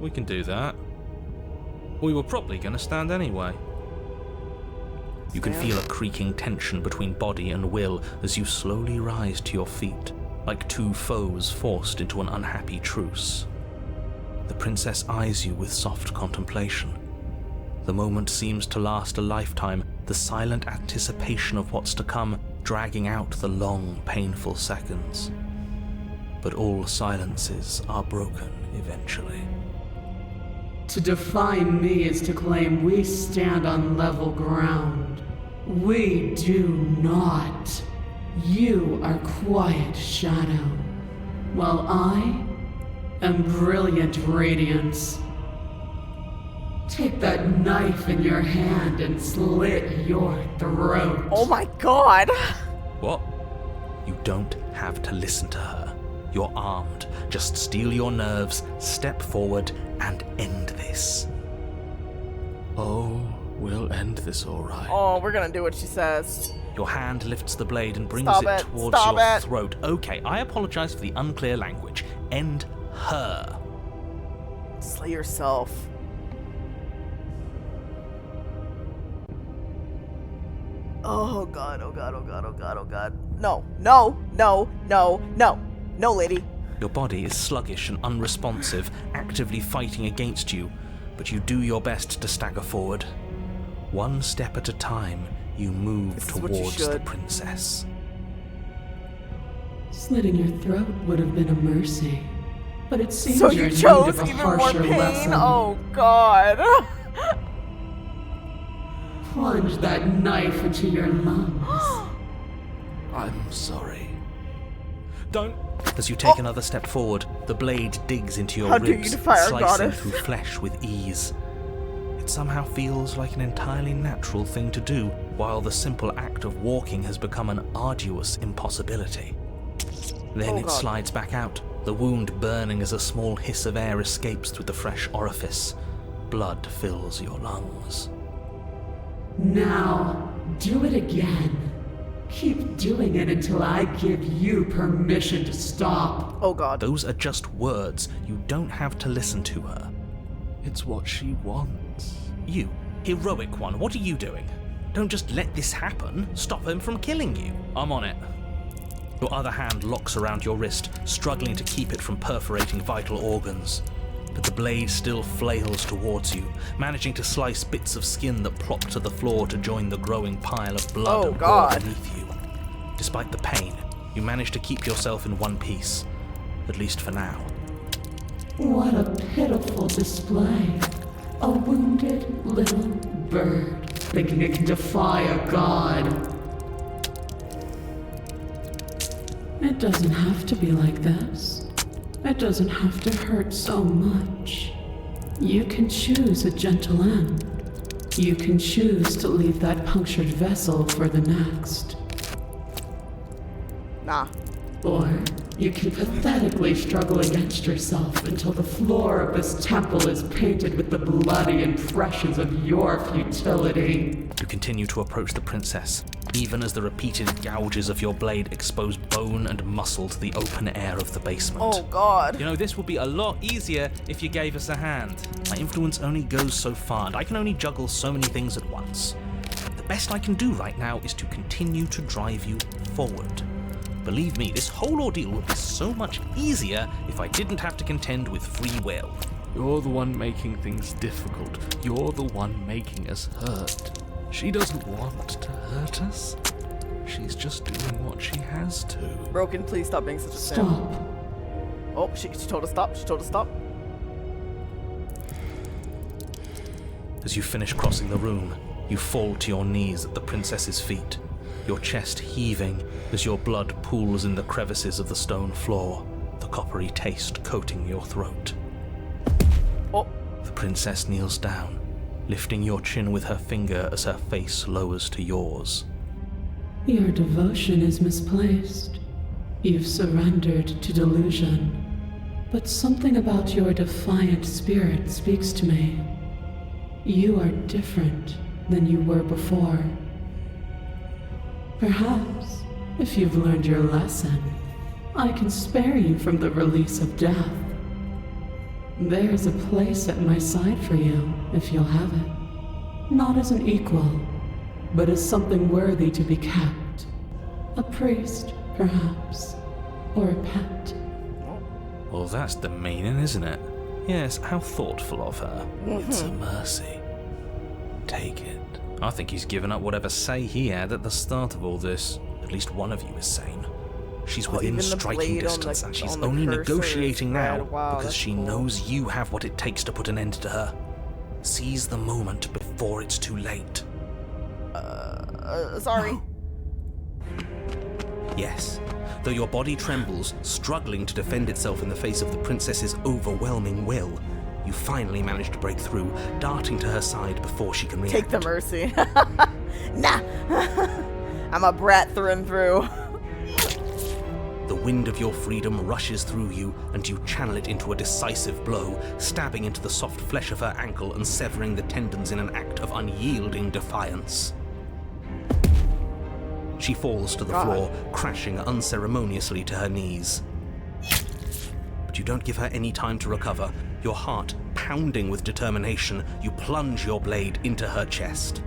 We can do that. We were probably going to stand anyway. You can feel a creaking tension between body and will as you slowly rise to your feet, like two foes forced into an unhappy truce. The princess eyes you with soft contemplation. The moment seems to last a lifetime, the silent anticipation of what's to come dragging out the long, painful seconds. But all silences are broken eventually. To define me is to claim we stand on level ground. We do not. You are quiet shadow, while I am brilliant radiance. Take that knife in your hand and slit your throat. Oh, my God. What? You don't have to listen to her. You're armed. Just steel your nerves, step forward, and end this. Oh, we'll end this all right. Oh, we're gonna do what she says. Your hand lifts the blade and brings Stop it it. towards Stop your it. throat. Okay, I apologize for the unclear language. End her. Slay yourself. Oh, God, oh, God, oh, God, oh, God, oh, God. No, no, no, no, no. No, lady. Your body is sluggish and unresponsive, actively fighting against you, but you do your best to stagger forward. One step at a time, you move This is what you towards the should. princess. Slitting your throat would have been a mercy, but it seems So you're you in chose need of a even more harsher pain? lesson. Oh, God. Plunge that knife into your lungs. I'm sorry. Don't. As you take another step forward, the blade digs into your How dare you ribs, defy our slicing goddess. through flesh with ease. It somehow feels like an entirely natural thing to do, while the simple act of walking has become an arduous impossibility. Then Oh, it God. slides back out, the wound burning as a small hiss of air escapes through the fresh orifice. Blood fills your lungs. Now, do it again. Keep doing it until I give you permission to stop. Oh, God. Those are just words. You don't have to listen to her. It's what she wants. You, heroic one, what are you doing? Don't just let this happen. Stop him from killing you. I'm on it. Your other hand locks around your wrist, struggling to keep it from perforating vital organs. But the blade still flails towards you, managing to slice bits of skin that plop to the floor to join the growing pile of blood Oh, and gore God. beneath you. Despite the pain, you manage to keep yourself in one piece, at least for now. What a pitiful display. A wounded little bird thinking it can defy a god. It doesn't have to be like this. It doesn't have to hurt so much. You can choose a gentle end. You can choose to leave that punctured vessel for the next. Nah. Or You can pathetically struggle against yourself until the floor of this temple is painted with the bloody impressions of your futility. You continue to approach the princess, even as the repeated gouges of your blade expose bone and muscle to the open air of the basement. Oh god. You know, this would be a lot easier if you gave us a hand. My influence only goes so far, and I can only juggle so many things at once. The best I can do right now is to continue to drive you forward. Believe me, this whole ordeal would be so much easier if I didn't have to contend with free will. You're the one making things difficult. You're the one making us hurt. She doesn't want to hurt us. She's just doing what she has to. Broken, please stop being such a simp. Stop. Oh, she told us stop. She told us stop. As you finish crossing the room, you fall to your knees at the princess's feet, your chest heaving as your blood pools in the crevices of the stone floor, the coppery taste coating your throat. Oh. The princess kneels down, lifting your chin with her finger as her face lowers to yours. Your devotion is misplaced. You've surrendered to delusion. But something about your defiant spirit speaks to me. You are different than you were before. Perhaps, if you've learned your lesson, I can spare you from the release of death. There's a place at my side for you, if you'll have it. Not as an equal, but as something worthy to be kept. A priest, perhaps, or a pet. Well, that's the meaning, isn't it? Yes, how thoughtful of her. It's a mercy. Take it. I think he's given up whatever say he had at the start of all this. At least one of you is sane. She's within striking distance, and she's only negotiating now because she knows you have what it takes to put an end to her. Seize the moment before it's too late. Sorry. Yes. Though your body trembles, struggling to defend itself in the face of the princess's overwhelming will, you finally manage to break through, darting to her side before she can react. Take the mercy. Nah. I'm a brat through and through. The wind of your freedom rushes through you, and you channel it into a decisive blow, stabbing into the soft flesh of her ankle and severing the tendons in an act of unyielding defiance. She falls to the floor, crashing unceremoniously to her knees. But you don't give her any time to recover. Your heart pounding with determination, you plunge your blade into her chest.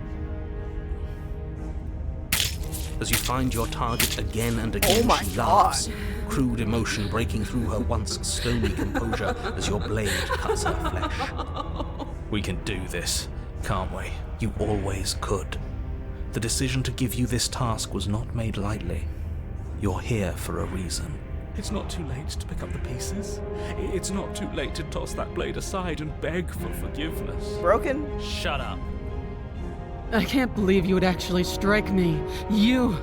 As you find your target again and again, she laughs, crude emotion breaking through her once stony composure as your blade cuts her flesh. We can do this, can't we? You always could. The decision to give you this task was not made lightly. You're here for a reason. It's not too late to pick up the pieces. It's not too late to toss that blade aside and beg for forgiveness. Broken? Shut up. I can't believe you would actually strike me. You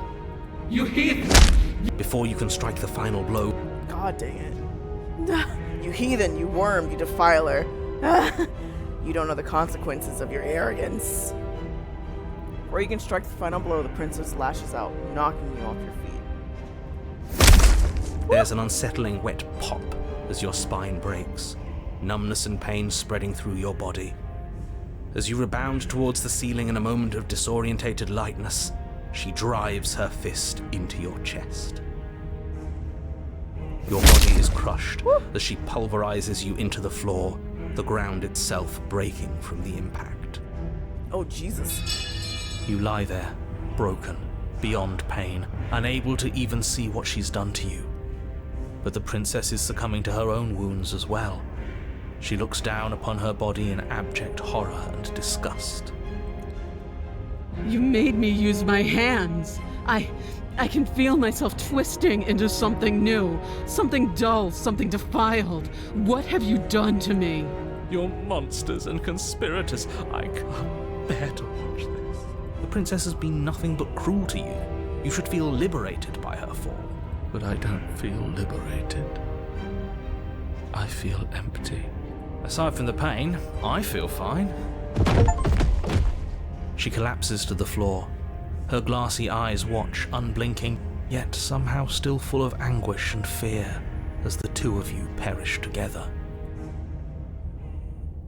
heathen! Before you can strike the final blow, God dang it. You heathen, you worm, you defiler. You don't know the consequences of your arrogance. Before you can strike the final blow, the princess lashes out, knocking you off your feet. there's an unsettling wet pop as your spine breaks, numbness and pain spreading through your body. As you rebound towards the ceiling in a moment of disorientated lightness, she drives her fist into your chest. Your body is crushed as she pulverizes you into the floor, the ground itself breaking from the impact. Oh, Jesus. You lie there, broken, beyond pain, unable to even see what she's done to you. But the princess is succumbing to her own wounds as well. She looks down upon her body in abject horror and disgust. You made me use my hands. I can feel myself twisting into something new, something dull, something defiled. What have you done to me? You're monsters and conspirators. I can't bear to watch this. The princess has been nothing but cruel to you. You should feel liberated by her fall. But I don't feel liberated. I feel empty. Aside from the pain, I feel fine. She collapses to the floor. Her glassy eyes watch, unblinking, yet somehow still full of anguish and fear as the two of you perish together.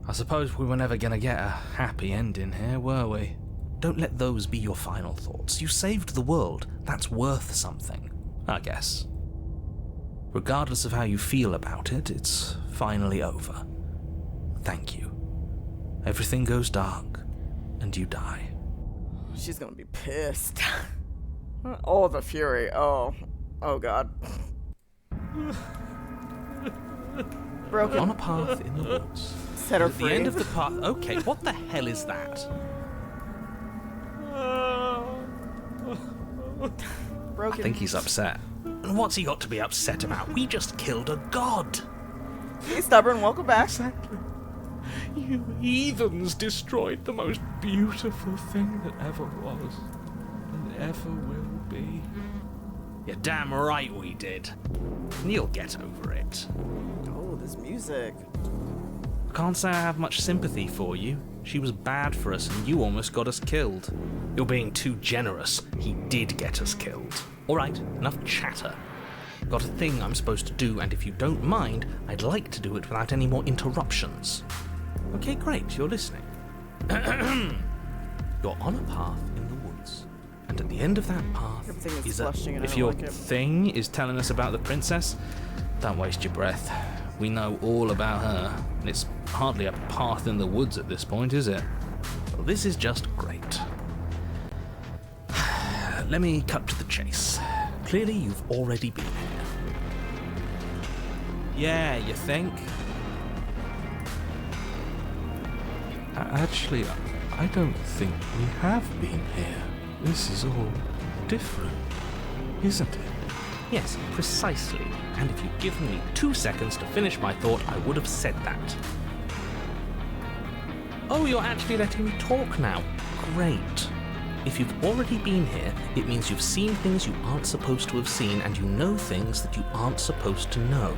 I suppose we were never going to get a happy ending here, were we? Don't let those be your final thoughts. You saved the world. That's worth something, I guess. Regardless of how you feel about it, it's finally over. Thank you. Everything goes dark, and you die. She's gonna be pissed. Oh, the fury. Oh God. Broken. On a path in the woods. Set her At the free. end of the path. Okay, what the hell is that? Broken. I think he's upset. And what's he got to be upset about? We just killed a god. Hey, stubborn. Welcome back. Exactly. You heathens destroyed the most beautiful thing that ever was and ever will be. You're damn right we did. And you'll get over it. Oh, this music. I can't say I have much sympathy for you. She was bad for us and you almost got us killed. You're being too generous. He did get us killed. Alright, enough chatter. Got a thing I'm supposed to do, and if you don't mind, I'd like to do it without any more interruptions. Okay, great, you're listening. You're on a path in the woods, and at the end of that path Everything is is a... flushing and I If don't your like it. thing is telling us about the princess, don't waste your breath. We know all about her, and it's hardly a path in the woods at this point, is it? Well, this is just great. Let me cut to the chase. Clearly, you've already been here. Yeah, you think? Actually, I don't think we have been here. This is all different, isn't it? Yes, precisely. And if you'd given me 2 seconds to finish my thought, I would have said that. Oh, you're actually letting me talk now. Great. If you've already been here, it means you've seen things you aren't supposed to have seen, and you know things that you aren't supposed to know.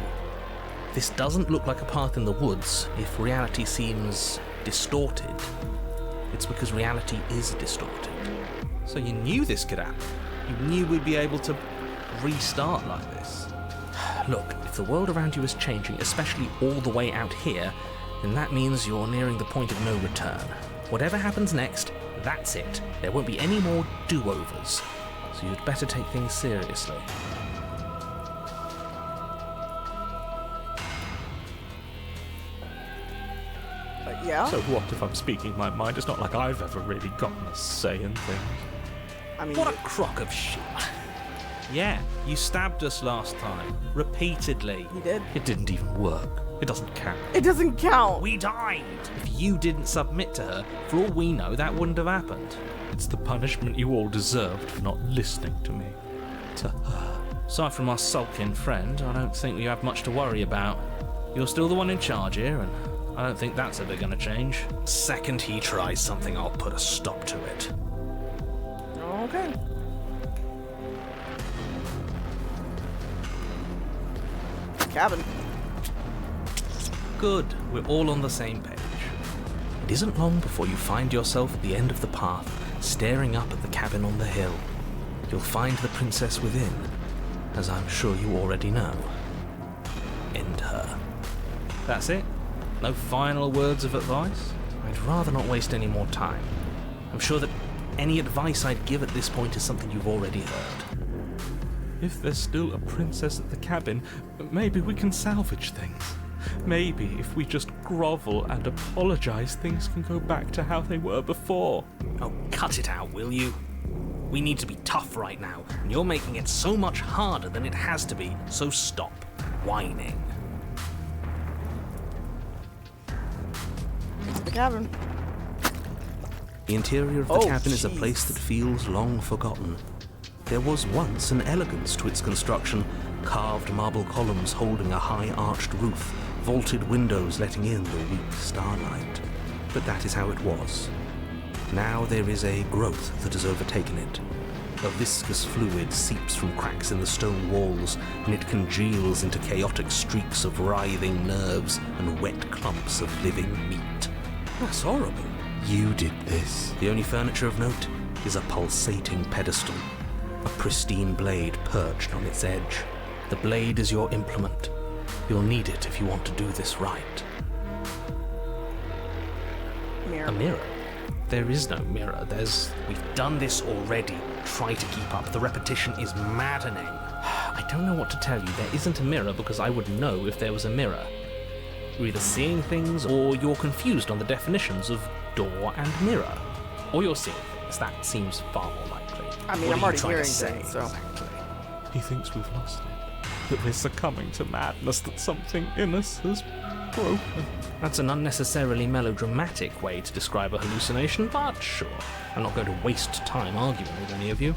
This doesn't look like a path in the woods if reality seems distorted. It's because reality is distorted. So you knew this could happen. You knew we'd be able to restart like this. Look, if the world around you is changing, especially all the way out here, then that means you're nearing the point of no return. Whatever happens next, that's it. There won't be any more do-overs. So you'd better take things seriously. Yeah? So what if I'm speaking my mind? It's not like I've ever really gotten a say in things. I mean, What a crock of shit. Yeah, you stabbed us last time. Repeatedly. he did. It didn't even work. It doesn't count. It doesn't count. We died. If you didn't submit to her, for all we know, that wouldn't have happened. It's the punishment you all deserved for not listening to me. To her. Aside from our sulking friend, I don't think we have much to worry about. You're still the one in charge here, and I don't think that's ever going to change. Second he tries something, I'll put a stop to it. Okay. Cabin. Good, we're all on the same page. It isn't long before you find yourself at the end of the path, staring up at the cabin on the hill. You'll find the princess within, as I'm sure you already know. End her. That's it? No final words of advice? I'd rather not waste any more time. I'm sure that any advice I'd give at this point is something you've already heard. If there's still a princess at the cabin, maybe we can salvage things. Maybe if we just grovel and apologize, things can go back to how they were before. Oh, cut it out, will you? We need to be tough right now, and you're making it so much harder than it has to be, so stop whining. Into the cabin. The interior of the Oh, cabin is a jeez. place that feels long forgotten. There was once an elegance to its construction, carved marble columns holding a high arched roof, vaulted windows letting in the weak starlight. But that is how it was. Now there is a growth that has overtaken it. A viscous fluid seeps from cracks in the stone walls, and it congeals into chaotic streaks of writhing nerves and wet clumps of living meat. That's horrible. You did this. The only furniture of note is a pulsating pedestal. a pristine blade perched on its edge. The blade is your implement. You'll need it if you want to do this right. Mirror. A mirror? There is no mirror. We've done this already. Try to keep up. The repetition is maddening. I don't know what to tell you. There isn't a mirror because I would know if there was a mirror. You're either seeing things or you're confused on the definitions of door and mirror. Or you're seeing things. That seems far more likely. I mean, What I'm are you already trying to hearing say things, so. exactly? He thinks we've lost it. That we're succumbing to madness, that something in us has broken. That's an unnecessarily melodramatic way to describe a hallucination, but sure. I'm not going to waste time arguing with any of you.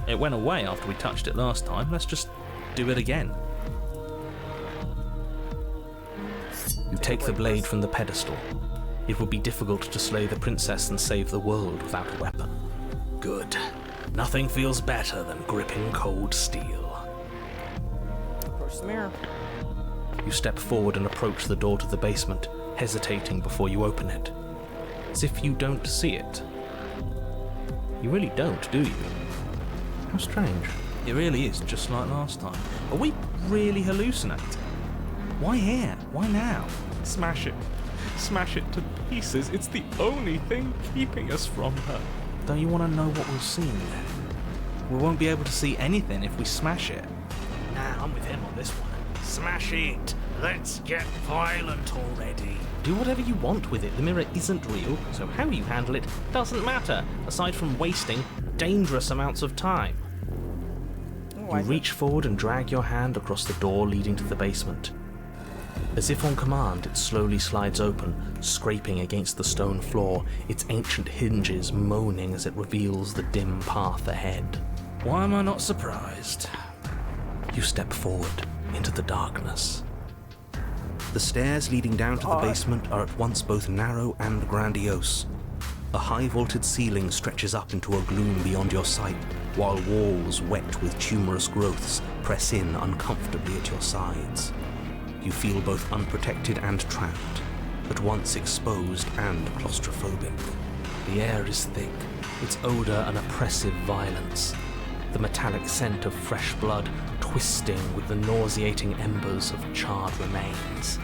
It went away after we touched it last time. Let's just do it again. You take the blade from the pedestal. It would be difficult to slay the princess and save the world without a weapon. Good. Nothing feels better than gripping cold steel. Approach the mirror. You step forward and approach the door to the basement, hesitating before you open it. As if you don't see it. You really don't, do you? How strange. It really is just like last time. Are we really hallucinating? Why here? Why now? Smash it. Smash it to pieces. It's the only thing keeping us from her. Don't you want to know what we'll see? We won't be able to see anything if we smash it. Nah, I'm with him on this one. Smash it! Let's get violent already. Do whatever you want with it. The mirror isn't real, so how you handle it doesn't matter, aside from wasting dangerous amounts of time. You reach forward and drag your hand across the door leading to the basement. As if on command, it slowly slides open, scraping against the stone floor, its ancient hinges moaning as it reveals the dim path ahead. Why am I not surprised? You step forward into the darkness. The stairs leading down to the basement are at once both narrow and grandiose. A high-vaulted ceiling stretches up into a gloom beyond your sight, while walls wet with tumorous growths press in uncomfortably at your sides. You feel both unprotected and trapped, at once exposed and claustrophobic. The air is thick, its odor an oppressive violence, the metallic scent of fresh blood twisting with the nauseating embers of charred remains.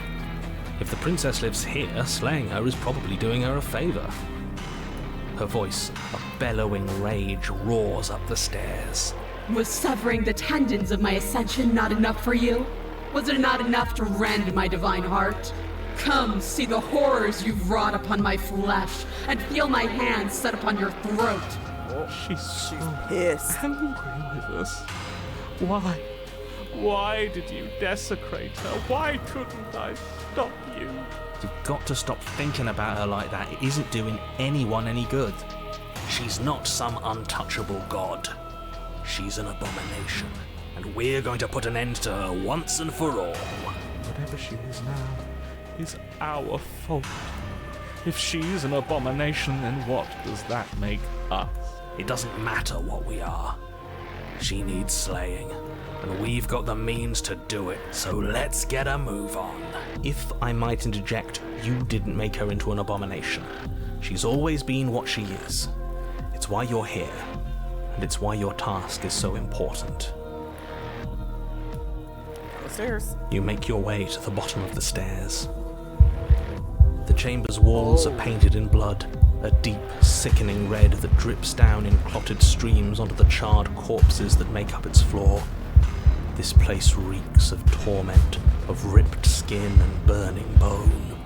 If the princess lives here, slaying her is probably doing her a favor. Her voice, a bellowing rage, roars up the stairs. Was severing the tendons of my ascension not enough for you? Was it not enough to rend my divine heart? Come, see the horrors you've wrought upon my flesh, and feel my hands set upon your throat. She's so Pissed. angry with us. Why? Why did you desecrate her? Why couldn't I stop you? You've got to stop thinking about her like that. It isn't doing anyone any good. She's not some untouchable god. She's an abomination, and we're going to put an end to her once and for all. Whatever she is now is our fault. If she's an abomination, then what does that make us? It doesn't matter what we are. She needs slaying, and we've got the means to do it, so let's get a move on. If I might interject, you didn't make her into an abomination. She's always been what she is. It's why you're here, and it's why your task is so important. Stairs. You make your way to the bottom of the stairs. The chamber's walls are painted in blood, a deep, sickening red that drips down in clotted streams onto the charred corpses that make up its floor. This place reeks of torment, of ripped skin and burning bone.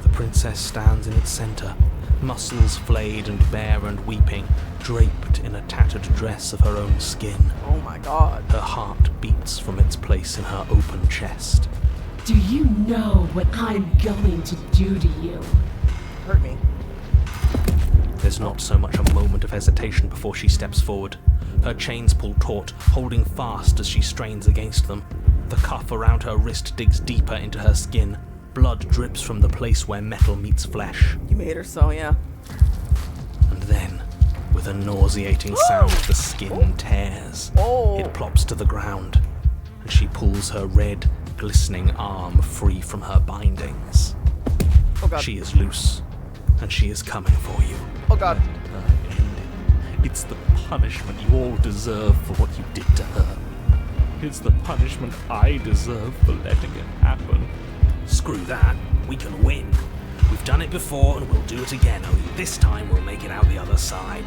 The princess stands in its center, muscles flayed and bare and weeping, draped in a tattered dress of her own skin. Oh my god. Her heart beats from its place in her open chest. Do you know what I'm going to do to you? Hurt me. There's not so much a moment of hesitation before she steps forward. Her chains pull taut, holding fast as she strains against them. The cuff around her wrist digs deeper into her skin. Blood drips from the place where metal meets flesh. You made her so, yeah. And then, with a nauseating sound, the skin tears. Oh. It plops to the ground, and she pulls her red, glistening arm free from her bindings. Oh god. She is loose, and she is coming for you. Oh god. Her ending. It's the punishment you all deserve for what you did to her. It's the punishment I deserve for letting it happen. Screw that. We can win. We've done it before and we'll do it again, only this time we'll make it out the other side.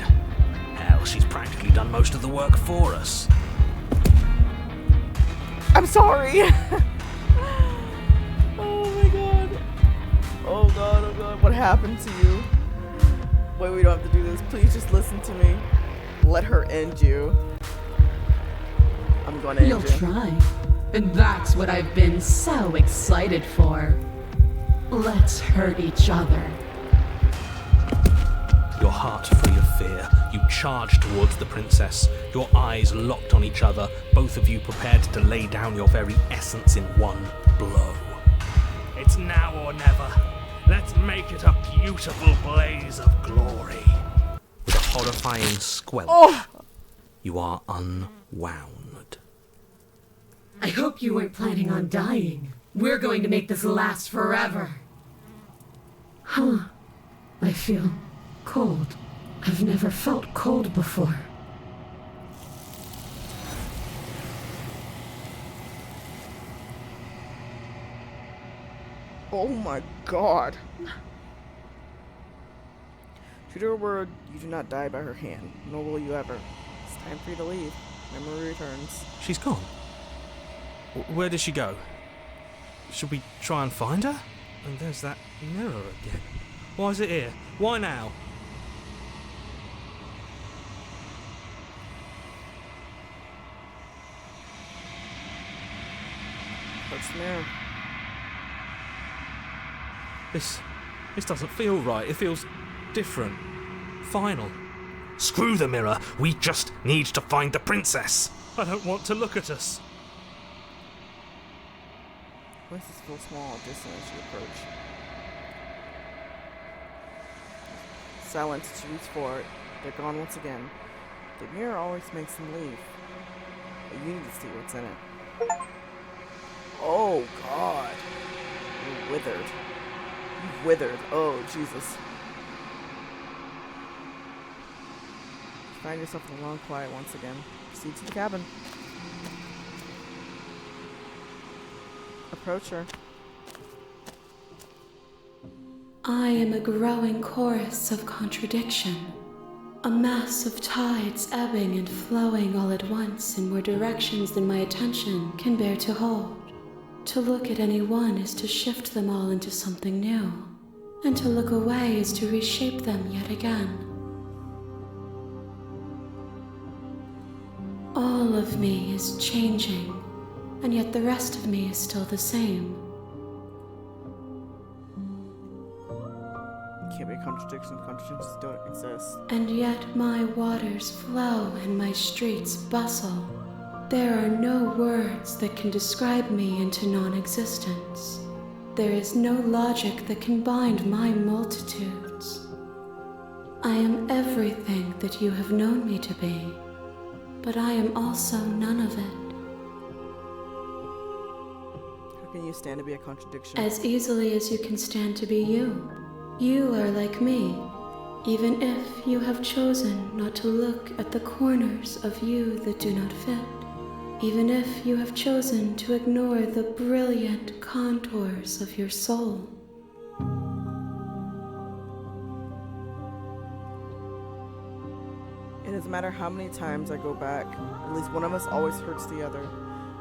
Hell, she's practically done most of the work for us. I'm sorry. Oh my god. Oh god, oh god. What happened to you? Wait, we don't have to do this. Please just listen to me. Let her end you. I'm gonna end You'll you. try. And that's what I've been so excited for. Let's hurt each other. Your heart free of fear, you charge towards the princess, your eyes locked on each other, both of you prepared to lay down your very essence in one blow. It's now or never. Let's make it a beautiful blaze of glory. With a horrifying squelch, you are unwound. I hope you weren't planning on dying. We're going to make this last forever. Huh. I feel cold. I've never felt cold before. Oh my god. True to her word, you do not die by her hand, nor will you ever. It's time for you to leave. Memory returns. She's gone. Where did she go? Should we try and find her? And there's that mirror again. Why is it here? Why now? What's the mirror? This doesn't feel right. It feels different. Final. Screw the mirror. We just need to find the princess. I don't want to look at us. Voices feel small, distant as you approach. Silence as you reach for it. They're gone once again. The mirror always makes them leave. But you need to see what's in it. Oh god. You're withered. You've withered. Oh Jesus. You find yourself in the long quiet once again. Proceed to the cabin. Approach her. I am a growing chorus of contradiction, a mass of tides ebbing and flowing all at once in more directions than my attention can bear to hold. To look at any one is to shift them all into something new, and to look away is to reshape them yet again. All of me is changing, and yet the rest of me is still the same. Can't be a contradiction. Contradictions don't exist. And yet my waters flow and my streets bustle. There are no words that can describe me into non-existence. There is no logic that can bind my multitudes. I am everything that you have known me to be, but I am also none of it. How can you stand to be a contradiction? As easily as you can stand to be you. You are like me, even if you have chosen not to look at the corners of you that do not fit. Even if you have chosen to ignore the brilliant contours of your soul. It doesn't matter how many times I go back, at least one of us always hurts the other.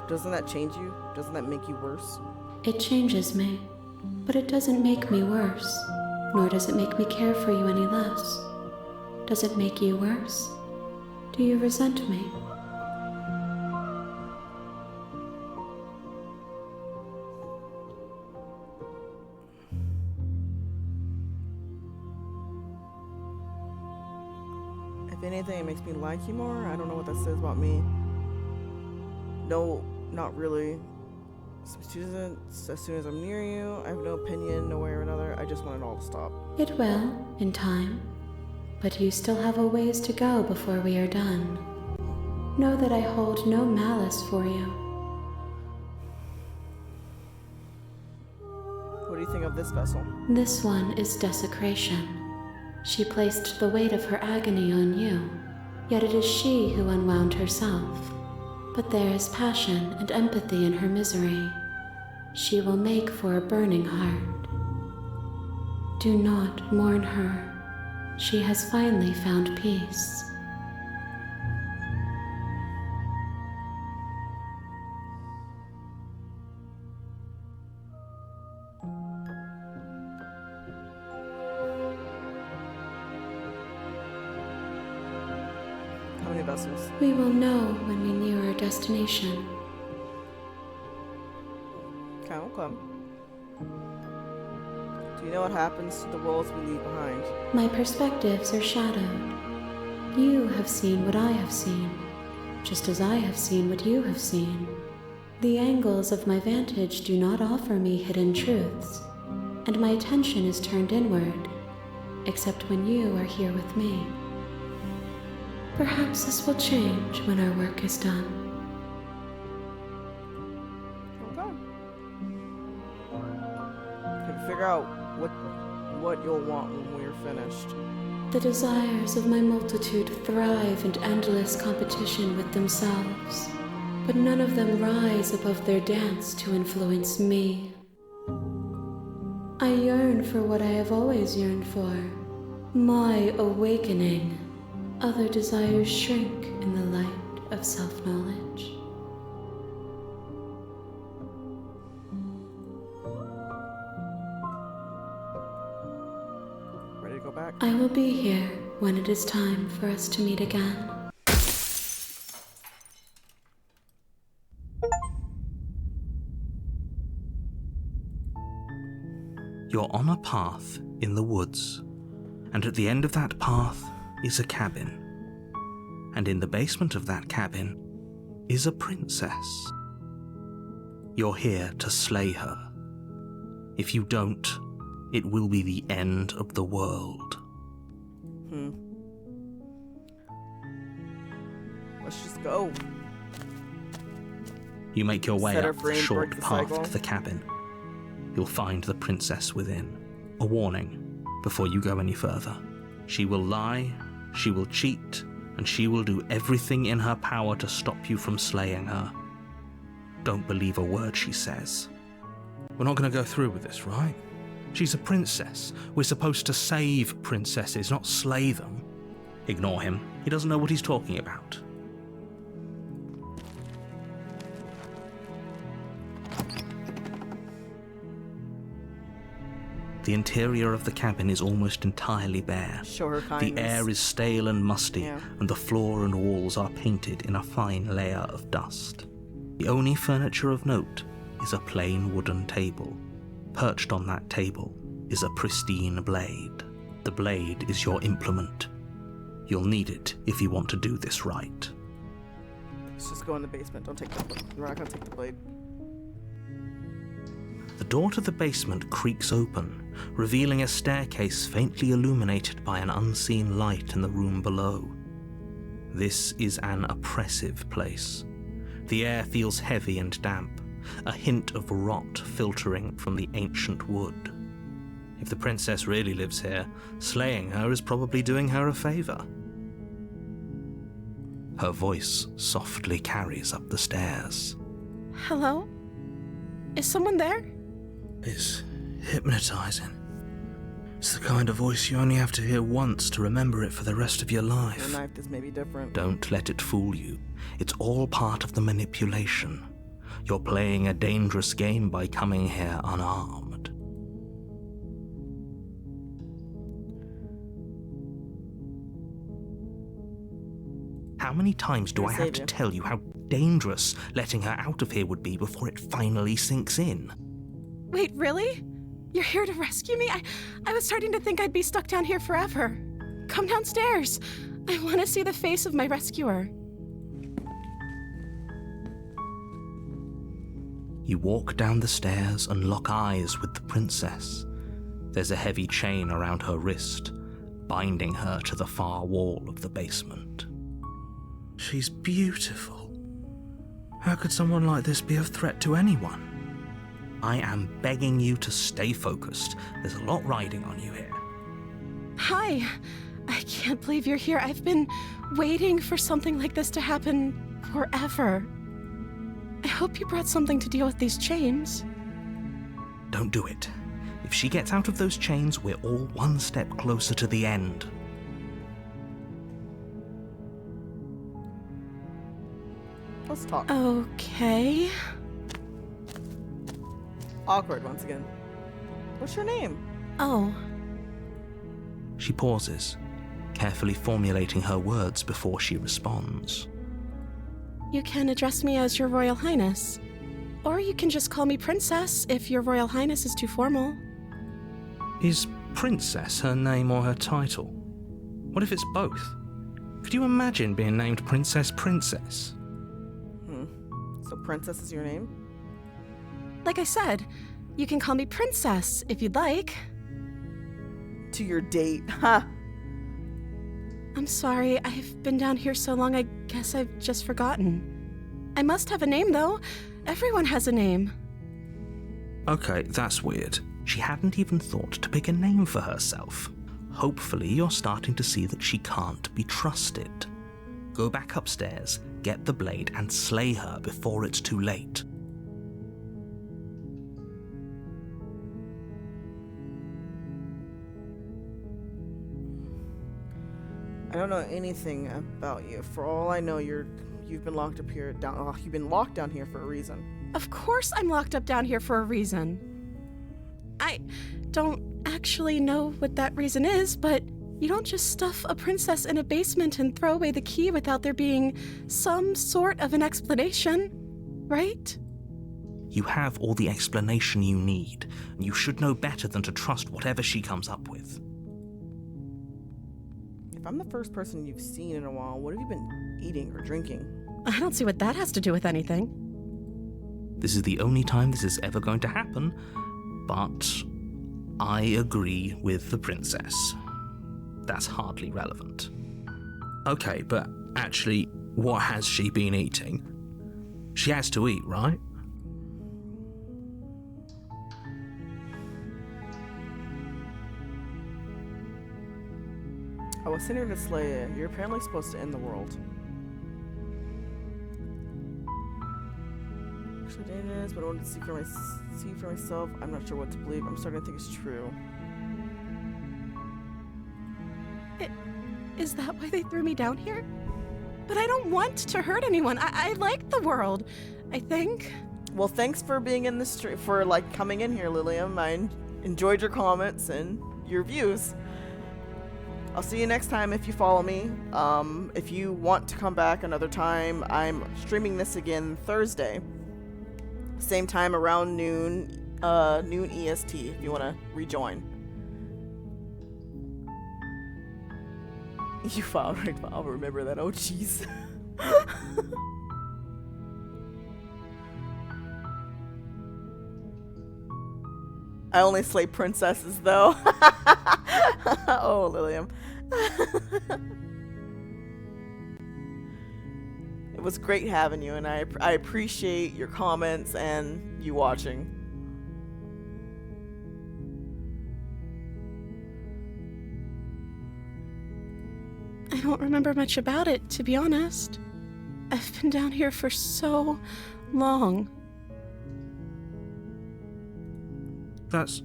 Doesn't that change you? Doesn't that make you worse? It changes me, but it doesn't make me worse, nor does it make me care for you any less. Does it make you worse? Do you resent me? If anything, it makes me like you more. I don't know what that says about me. No, not really. As soon as I'm near you, I have no opinion, no way or another. I just want it all to stop. It will, in time. But you still have a ways to go before we are done. Know that I hold no malice for you. What do you think of this vessel? This one is desecration. She placed the weight of her agony on you. Yet it is she who unwound herself. But there is passion and empathy in her misery. She will make for a burning heart. Do not mourn her. She has finally found peace. How many vessels? We will know when we near our destination. Okay. Do you know what happens to the worlds we leave behind? My perspectives are shadowed. You have seen what I have seen, just as I have seen what you have seen. The angles of my vantage do not offer me hidden truths, and my attention is turned inward, except when you are here with me. Perhaps this will change when our work is done. Okay. Can figure out what you'll want when we're finished. The desires of my multitude thrive in endless competition with themselves, but none of them rise above their dance to influence me. I yearn for what I have always yearned for, my awakening. Other desires shrink in the light of self-knowledge. Ready to go back? I will be here when it is time for us to meet again. You're on a path in the woods, and at the end of that path is a cabin. And in the basement of that cabin is a princess. You're here to slay her. If you don't, it will be the end of the world. Let's just go. You make your way Set her up the free and short break the path cycle. to the cabin. You'll find the princess within. A warning before you go any further. She will lie, she will cheat, and she will do everything in her power to stop you from slaying her. Don't believe a word she says. We're not going to go through with this, right? She's a princess. We're supposed to save princesses, not slay them. Ignore him. He doesn't know what he's talking about. The interior of the cabin is almost entirely bare. Show her kindness. The air is stale and musty, Yeah. and the floor and walls are painted in a fine layer of dust. The only furniture of note is a plain wooden table. Perched on that table is a pristine blade. The blade is your implement. You'll need it if you want to do this right. Let's just go in the basement. Don't take the blade. We're not gonna take the blade. The door to the basement creaks open, revealing a staircase faintly illuminated by an unseen light in the room below. This is an oppressive place. The air feels heavy and damp, a hint of rot filtering from the ancient wood. If the princess really lives here, slaying her is probably doing her a favor. Her voice softly carries up the stairs. Hello? Is someone there? It's hypnotizing. It's the kind of voice you only have to hear once to remember it for the rest of your The life. knife is maybe different. Don't let it fool you. It's all part of the manipulation. You're playing a dangerous game by coming here unarmed. How many times do I have to tell you how dangerous letting her out of here would be before it finally sinks in? Wait, really? You're here to rescue me? I was starting to think I'd be stuck down here forever. Come downstairs. I want to see the face of my rescuer. You walk down the stairs and lock eyes with the princess. There's a heavy chain around her wrist, binding her to the far wall of the basement. She's beautiful. How could someone like this be of threat to anyone? I am begging you to stay focused. There's a lot riding on you here. Hi. I can't believe you're here. I've been waiting for something like this to happen forever. I hope you brought something to deal with these chains. Don't do it. If she gets out of those chains, we're all one step closer to the end. Let's talk. Okay. Awkward once again. What's your name? Oh, She pauses, carefully formulating her words before she responds. you can address me as Your Royal Highness. Or you can just call me Princess if Your Royal Highness is too formal. Is Princess her name or her title? What if it's both? Could you imagine being named Princess? So Princess is your name? Like I said, you can call me Princess if you'd like. To your date, huh? I'm sorry, I've been down here so long, I guess I've just forgotten. I must have a name, though. Everyone has a name. Okay, that's weird. She hadn't even thought to pick a name for herself. Hopefully you're starting to see that she can't be trusted. Go back upstairs, get the blade, and slay her before it's too late. I don't know anything about you. For all I know, you've been locked up here you've been locked down here for a reason. Of course I'm locked up down here for a reason. I don't actually know what that reason is, but you don't just stuff a princess in a basement and throw away the key without there being some sort of an explanation, right? You have all the explanation you need, and you should know better than to trust whatever she comes up with. If I'm the first person you've seen in a while, what have you been eating or drinking? I don't see what that has to do with anything. This is the only time this is ever going to happen, but I agree with the princess. That's hardly relevant. Okay, but actually, what has she been eating? She has to eat, right? I was sent here to slay you. You're apparently supposed to end the world. Actually, dangerous, but I wanted to see for myself. I'm not sure what to believe. I'm starting to think it's true. Is that why they threw me down here? But I don't want to hurt anyone. I like the world, I think. Well, thanks for being in the stream, for coming in here, Lilium. I enjoyed your comments and your views. I'll see you next time if you follow me. If you want to come back another time, I'm streaming this again Thursday. Same time around noon EST if you want to rejoin. You filed right, I'll remember that. Oh, jeez. I only slay princesses, though. Oh, Lilium. It was great having you, and I appreciate your comments and you watching. I don't remember much about it, to be honest. I've been down here for so long. That's...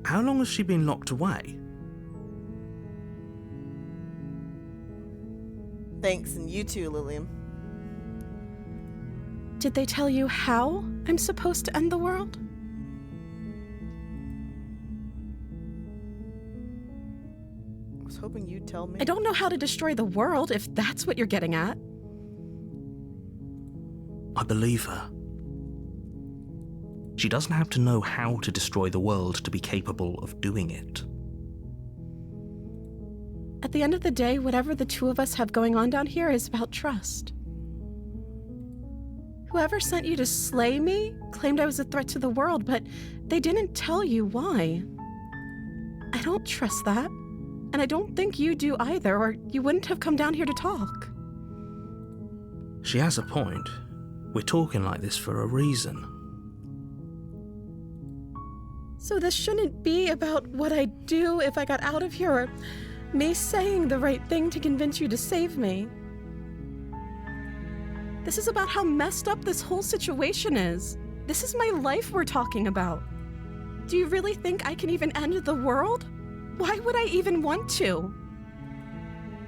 How long has she been locked away? Thanks, and you too, Lilium. Did they tell you how I'm supposed to end the world? I was hoping you'd tell me. I don't know how to destroy the world, if that's what you're getting at. I believe her. She doesn't have to know how to destroy the world to be capable of doing it. At the end of the day, whatever the two of us have going on down here is about trust. Whoever sent you to slay me claimed I was a threat to the world, but they didn't tell you why. I don't trust that, and I don't think you do either, or you wouldn't have come down here to talk. She has a point. We're talking like this for a reason. So this shouldn't be about what I'd do if I got out of here, or Me saying the right thing to convince you to save me. This is about how messed up this whole situation is. This is my life we're talking about. Do you really think I can even end the world? Why would I even want to?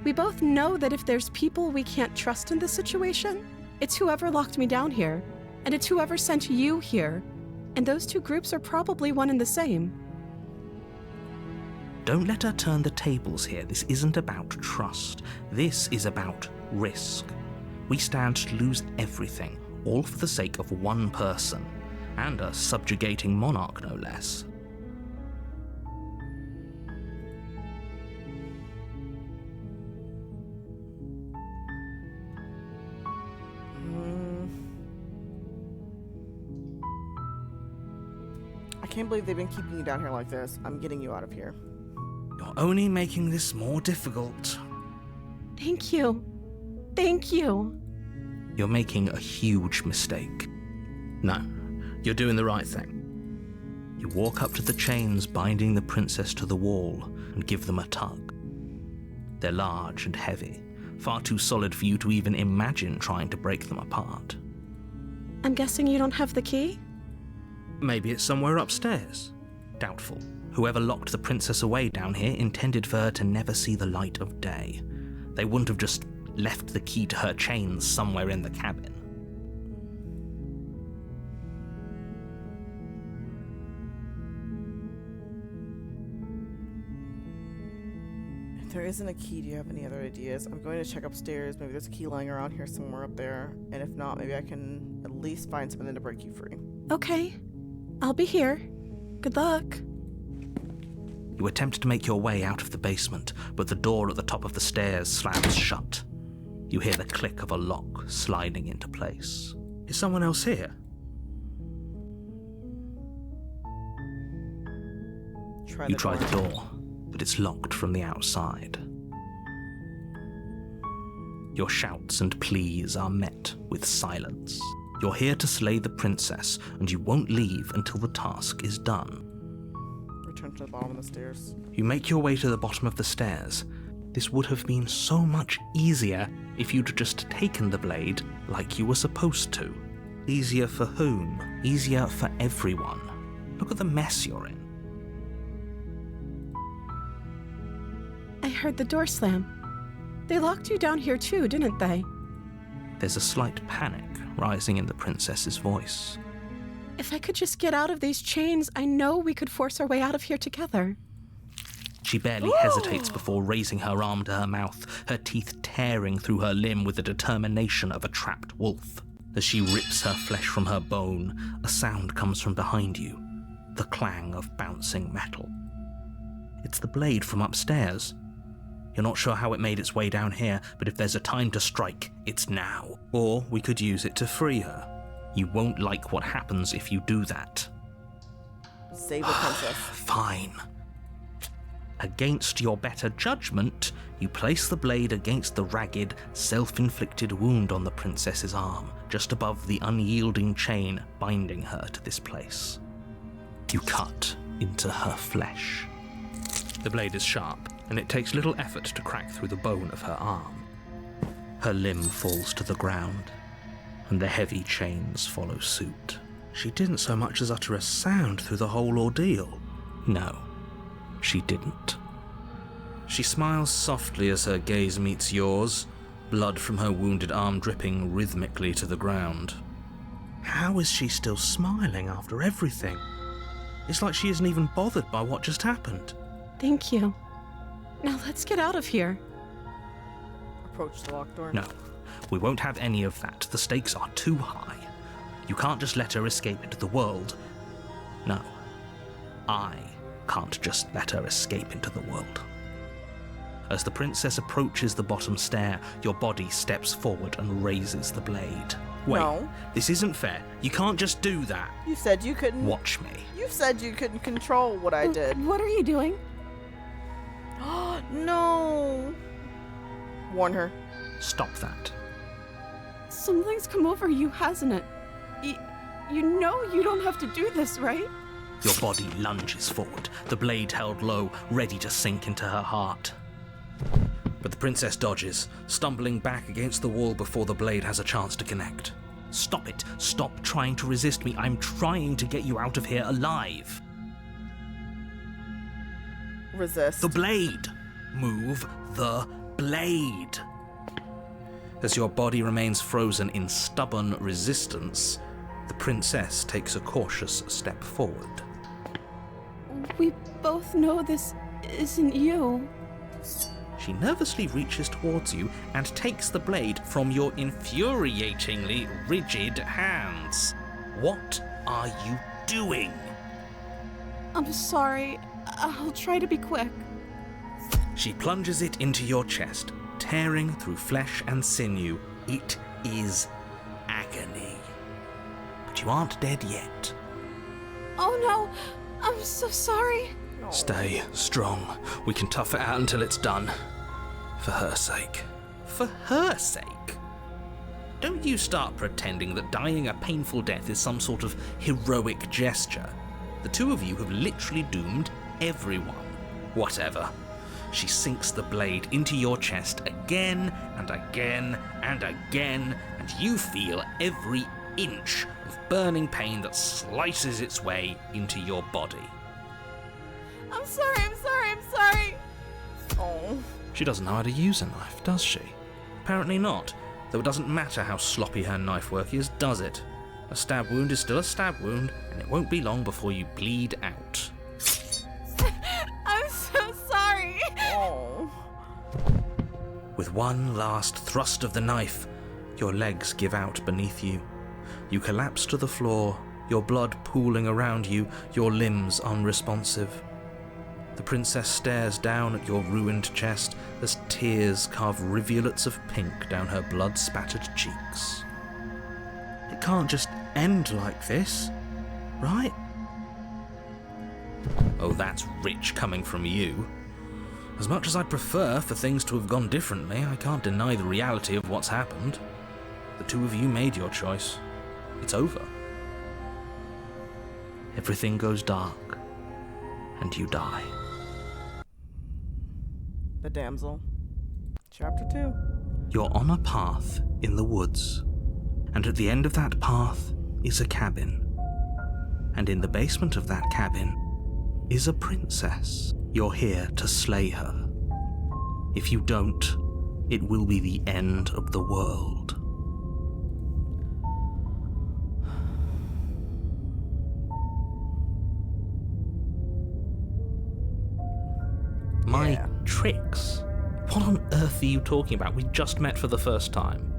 We both know that if there's people we can't trust in this situation, it's whoever locked me down here, and it's whoever sent you here. And those two groups are probably one and the same. Don't let her turn the tables here. This isn't about trust. This is about risk. We stand to lose everything, all for the sake of one person, and a subjugating monarch, no less. I can't believe they've been keeping you down here like this. I'm getting you out of here. You're only making this more difficult. Thank you. Thank you. You're making a huge mistake. No, you're doing the right thing. You walk up to the chains binding the princess to the wall and give them a tug. They're large and heavy, far too solid for you to even imagine trying to break them apart. I'm guessing you don't have the key? Maybe it's somewhere upstairs. Doubtful. Whoever locked the princess away down here intended for her to never see the light of day. They wouldn't have just left the key to her chains somewhere in the cabin. If there isn't a key, do you have any other ideas? I'm going to check upstairs. Maybe there's a key lying around here somewhere up there. And if not, maybe I can at least find something to break you free. Okay. I'll be here. Good luck. You attempt to make your way out of the basement, but the door at the top of the stairs slams shut. You hear the click of a lock sliding into place. Is someone else here? You try the door, but it's locked from the outside. Your shouts and pleas are met with silence. You're here to slay the princess, and you won't leave until the task is done. Return to the bottom of the stairs. You make your way to the bottom of the stairs. This would have been so much easier if you'd just taken the blade like you were supposed to. Easier for whom? Easier for everyone. Look at the mess you're in. I heard the door slam. They locked you down here too, didn't they? There's a slight panic rising in the princess's voice. If I could just get out of these chains, I know we could force our way out of here together. She barely hesitates before raising her arm to her mouth, her teeth tearing through her limb with the determination of a trapped wolf. As she rips her flesh from her bone, a sound comes from behind you, the clang of bouncing metal. It's the blade from upstairs. You're not sure how it made its way down here, but if there's a time to strike, it's now. Or we could use it to free her. You won't like what happens if you do that. Save the princess. Fine. Against your better judgment, you place the blade against the ragged, self-inflicted wound on the princess's arm, just above the unyielding chain binding her to this place. You cut into her flesh. The blade is sharp, and it takes little effort to crack through the bone of her arm. Her limb falls to the ground, and the heavy chains follow suit. She didn't so much as utter a sound through the whole ordeal. No, she didn't. She smiles softly as her gaze meets yours, blood from her wounded arm dripping rhythmically to the ground. How is she still smiling after everything? It's like she isn't even bothered by what just happened. Thank you. Now let's get out of here. Approach the locked door. No, we won't have any of that. The stakes are too high. You can't just let her escape into the world. No, I can't just let her escape into the world. As the princess approaches the bottom stair, your body steps forward and raises the blade. Wait, No. This isn't fair. You can't just do that. You said you couldn't. Watch me. You said you couldn't control what I did. What are you doing? No. Warn her. Stop that. Something's come over you, hasn't it? You know you don't have to do this, right? Your body lunges forward, the blade held low, ready to sink into her heart. But the princess dodges, stumbling back against the wall before the blade has a chance to connect. Stop it. Stop trying to resist me. I'm trying to get you out of here alive. Resist. The blade. Move the blade. As your body remains frozen in stubborn resistance, the princess takes a cautious step forward. We both know this isn't you. She nervously reaches towards you and takes the blade from your infuriatingly rigid hands. What are you doing? I'm sorry. I'll try to be quick. She plunges it into your chest, tearing through flesh and sinew. It is agony. But you aren't dead yet. Oh no, I'm so sorry. Stay strong. We can tough it out until it's done. For her sake. For her sake? Don't you start pretending that dying a painful death is some sort of heroic gesture. The two of you have literally doomed everyone. Whatever. She sinks the blade into your chest again and again and again, and you feel every inch of burning pain that slices its way into your body. I'm sorry. Oh. She doesn't know how to use a knife, does she? Apparently not, though it doesn't matter how sloppy her knife work is, does it? A stab wound is still a stab wound, and it won't be long before you bleed out. I'm so sorry. Oh. With one last thrust of the knife, your legs give out beneath you. You collapse to the floor, your blood pooling around you, your limbs unresponsive. The princess stares down at your ruined chest as tears carve rivulets of pink down her blood-spattered cheeks. It can't just end like this, right? Oh, that's rich coming from you. As much as I'd prefer for things to have gone differently, I can't deny the reality of what's happened. The two of you made your choice. It's over. Everything goes dark, and you die. The damsel. Chapter 2. You're on a path in the woods, and at the end of that path is a cabin. And in the basement of that cabin is a princess. You're here to slay her. If you don't, it will be the end of the world. My tricks? What on earth are you talking about? We just met for the first time.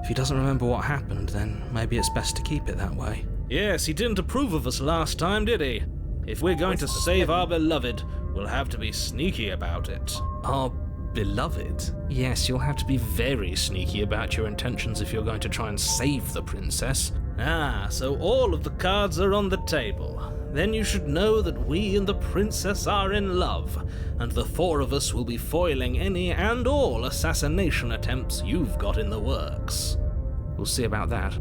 If he doesn't remember what happened, then maybe it's best to keep it that way. Yes, he didn't approve of us last time, did he? If we're going to save our beloved, we'll have to be sneaky about it. Our beloved? Yes, you'll have to be very sneaky about your intentions if you're going to try and save the princess. Ah, so all of the cards are on the table. Then you should know that we and the princess are in love, and the four of us will be foiling any and all assassination attempts you've got in the works. We'll see about that.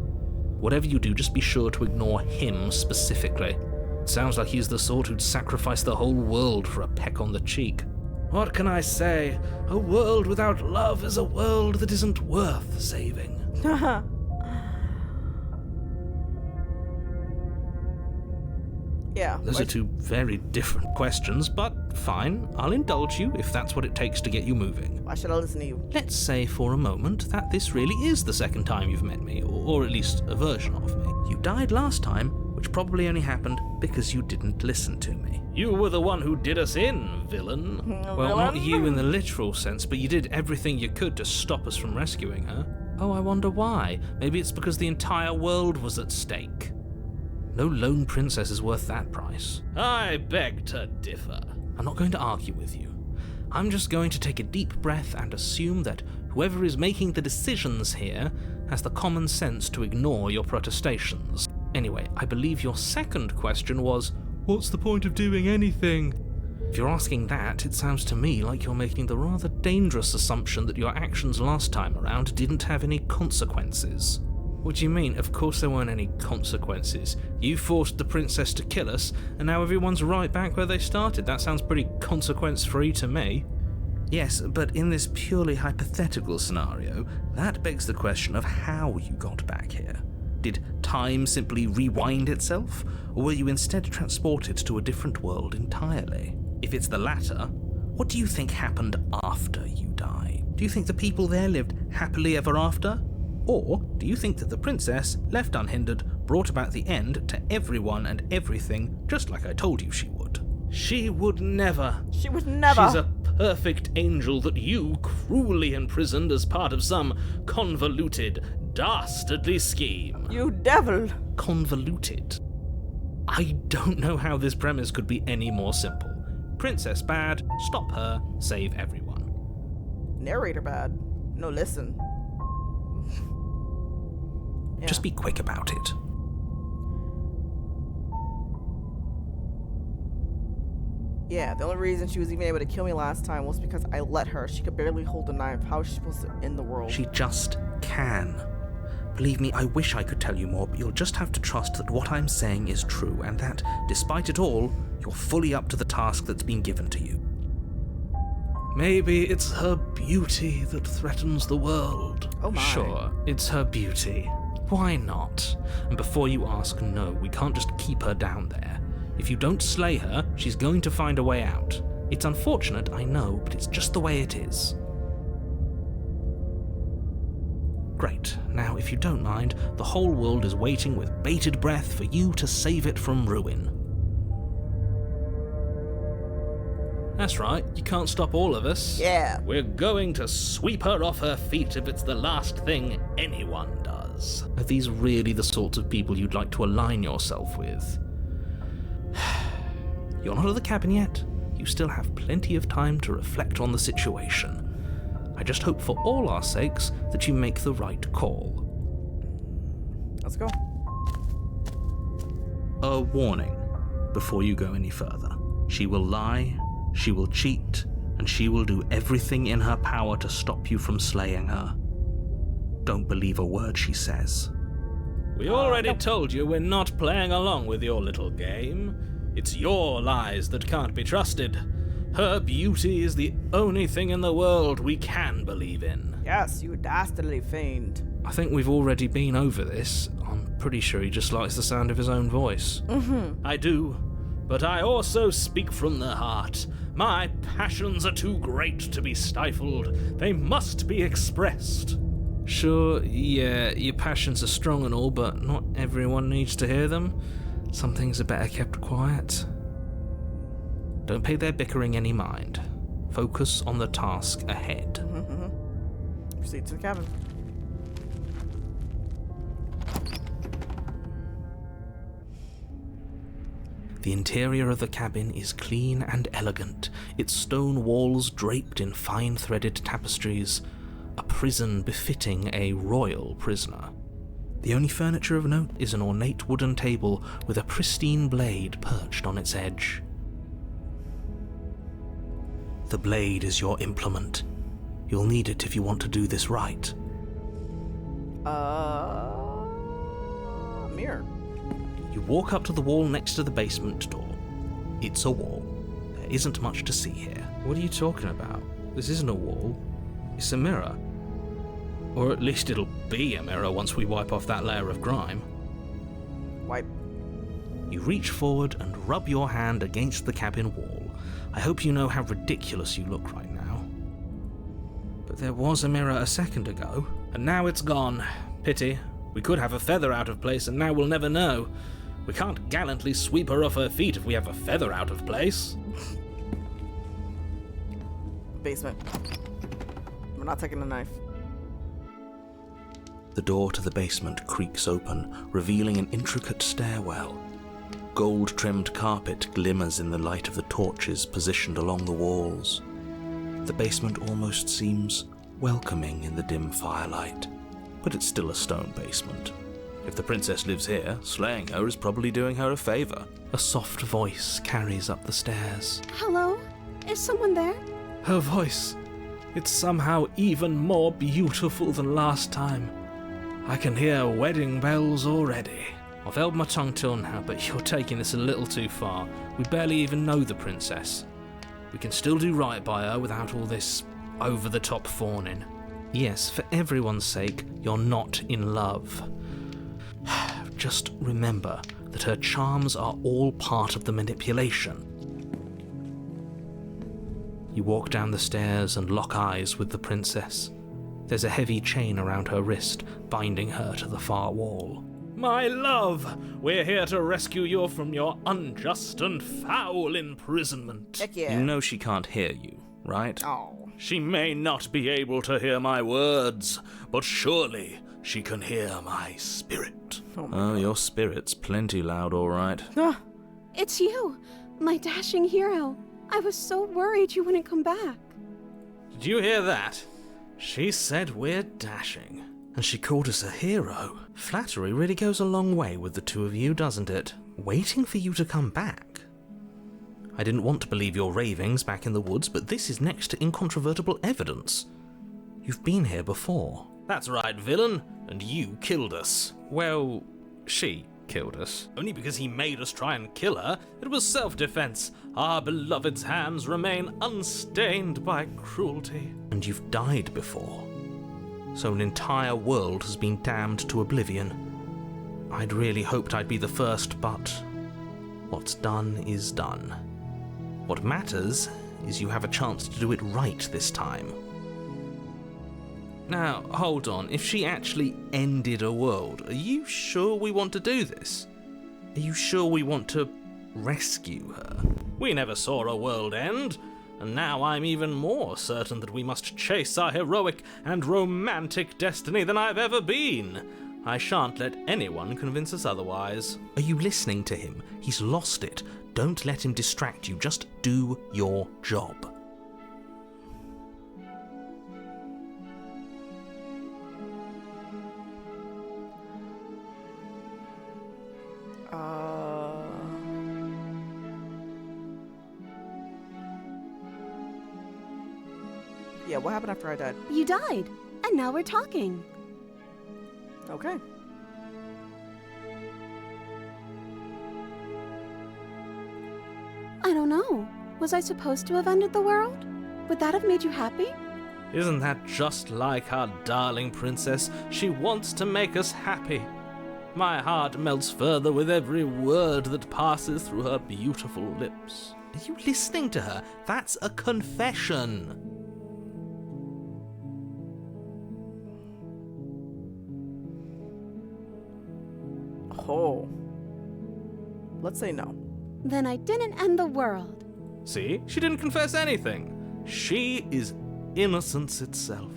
Whatever you do, just be sure to ignore him specifically. It sounds like he's the sort who'd sacrifice the whole world for a peck on the cheek. What can I say? A world without love is a world that isn't worth saving. Yeah. Those are two very different questions, but fine, I'll indulge you if that's what it takes to get you moving. Why should I listen to you? Let's say for a moment that this really is the second time you've met me, or at least a version of me. You died last time, which probably only happened because you didn't listen to me. You were the one who did us in, villain. Well, not you in the literal sense, but you did everything you could to stop us from rescuing her. Oh, I wonder why. Maybe it's because the entire world was at stake. No lone princess is worth that price. I beg to differ. I'm not going to argue with you. I'm just going to take a deep breath and assume that whoever is making the decisions here has the common sense to ignore your protestations. Anyway, I believe your second question was, what's the point of doing anything? If you're asking that, it sounds to me like you're making the rather dangerous assumption that your actions last time around didn't have any consequences. What do you mean? Of course there weren't any consequences. You forced the princess to kill us, and now everyone's right back where they started. That sounds pretty consequence-free to me. Yes, but in this purely hypothetical scenario, that begs the question of how you got back here. Did time simply rewind itself, or were you instead transported to a different world entirely? If it's the latter, what do you think happened after you died? Do you think the people there lived happily ever after? Or do you think that the princess, left unhindered, brought about the end to everyone and everything, just like I told you she would? She would never. She would never. She's a perfect angel that you cruelly imprisoned as part of some convoluted, dastardly scheme. You devil. Convoluted? I don't know how this premise could be any more simple. Princess bad, stop her, save everyone. Narrator bad. No, listen. Yeah. Just be quick about it. Yeah, the only reason she was even able to kill me last time was because I let her. She could barely hold a knife. How is she supposed to end the world? She just can. Believe me, I wish I could tell you more, but you'll just have to trust that what I'm saying is true, and that, despite it all, you're fully up to the task that's been given to you. Maybe it's her beauty that threatens the world. Oh my. Sure, it's her beauty. Why not? And before you ask, no, we can't just keep her down there. If you don't slay her, she's going to find a way out. It's unfortunate, I know, but it's just the way it is. Great. Now, if you don't mind, the whole world is waiting with bated breath for you to save it from ruin. That's right, you can't stop all of us. Yeah. We're going to sweep her off her feet if it's the last thing anyone does. Are these really the sorts of people you'd like to align yourself with? You're not at the cabin yet. You still have plenty of time to reflect on the situation. I just hope for all our sakes that you make the right call. Let's go. A warning before you go any further. She will lie, she will cheat, and she will do everything in her power to stop you from slaying her. Don't believe a word she says. We already told you we're not playing along with your little game. It's your lies that can't be trusted. Her beauty is the only thing in the world we can believe in. Yes, you dastardly fiend. I think we've already been over this. I'm pretty sure he just likes the sound of his own voice. I do, but I also speak from the heart. My passions are too great to be stifled. They must be expressed. Sure, yeah, your passions are strong and all, but not everyone needs to hear them. Some things are better kept quiet. Don't pay their bickering any mind. Focus on the task ahead. Proceed to the cabin. The interior of the cabin is clean and elegant, its stone walls draped in fine threaded tapestries, a prison befitting a royal prisoner. The only furniture of note is an ornate wooden table with a pristine blade perched on its edge. The blade is your implement. You'll need it if you want to do this right. Mirror. You walk up to the wall next to the basement door. It's a wall. There isn't much to see here. What are you talking about? This isn't a wall. It's a mirror. Or at least it'll be a mirror once we wipe off that layer of grime. Wipe. You reach forward and rub your hand against the cabin wall. I hope you know how ridiculous you look right now. But there was a mirror a second ago, and now it's gone. Pity. We could have a feather out of place, and now we'll never know. We can't gallantly sweep her off her feet if we have a feather out of place. Basement. We're not taking the knife. The door to the basement creaks open, revealing an intricate stairwell. Gold-trimmed carpet glimmers in the light of the torches positioned along the walls. The basement almost seems welcoming in the dim firelight, but it's still a stone basement. If the princess lives here, slaying her is probably doing her a favor. A soft voice carries up the stairs. Hello? Is someone there? Her voice. It's somehow even more beautiful than last time. I can hear wedding bells already. I've held my tongue till now, but you're taking this a little too far. We barely even know the princess. We can still do right by her without all this over-the-top fawning. Yes, for everyone's sake, you're not in love. Just remember that her charms are all part of the manipulation. You walk down the stairs and lock eyes with the princess. There's a heavy chain around her wrist, binding her to the far wall. My love, we're here to rescue you from your unjust and foul imprisonment. Heck yeah. You know she can't hear you, right? Oh. She may not be able to hear my words, but surely she can hear my spirit. Oh, your spirit's plenty loud, all right. It's you, my dashing hero. I was so worried you wouldn't come back. Did you hear that? She said we're dashing. And she called us a hero. Flattery really goes a long way with the two of you, doesn't it? Waiting for you to come back. I didn't want to believe your ravings back in the woods, but this is next to incontrovertible evidence. You've been here before. That's right, villain, and you killed us. Well, she killed us. Only because he made us try and kill her. It was self-defense. Our beloved's hands remain unstained by cruelty. And you've died before. So an entire world has been damned to oblivion. I'd really hoped I'd be the first, but what's done is done. What matters is you have a chance to do it right this time. Now, hold on. If she actually ended a world, are you sure we want to do this? Are you sure we want to rescue her? We never saw a world end, and now I'm even more certain that we must chase our heroic and romantic destiny than I've ever been. I shan't let anyone convince us otherwise. Are you listening to him? He's lost it. Don't let him distract you. Just do your job. Yeah, what happened after I died? You died, and now we're talking. Okay. I don't know. Was I supposed to have ended the world? Would that have made you happy? Isn't that just like our darling princess? She wants to make us happy. My heart melts further with every word that passes through her beautiful lips. Are you listening to her? That's a confession. Oh. Let's say no. Then I didn't end the world. See? She didn't confess anything. She is innocence itself.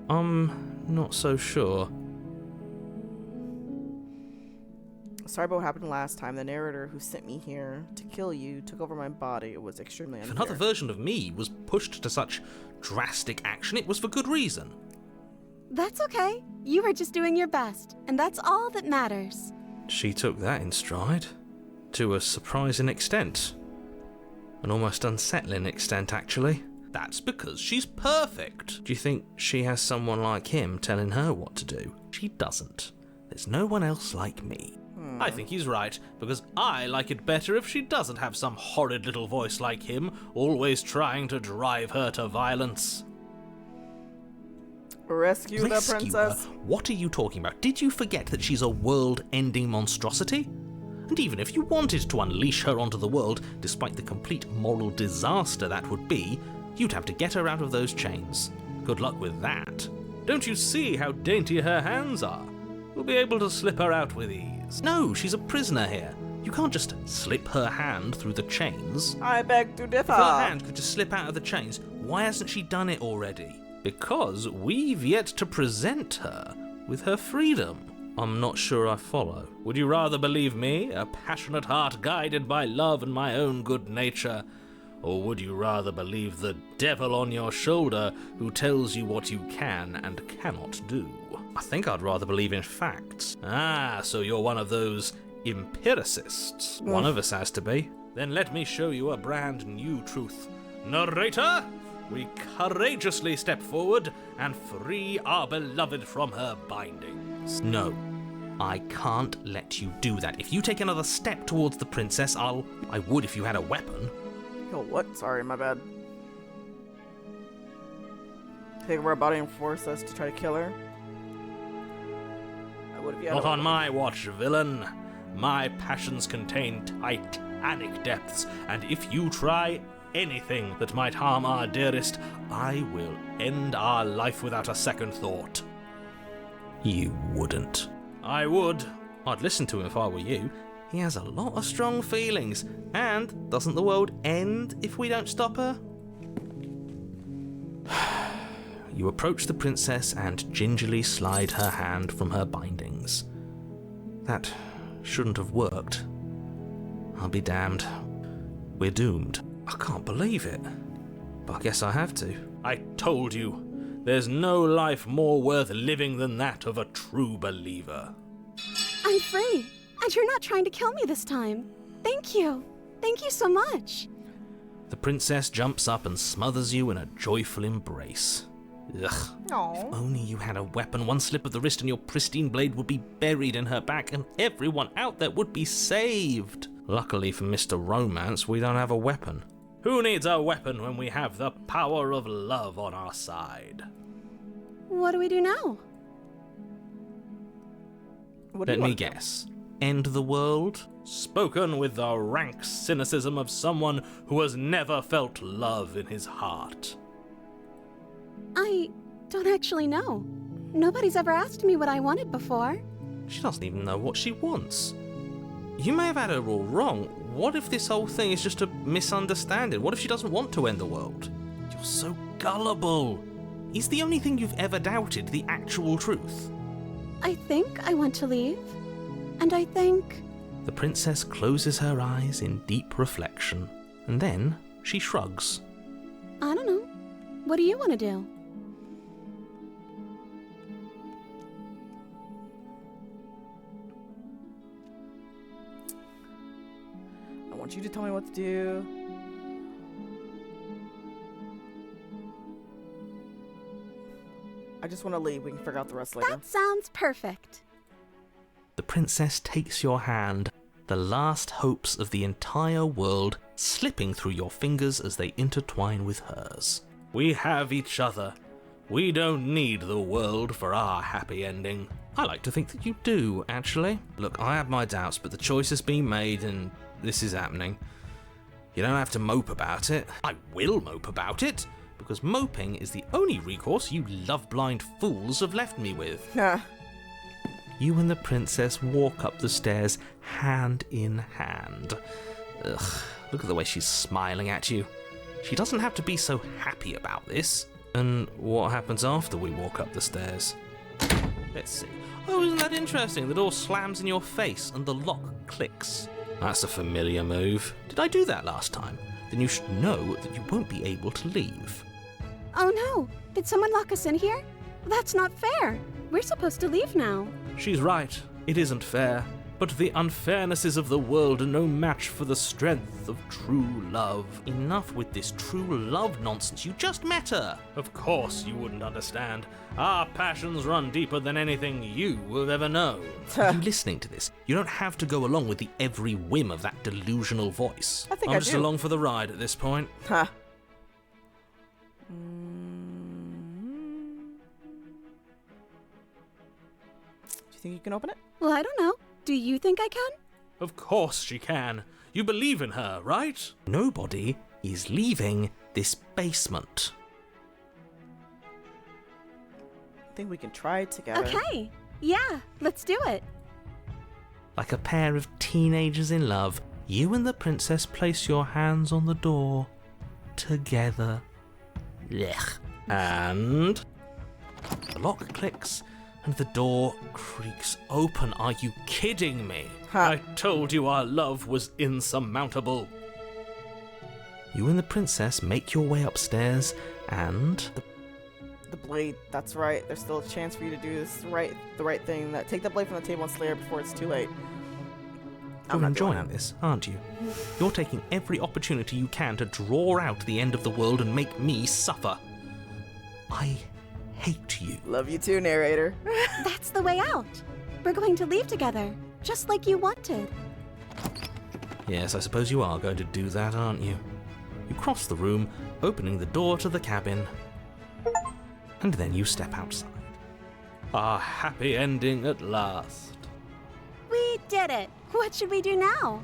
Not so sure. Sorry about what happened last time. The narrator who sent me here to kill you took over my body. It was extremely If unfair. another version of me was pushed to such drastic action, it was for good reason. That's okay. You were just doing your best, and that's all that matters. She took that in stride. To a surprising extent. An almost unsettling extent, actually. That's because she's perfect. Do you think she has someone like him telling her what to do? She doesn't. There's no one else like me. I think he's right, because I like it better if she doesn't have some horrid little voice like him, always trying to drive her to violence. Rescue the princess. Her? What are you talking about? Did you forget that she's a world-ending monstrosity? And even if you wanted to unleash her onto the world, despite the complete moral disaster that would be, you'd have to get her out of those chains. Good luck with that. Don't you see how dainty her hands are? We'll be able to slip her out with ease. No, she's a prisoner here. You can't just slip her hand through the chains. I beg to differ. If her hand could just slip out of the chains, why hasn't she done it already? Because we've yet to present her with her freedom. I'm not sure I follow. Would you rather believe me, a passionate heart guided by love and my own good nature? Or would you rather believe the devil on your shoulder who tells you what you can and cannot do? I think I'd rather believe in facts. Ah, so you're one of those empiricists. One of us has to be. Then let me show you a brand new truth. Narrator, we courageously step forward and free our beloved from her bindings. No, I can't let you do that. If you take another step towards the princess, I would if you had a weapon. Oh, what? Sorry, my bad. Think we're about to force us to try to kill her? What if you had Not a- on my watch, villain. My passions contain titanic depths, and if you try anything that might harm our dearest, I will end our life without a second thought. You wouldn't. I would. I'd listen to him if I were you. He has a lot of strong feelings, and doesn't the world end if we don't stop her? You approach the princess and gingerly slide her hand from her bindings. That shouldn't have worked. I'll be damned. We're doomed. I can't believe it. But I guess I have to. I told you. There's no life more worth living than that of a true believer. I'm free, and you're not trying to kill me this time. Thank you. Thank you so much. The princess jumps up and smothers you in a joyful embrace. Ugh. Aw. Only you had a weapon. One slip of the wrist and your pristine blade would be buried in her back, and everyone out there would be saved. Luckily for Mr. Romance, we don't have a weapon. Who needs a weapon when we have the power of love on our side? What do we do now? What do Let you me want? guess. End the world? Spoken with the rank cynicism of someone who has never felt love in his heart. I don't actually know. Nobody's ever asked me what I wanted before. She doesn't even know what she wants. You may have had her all wrong. What if this whole thing is just a misunderstanding? What if she doesn't want to end the world? You're so gullible. Is the only thing you've ever doubted the actual truth? I think I want to leave. And I think... The princess closes her eyes in deep reflection, and then she shrugs. I don't know. What do you want to do? I want you to tell me what to do. I just want to leave. We can figure out the rest later. That sounds perfect. The princess takes your hand, the last hopes of the entire world slipping through your fingers as they intertwine with hers. We have each other. We don't need the world for our happy ending. I like to think that you do, actually. Look, I have my doubts, but the choice has been made and this is happening. You don't have to mope about it. I will mope about it, because moping is the only recourse you love-blind fools have left me with. Nah. You and the princess walk up the stairs hand in hand. Ugh, look at the way she's smiling at you. She doesn't have to be so happy about this. And what happens after we walk up the stairs? Let's see. Oh, isn't that interesting? The door slams in your face and the lock clicks. That's a familiar move. Did I do that last time? Then you should know that you won't be able to leave. Oh no! Did someone lock us in here? That's not fair! We're supposed to leave now. She's right. It isn't fair. But the unfairnesses of the world are no match for the strength of true love. Enough with this true love nonsense. You just met her. Of course you wouldn't understand. Our passions run deeper than anything you have ever known. Are you listening to this? You don't have to go along with the every whim of that delusional voice. I think I'm I just do. along for the ride at this point. Huh. Do you think you can open it? Well, I don't know. Do you think I can? Of course she can. You believe in her, right? Nobody is leaving this basement. I think we can try it together. Okay. Yeah, let's do it. Like a pair of teenagers in love, you and the princess place your hands on the door together. Blech. And the lock clicks and the door creaks open. Are you kidding me? I told you our love was insurmountable. You and the princess make your way upstairs and The blade, that's right. There's still a chance for you to do this the right thing. Take the blade from the table and slay her before it's too late. I'm you're not doing enjoying that. this, aren't you? You're taking every opportunity you can to draw out the end of the world and make me suffer. I hate you. Love you too, narrator. That's the way out. We're going to leave together, just like you wanted. Yes, I suppose you are going to do that, aren't you? You cross the room, opening the door to the cabin. and then you step outside. A happy ending at last. We did it! What should we do now?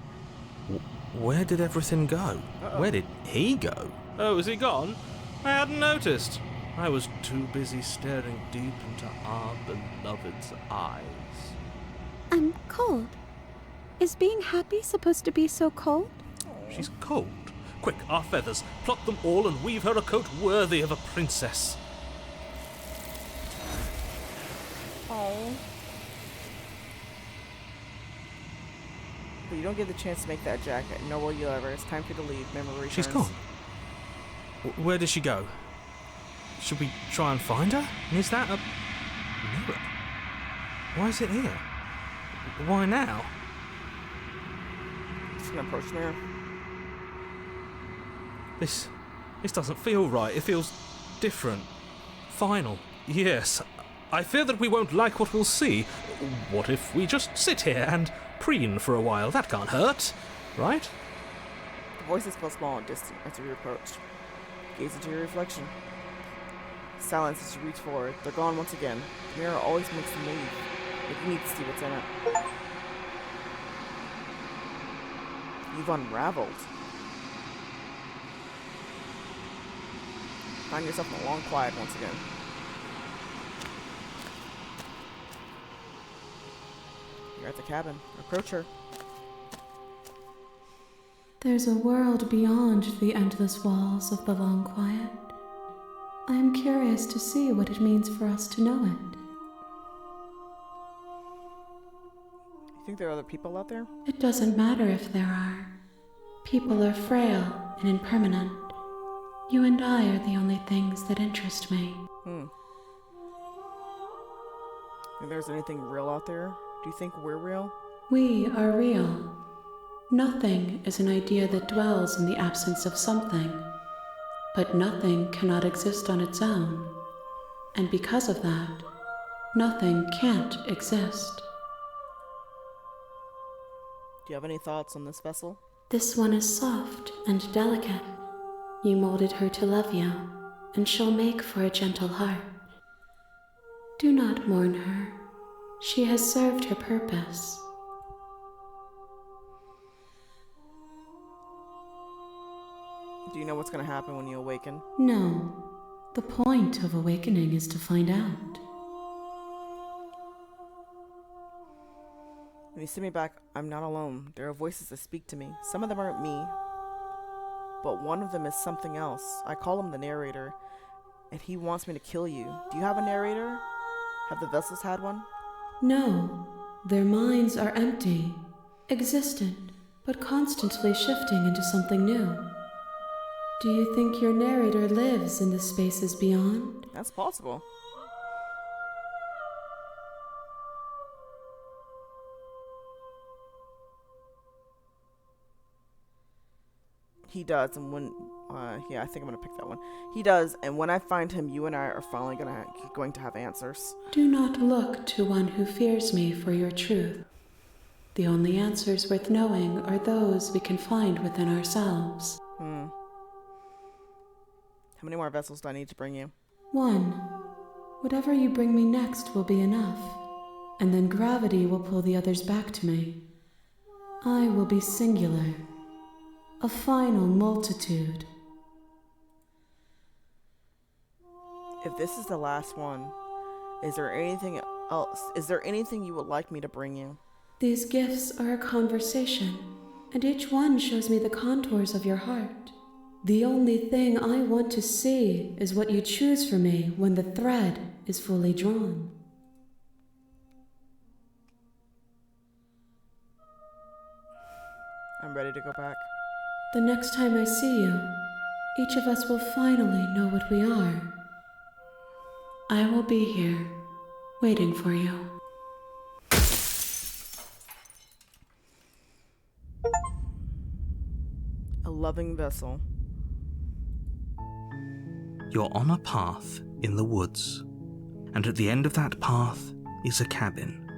Where did everything go? Where did he go? Oh, is he gone? I hadn't noticed. I was too busy staring deep into our beloved's eyes. I'm cold. Is being happy supposed to be so cold? She's cold. Quick, our feathers. Pluck them all and weave her a coat worthy of a princess. Oh. But you don't get the chance to make that jacket, nor will you ever. It's time for you to leave. Memory returns. She's gone. Where did she go? Should we try and find her? And is that a mirror? Why is it here? Why now? Just gonna approach the mirror. This doesn't feel right. It feels different. Final. Yes. I fear that we won't like what we'll see. What if we just sit here and preen for a while? That can't hurt, right? The voices feel small and distant as you approach. Gaze into your reflection. Silence as you reach forward. They're gone once again. The mirror always makes them leave. But you need to see what's in it. You've unraveled. Find yourself in a long quiet once again. You're at the cabin. Approach her. There's a world beyond the endless walls of the long quiet. I am curious to see what it means for us to know it. You think there are other people out there? It doesn't matter if there are. People are frail and impermanent. You and I are the only things that interest me. If there's anything real out there, do you think we're real? We are real. Nothing is an idea that dwells in the absence of something. But nothing cannot exist on its own. And because of that, nothing can't exist. Do you have any thoughts on this vessel? This one is soft and delicate. You molded her to love you, and she'll make for a gentle heart. Do not mourn her. She has served her purpose. Do you know what's going to happen when you awaken? No. The point of awakening is to find out. When you send me back, I'm not alone. There are voices that speak to me. Some of them aren't me, but one of them is something else. I call him the narrator, and he wants me to kill you. Do you have a narrator? Have the vessels had one? No. Their minds are empty, existent, but constantly shifting into something new. Do you think your narrator lives in the spaces beyond? That's possible. He does, and when, yeah, I think I'm gonna pick that one. He does, and when I find him, you and I are finally going to have answers. Do not look to one who fears me for your truth. The only answers worth knowing are those we can find within ourselves. How many more vessels do I need to bring you? 1. Whatever you bring me next will be enough, and then gravity will pull the others back to me. I will be singular. A final multitude. If this is the last one, is there anything else? Is there anything you would like me to bring you? These gifts are a conversation, and each one shows me the contours of your heart. The only thing I want to see is what you choose for me when the thread is fully drawn. I'm ready to go back. The next time I see you, each of us will finally know what we are. I will be here, waiting for you. A loving vessel. You're on a path in the woods, and at the end of that path is a cabin.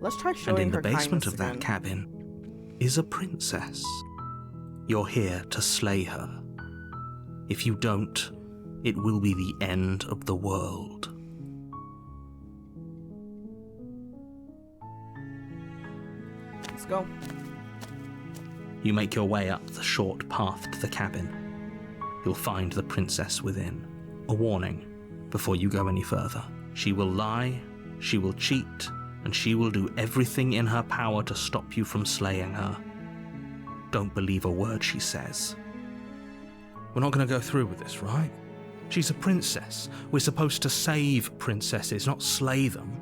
Let's try showing And in the her basement kindness of that again. cabin is a princess. You're here to slay her. If you don't, it will be the end of the world. Let's go. You make your way up the short path to the cabin. You'll find the princess within. A warning before you go any further. She will lie, she will cheat, and she will do everything in her power to stop you from slaying her. Don't believe a word she says. We're not going to go through with this, right? She's a princess. We're supposed to save princesses, not slay them.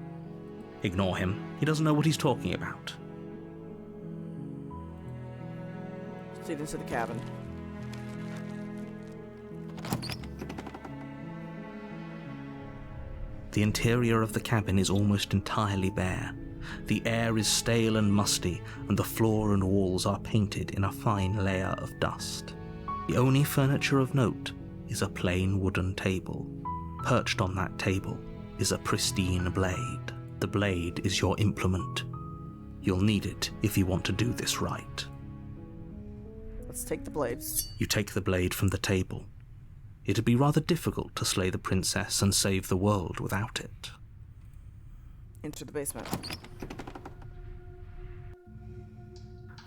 Ignore him. He doesn't know what he's talking about. Let's lead into the cabin. The interior of the cabin is almost entirely bare. The air is stale and musty, and the floor and walls are painted in a fine layer of dust. The only furniture of note is a plain wooden table. Perched on that table is a pristine blade. The blade is your implement. You'll need it if you want to do this right. Let's take the blades. You take the blade from the table. It'd be rather difficult to slay the princess and save the world without it. Into the basement.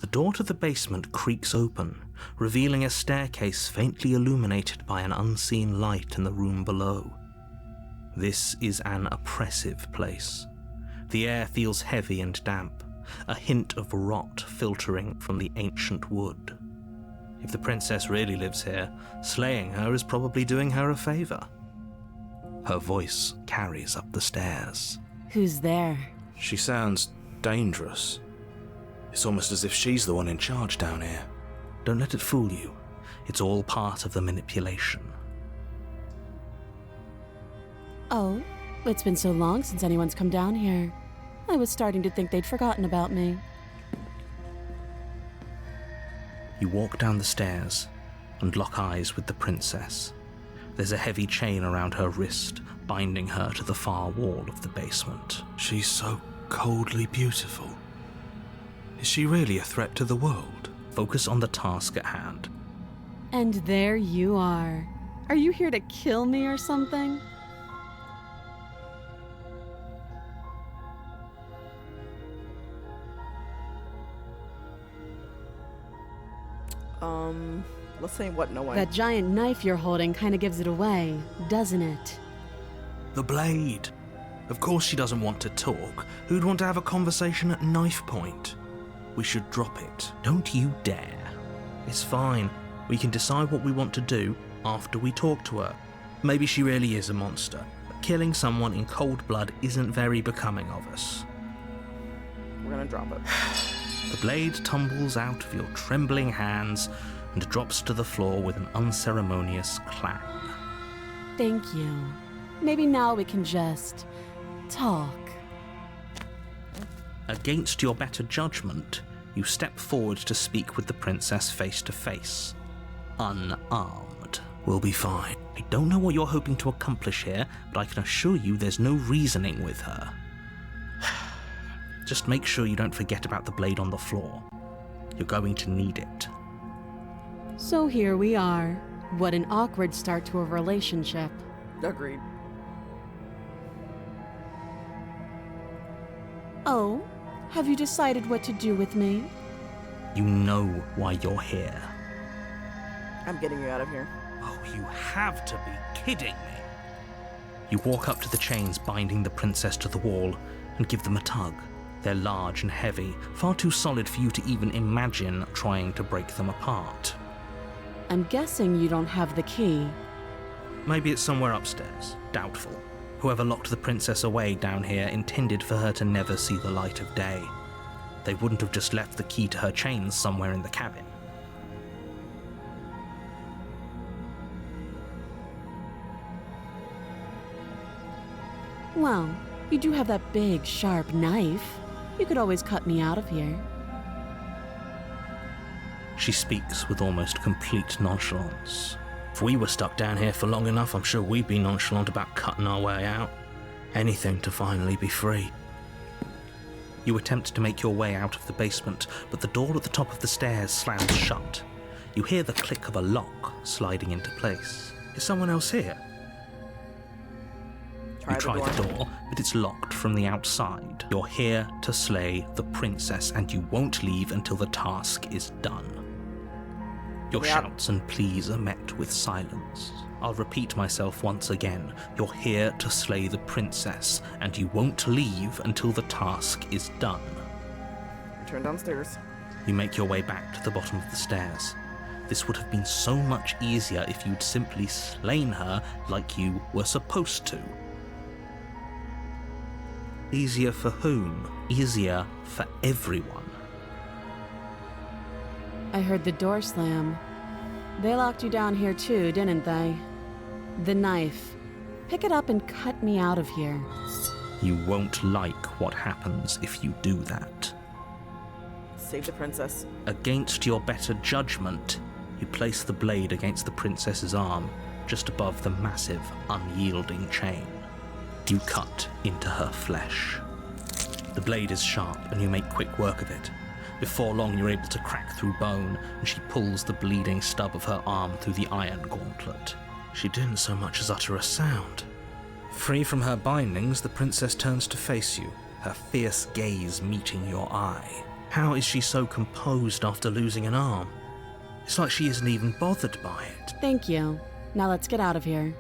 The door to the basement creaks open, revealing a staircase faintly illuminated by an unseen light in the room below. This is an oppressive place. The air feels heavy and damp, a hint of rot filtering from the ancient wood. If the princess really lives here, slaying her is probably doing her a favor. Her voice carries up the stairs. Who's there? She sounds dangerous. It's almost as if she's the one in charge down here. Don't let it fool you. It's all part of the manipulation. Oh, it's been so long since anyone's come down here. I was starting to think they'd forgotten about me. You walk down the stairs and lock eyes with the princess. There's a heavy chain around her wrist, binding her to the far wall of the basement. She's so coldly beautiful. Is she really a threat to the world? Focus on the task at hand. And there you are. Are you here to kill me or something? Let's say what, no one. That giant knife you're holding kind of gives it away, doesn't it? The blade. Of course she doesn't want to talk. Who'd want to have a conversation at knife point? We should drop it. Don't you dare. It's fine. We can decide what we want to do after we talk to her. Maybe she really is a monster, but killing someone in cold blood isn't very becoming of us. We're gonna drop it. The blade tumbles out of your trembling hands and drops to the floor with an unceremonious clang. Thank you. Maybe now we can just talk. Against your better judgment, you step forward to speak with the princess face to face. Unarmed. We'll be fine. I don't know what you're hoping to accomplish here, but I can assure you there's no reasoning with her. Just make sure you don't forget about the blade on the floor. You're going to need it. So here we are. What an awkward start to a relationship. Agreed. Oh, have you decided what to do with me? You know why you're here. I'm getting you out of here. Oh, you have to be kidding me. You walk up to the chains binding the princess to the wall and give them a tug. They're large and heavy, far too solid for you to even imagine trying to break them apart. I'm guessing you don't have the key. Maybe it's somewhere upstairs. Doubtful. Whoever locked the princess away down here intended for her to never see the light of day. They wouldn't have just left the key to her chains somewhere in the cabin. Well, you do have that big, sharp knife. You could always cut me out of here. She speaks with almost complete nonchalance. If we were stuck down here for long enough, I'm sure we'd be nonchalant about cutting our way out. Anything to finally be free. You attempt to make your way out of the basement, but the door at the top of the stairs slams shut. You hear the click of a lock sliding into place. Is someone else here? You try the door, but it's locked from the outside. You're here to slay the princess, and you won't leave until the task is done. Your shouts and pleas are met with silence. I'll repeat myself once again. You're here to slay the princess, and you won't leave until the task is done. Return downstairs. You make your way back to the bottom of the stairs. This would have been so much easier if you'd simply slain her like you were supposed to. Easier for whom? Easier for everyone. I heard the door slam. They locked you down here too, didn't they? The knife. Pick it up and cut me out of here. You won't like what happens if you do that. Save the princess. Against your better judgment, you place the blade against the princess's arm, just above the massive, unyielding chain. You cut into her flesh. The blade is sharp, and you make quick work of it. Before long, you're able to crack through bone, and she pulls the bleeding stub of her arm through the iron gauntlet. She didn't so much as utter a sound. Free from her bindings, the princess turns to face you, her fierce gaze meeting your eye. How is she so composed after losing an arm? It's like she isn't even bothered by it. Thank you. Now let's get out of here.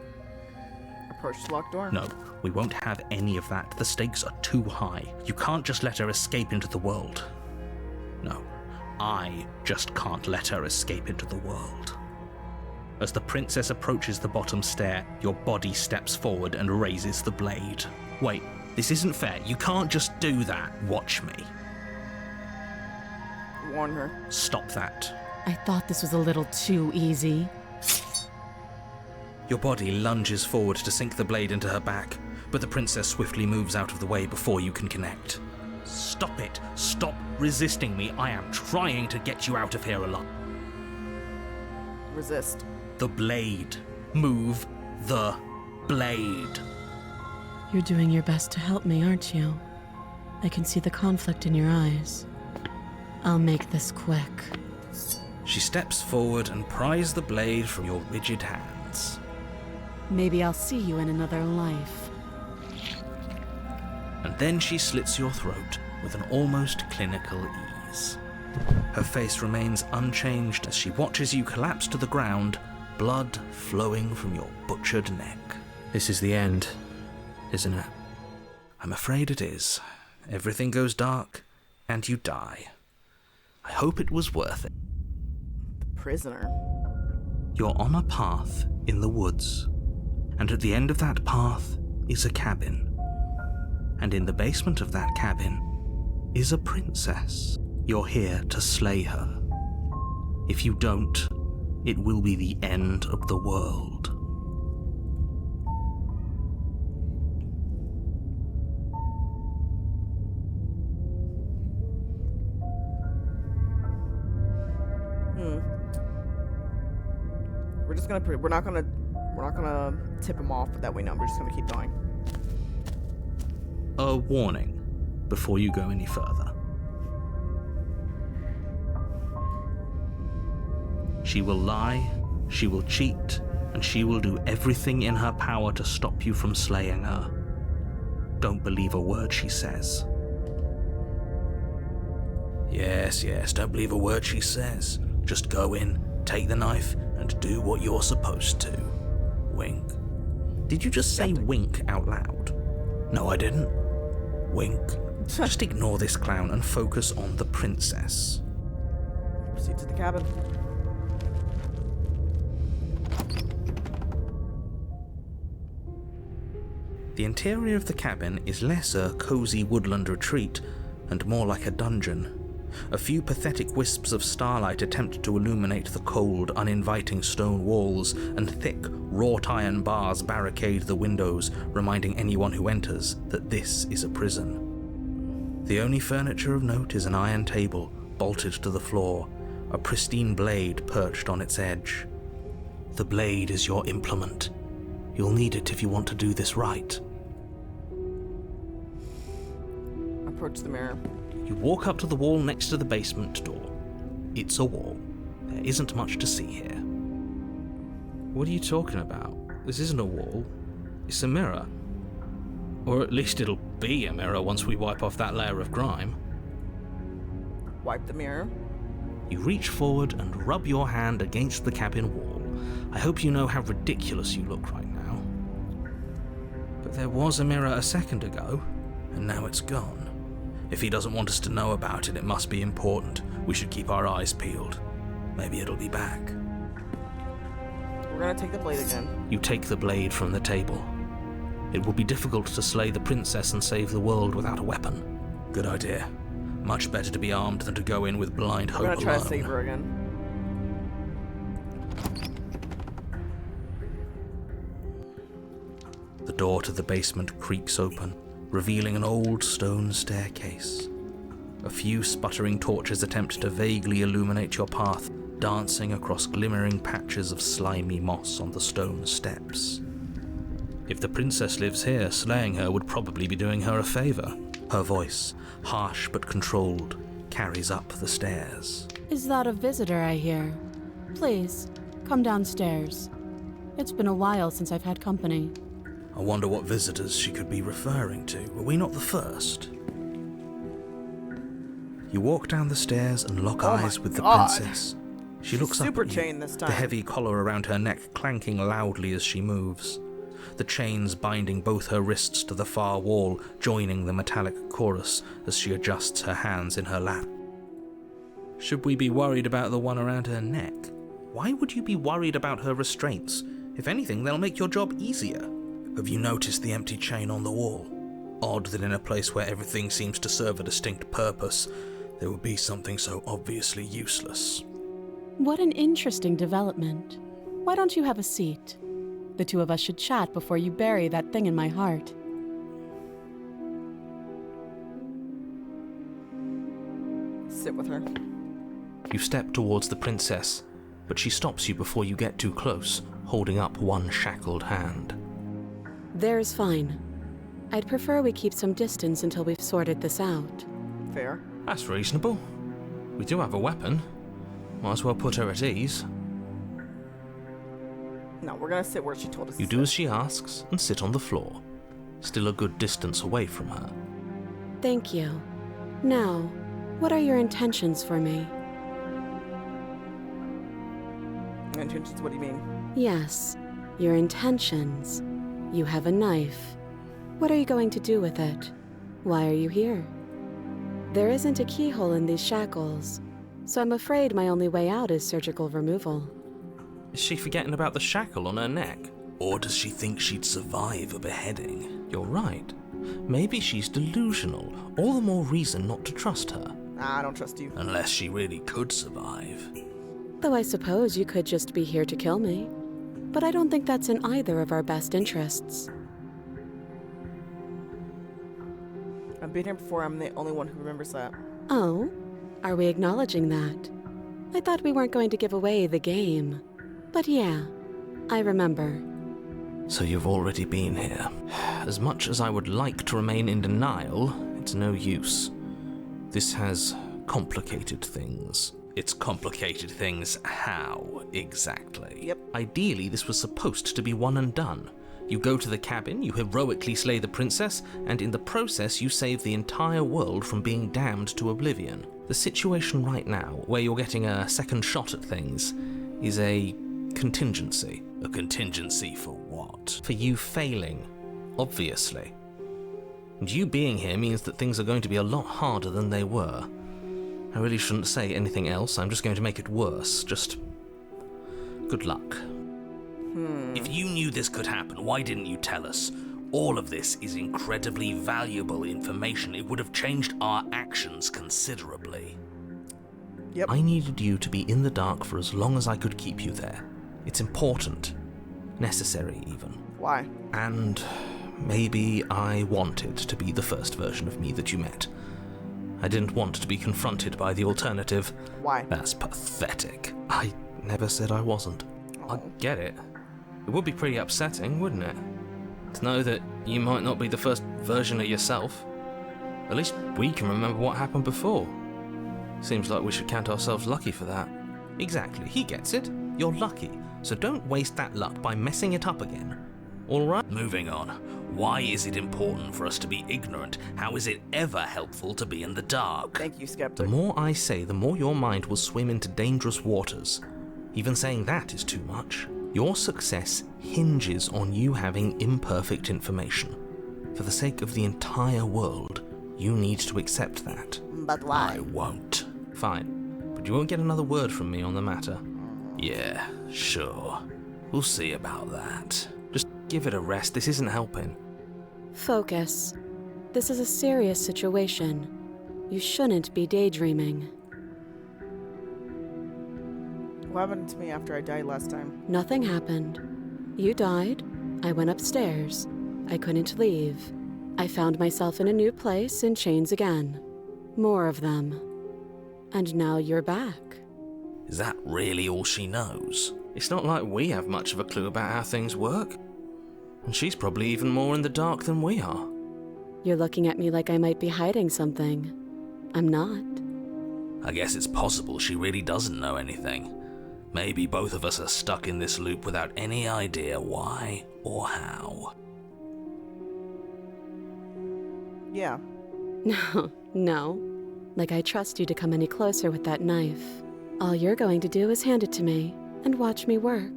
Approach the locked door. No, we won't have any of that. The stakes are too high. You can't just let her escape into the world. No, I just can't let her escape into the world. As the princess approaches the bottom stair, your body steps forward and raises the blade. Wait, this isn't fair. You can't just do that. Watch me. Warn her. Stop that. I thought this was a little too easy. Your body lunges forward to sink the blade into her back, but the princess swiftly moves out of the way before you can connect. Stop it! Stop resisting me! I am trying to get you out of here alive. Resist. The blade. Move the blade. You're doing your best to help me, aren't you? I can see the conflict in your eyes. I'll make this quick. She steps forward and pries the blade from your rigid hands. Maybe I'll see you in another life. And then she slits your throat with an almost clinical ease. Her face remains unchanged as she watches you collapse to the ground, blood flowing from your butchered neck. This is the end, isn't it? I'm afraid it is. Everything goes dark, and you die. I hope it was worth it. The prisoner. You're on a path in the woods, and at the end of that path is a cabin. And in the basement of that cabin is a princess. You're here to slay her. If you don't, it will be the end of the world. We're not gonna tip him off that we know. We're just gonna keep going. A warning before you go any further. She will lie, she will cheat, and she will do everything in her power to stop you from slaying her. Don't believe a word she says. Yes, don't believe a word she says. Just go in, take the knife, and do what you're supposed to. Wink. Did you just say wink out loud? No, I didn't. Wink. Just ignore this clown and focus on the princess. Proceed to the cabin. The interior of the cabin is less a cozy woodland retreat and more like a dungeon. A few pathetic wisps of starlight attempt to illuminate the cold, uninviting stone walls, and thick, wrought iron bars barricade the windows, reminding anyone who enters that this is a prison. The only furniture of note is an iron table, bolted to the floor, a pristine blade perched on its edge. The blade is your implement. You'll need it if you want to do this right. Approach the mirror. You walk up to the wall next to the basement door. It's a wall. There isn't much to see here. What are you talking about? This isn't a wall. It's a mirror. Or at least it'll be a mirror once we wipe off that layer of grime. Wipe the mirror. You reach forward and rub your hand against the cabin wall. I hope you know how ridiculous you look right now. But there was a mirror a second ago, and now it's gone. If he doesn't want us to know about it, it must be important. We should keep our eyes peeled. Maybe it'll be back. We're gonna take the blade again. You take the blade from the table. It will be difficult to slay the princess and save the world without a weapon. Good idea. Much better to be armed than to go in with blind hope We're gonna try alone. to save her again. The door to the basement creaks open, revealing an old stone staircase. A few sputtering torches attempt to vaguely illuminate your path, dancing across glimmering patches of slimy moss on the stone steps. If the princess lives here, slaying her would probably be doing her a favor. Her voice, harsh but controlled, carries up the stairs. Is that a visitor I hear? Please, come downstairs. It's been a while since I've had company. I wonder what visitors she could be referring to. Were we not the first? You walk down the stairs and lock eyes with the princess. She looks up super at you, chained this time. the heavy collar around her neck clanking loudly as she moves. The chains binding both her wrists to the far wall, joining the metallic chorus as she adjusts her hands in her lap. Should we be worried about the one around her neck? Why would you be worried about her restraints? If anything, they'll make your job easier. Have you noticed the empty chain on the wall? Odd that in a place where everything seems to serve a distinct purpose, there would be something so obviously useless. What an interesting development. Why don't you have a seat? The two of us should chat before you bury that thing in my heart. Sit with her. You step towards the princess, but she stops you before you get too close, holding up one shackled hand. There's fine. I'd prefer we keep some distance until we've sorted this out. Fair. That's reasonable. We do have a weapon. Might as well put her at ease. No, we're gonna sit where she told us You to do sit. as she asks and sit on the floor, still a good distance away from her. Thank you. Now, what are your intentions for me? Intentions, what do you mean? Yes, your intentions. You have a knife. What are you going to do with it? Why are you here? There isn't a keyhole in these shackles, so I'm afraid my only way out is surgical removal. Is she forgetting about the shackle on her neck? Or does she think she'd survive a beheading? You're right. Maybe she's delusional. All the more reason not to trust her. Nah, I don't trust you. Unless she really could survive. Though I suppose you could just be here to kill me. But I don't think that's in either of our best interests. I've been here before, I'm the only one who remembers that. Oh? Are we acknowledging that? I thought we weren't going to give away the game. But yeah, I remember. So you've already been here. As much as I would like to remain in denial, it's no use. This has complicated things. It's complicated things how, exactly? Yep. Ideally, this was supposed to be one and done. You go to the cabin, you heroically slay the princess, and in the process you save the entire world from being damned to oblivion. The situation right now, where you're getting a second shot at things, is a contingency. A contingency for what? For you failing, obviously. And you being here means that things are going to be a lot harder than they were. I really shouldn't say anything else, I'm just going to make it worse. Just good luck. If you knew this could happen, why didn't you tell us? All of this is incredibly valuable information. It would have changed our actions considerably. Yep. I needed you to be in the dark for as long as I could keep you there. It's important. Necessary, even. Why? And maybe I wanted to be the first version of me that you met. I didn't want to be confronted by the alternative. Why? That's pathetic. I never said I wasn't. I get it. It would be pretty upsetting, wouldn't it? To know that you might not be the first version of yourself. At least we can remember what happened before. Seems like we should count ourselves lucky for that. Exactly, he gets it. You're lucky. so don't waste that luck by messing it up again. Alright? Moving on. Why is it important for us to be ignorant? How is it ever helpful to be in the dark? Thank you, The Skeptic. more I say, the more your mind will swim into dangerous waters. Even saying that is too much. Your success hinges on you having imperfect information. For the sake of the entire world, you need to accept that. But why? I won't. Fine, but you won't get another word from me on the matter. Yeah, sure. We'll see about that. Just give it a rest, this isn't helping. Focus. This is a serious situation. You shouldn't be daydreaming. What happened to me after I died last time? Nothing happened. You died. I went upstairs. I couldn't leave. I found myself in a new place in chains again. More of them. And now you're back. Is that really all she knows? It's not like we have much of a clue about how things work. And she's probably even more in the dark than we are. You're looking at me like I might be hiding something. I'm not. I guess it's possible she really doesn't know anything. Maybe both of us are stuck in this loop without any idea why or how. Yeah. No. Like I trust you to come any closer with that knife. All you're going to do is hand it to me and watch me work.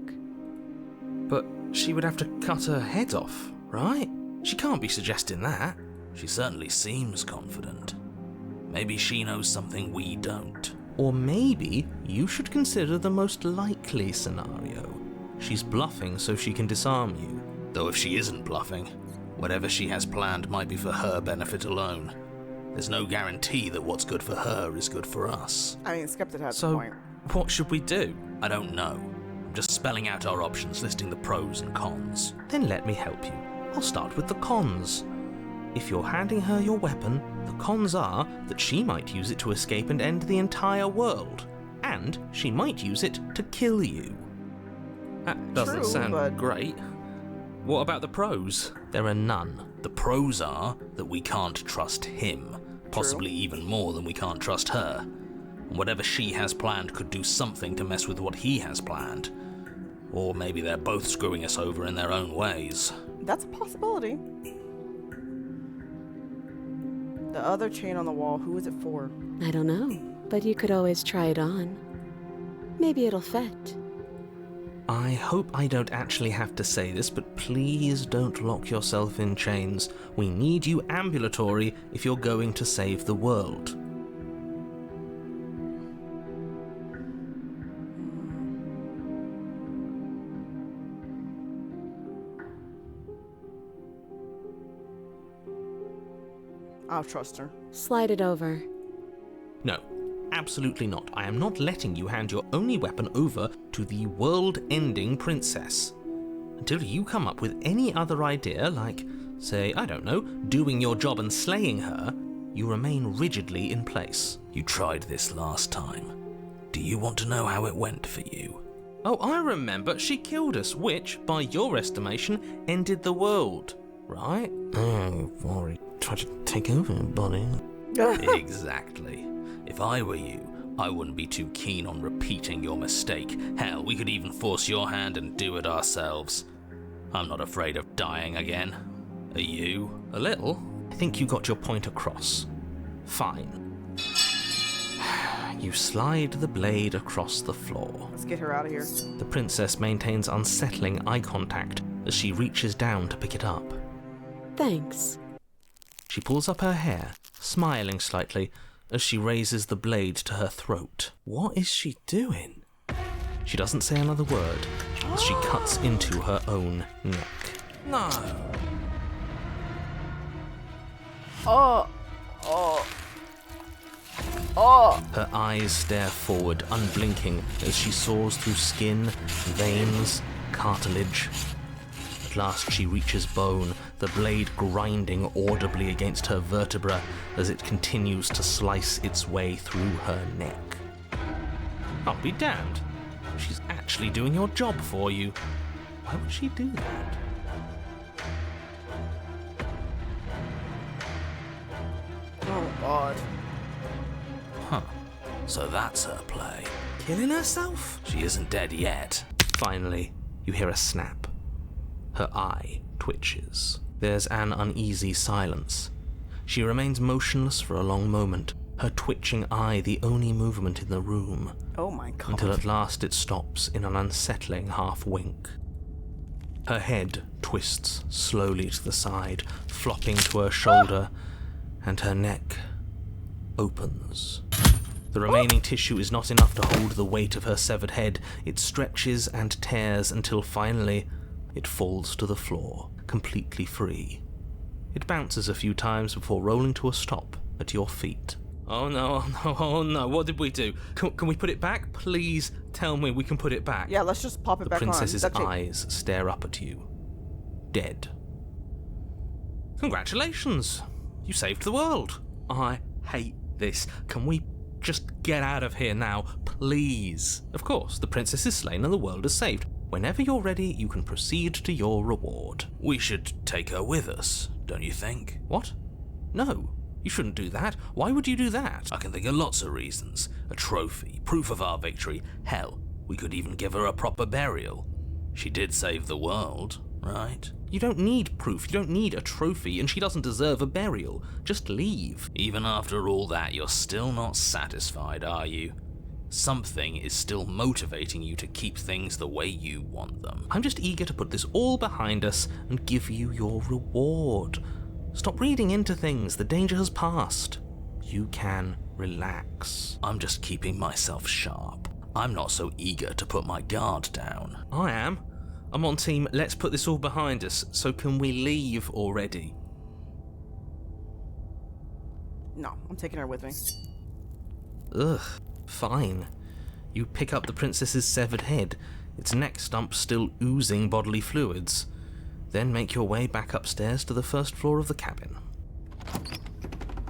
But she would have to cut her head off, right? She can't be suggesting that. She certainly seems confident. Maybe she knows something we don't. Or maybe you should consider the most likely scenario. She's bluffing so she can disarm you. Though if she isn't bluffing, whatever she has planned might be for her benefit alone. There's no guarantee that what's good for her is good for us. I mean, Skeptic has a So, point. what should we do? I don't know. I'm just spelling out our options, listing the pros and cons. Then let me help you. I'll start with the cons. If you're handing her your weapon, the cons are that she might use it to escape and end the entire world. And she might use it to kill you. That doesn't True, sound but- great. What about the pros? There are none. The pros are that we can't trust him, possibly even more than we can't trust her. And whatever she has planned could do something to mess with what he has planned. Or maybe they're both screwing us over in their own ways. That's a possibility. The other chain on the wall, who is it for? I don't know, but you could always try it on. Maybe it'll fit. I hope I don't actually have to say this, but please don't lock yourself in chains. We need you ambulatory if you're going to save the world. I'll trust her. Slide it over. No, absolutely not. I am not letting you hand your only weapon over to the world-ending princess. Until you come up with any other idea, like, say, I don't know, doing your job and slaying her, you remain rigidly in place. You tried this last time. Do you want to know how it went for you? Oh, I remember. She killed us, which, by your estimation, ended the world. Right? Oh, worry. Try to take over, buddy. Exactly. If I were you, I wouldn't be too keen on repeating your mistake. Hell, we could even force your hand and do it ourselves. I'm not afraid of dying again. Are you? A little. I think you got your point across. Fine. You slide the blade across the floor. Let's get her out of here. The princess maintains unsettling eye contact as she reaches down to pick it up. Thanks. She pulls up her hair, smiling slightly, as she raises the blade to her throat. What is she doing? She doesn't say another word as she cuts into her own neck. No. Oh. Oh. Oh. Her eyes stare forward, unblinking, as she saws through skin, veins, cartilage. At last she reaches bone, the blade grinding audibly against her vertebra as it continues to slice its way through her neck. I'll be damned. She's actually doing your job for you. Why would she do that? Oh, God. Huh. So that's her play. Killing herself? She isn't dead yet. Finally, you hear a snap. Her eye twitches. There's an uneasy silence. She remains motionless for a long moment, her twitching eye the only movement in the room. Oh my god. Until at last it stops in an unsettling half-wink. Her head twists slowly to the side, flopping to her shoulder, and her neck opens. The remaining tissue is not enough to hold the weight of her severed head. It stretches and tears until finally it falls to the floor, completely free. It bounces a few times before rolling to a stop at your feet. Oh no, oh no, oh no, what did we do? Can we put it back? Please tell me we can put it back. Yeah, let's just pop it back on. The princess's Duct tape. eyes stare up at you. Dead. Congratulations! You saved the world. I hate this. Can we just get out of here now, please? Of course, the princess is slain and the world is saved. Whenever you're ready, you can proceed to your reward. We should take her with us, don't you think? What? No. You shouldn't do that. Why would you do that? I can think of lots of reasons. A trophy, proof of our victory. Hell, we could even give her a proper burial. She did save the world, right? You don't need proof, you don't need a trophy, and she doesn't deserve a burial. Just leave. Even after all that, you're still not satisfied, are you? Something is still motivating you to keep things the way you want them. I'm just eager to put this all behind us and give you your reward. Stop reading into things, the danger has passed. You can relax. I'm just keeping myself sharp. I'm not so eager to put my guard down. I am. I'm on team, let's put this all behind us, so can we leave already? No, I'm taking her with me. Ugh, fine. You pick up the princess's severed head, its neck stump still oozing bodily fluids. Then make your way back upstairs to the first floor of the cabin.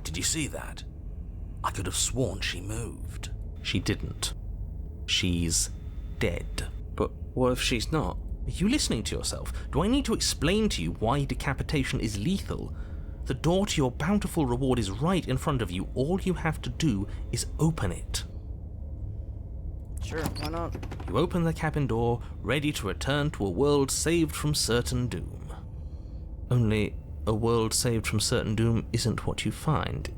Did you see that? I could have sworn she moved. She didn't. She's dead. But what if she's not? Are you listening to yourself? Do I need to explain to you why decapitation is lethal? The door to your bountiful reward is right in front of you. All you have to do is open it. Sure, why not? You open the cabin door, ready to return to a world saved from certain doom. Only, a world saved from certain doom isn't what you find.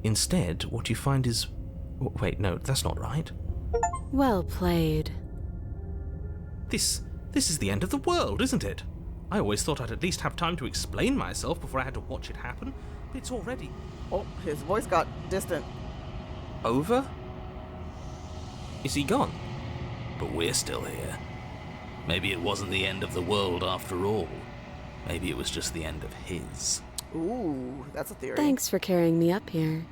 Instead, what you find is... Wait, no, that's not right. Well played. This is the end of the world, isn't it? I always thought I'd at least have time to explain myself before I had to watch it happen, but it's already... Oh, his voice got distant. Over? Is he gone? But we're still here. Maybe it wasn't the end of the world after all. Maybe it was just the end of his. Ooh, that's a theory. Thanks for carrying me up here.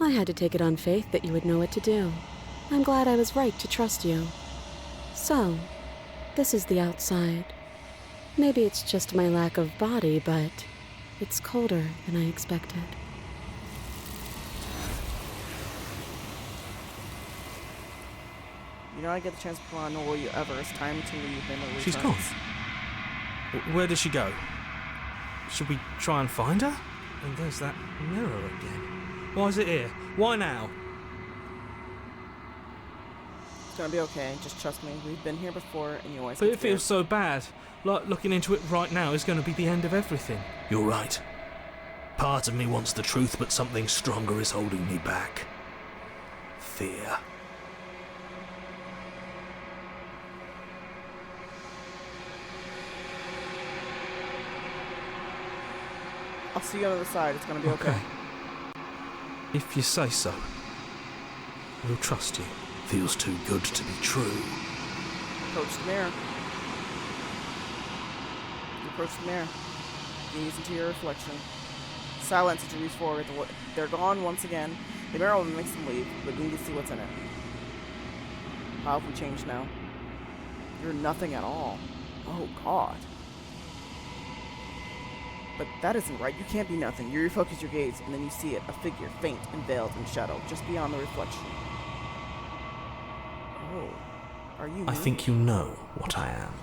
I had to take it on faith that you would know what to do. I'm glad I was right to trust you. So, this is the outside. Maybe it's just my lack of body, but it's colder than I expected. You know, I get the chance to put on all you ever. It's time to leave and return. She's gone. Where did she go? Should we try and find her? And there's that mirror again. Why is it here? Why now? It's gonna be okay. Just trust me. We've been here before, and you always. But it feels so bad. Like looking into it right now is going to be the end of everything. You're right. Part of me wants the truth, but something stronger is holding me back. Fear. I'll see you on the other side. It's gonna be okay. If you say so. We'll trust you. Feels too good to be true. Approach the mirror. You approach the mirror. Gaze into your reflection. Silence as you reach forward. They're gone once again. The mirror will make them leave, but you need to see what's in it. How have we changed now? You're nothing at all. Oh, God. But that isn't right. You can't be nothing. You refocus your gaze, and then you see it, a figure, faint and veiled in shadow, just beyond the reflection. Oh, are you? I think you know what I am.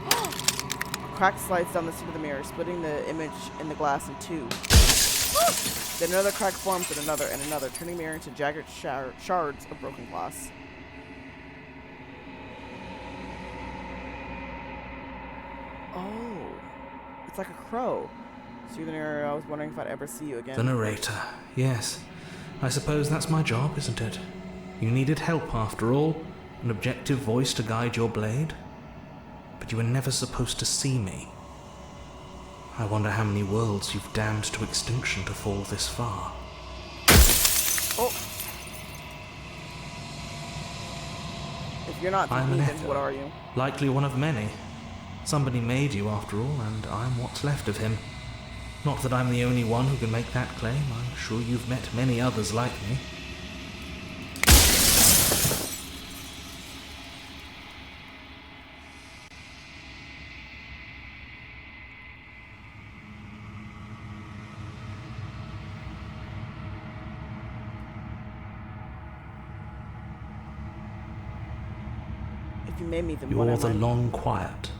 A crack slides down the seat of the mirror, splitting the image in the glass in two. Then another crack forms, and another, turning the mirror into jagged shards of broken glass. It's like a crow. So you're the narrator. I was wondering if I'd ever see you again. The narrator, yes. I suppose that's my job, isn't it? You needed help, after all. An objective voice to guide your blade. But you were never supposed to see me. I wonder how many worlds you've damned to extinction to fall this far. Oh! If you're not I'm me, an then echo. what are you? Likely one of many. Somebody made you, after all, and I'm what's left of him. Not that I'm the only one who can make that claim. I'm sure you've met many others like me. If you made me, then what You're am the I? long quiet,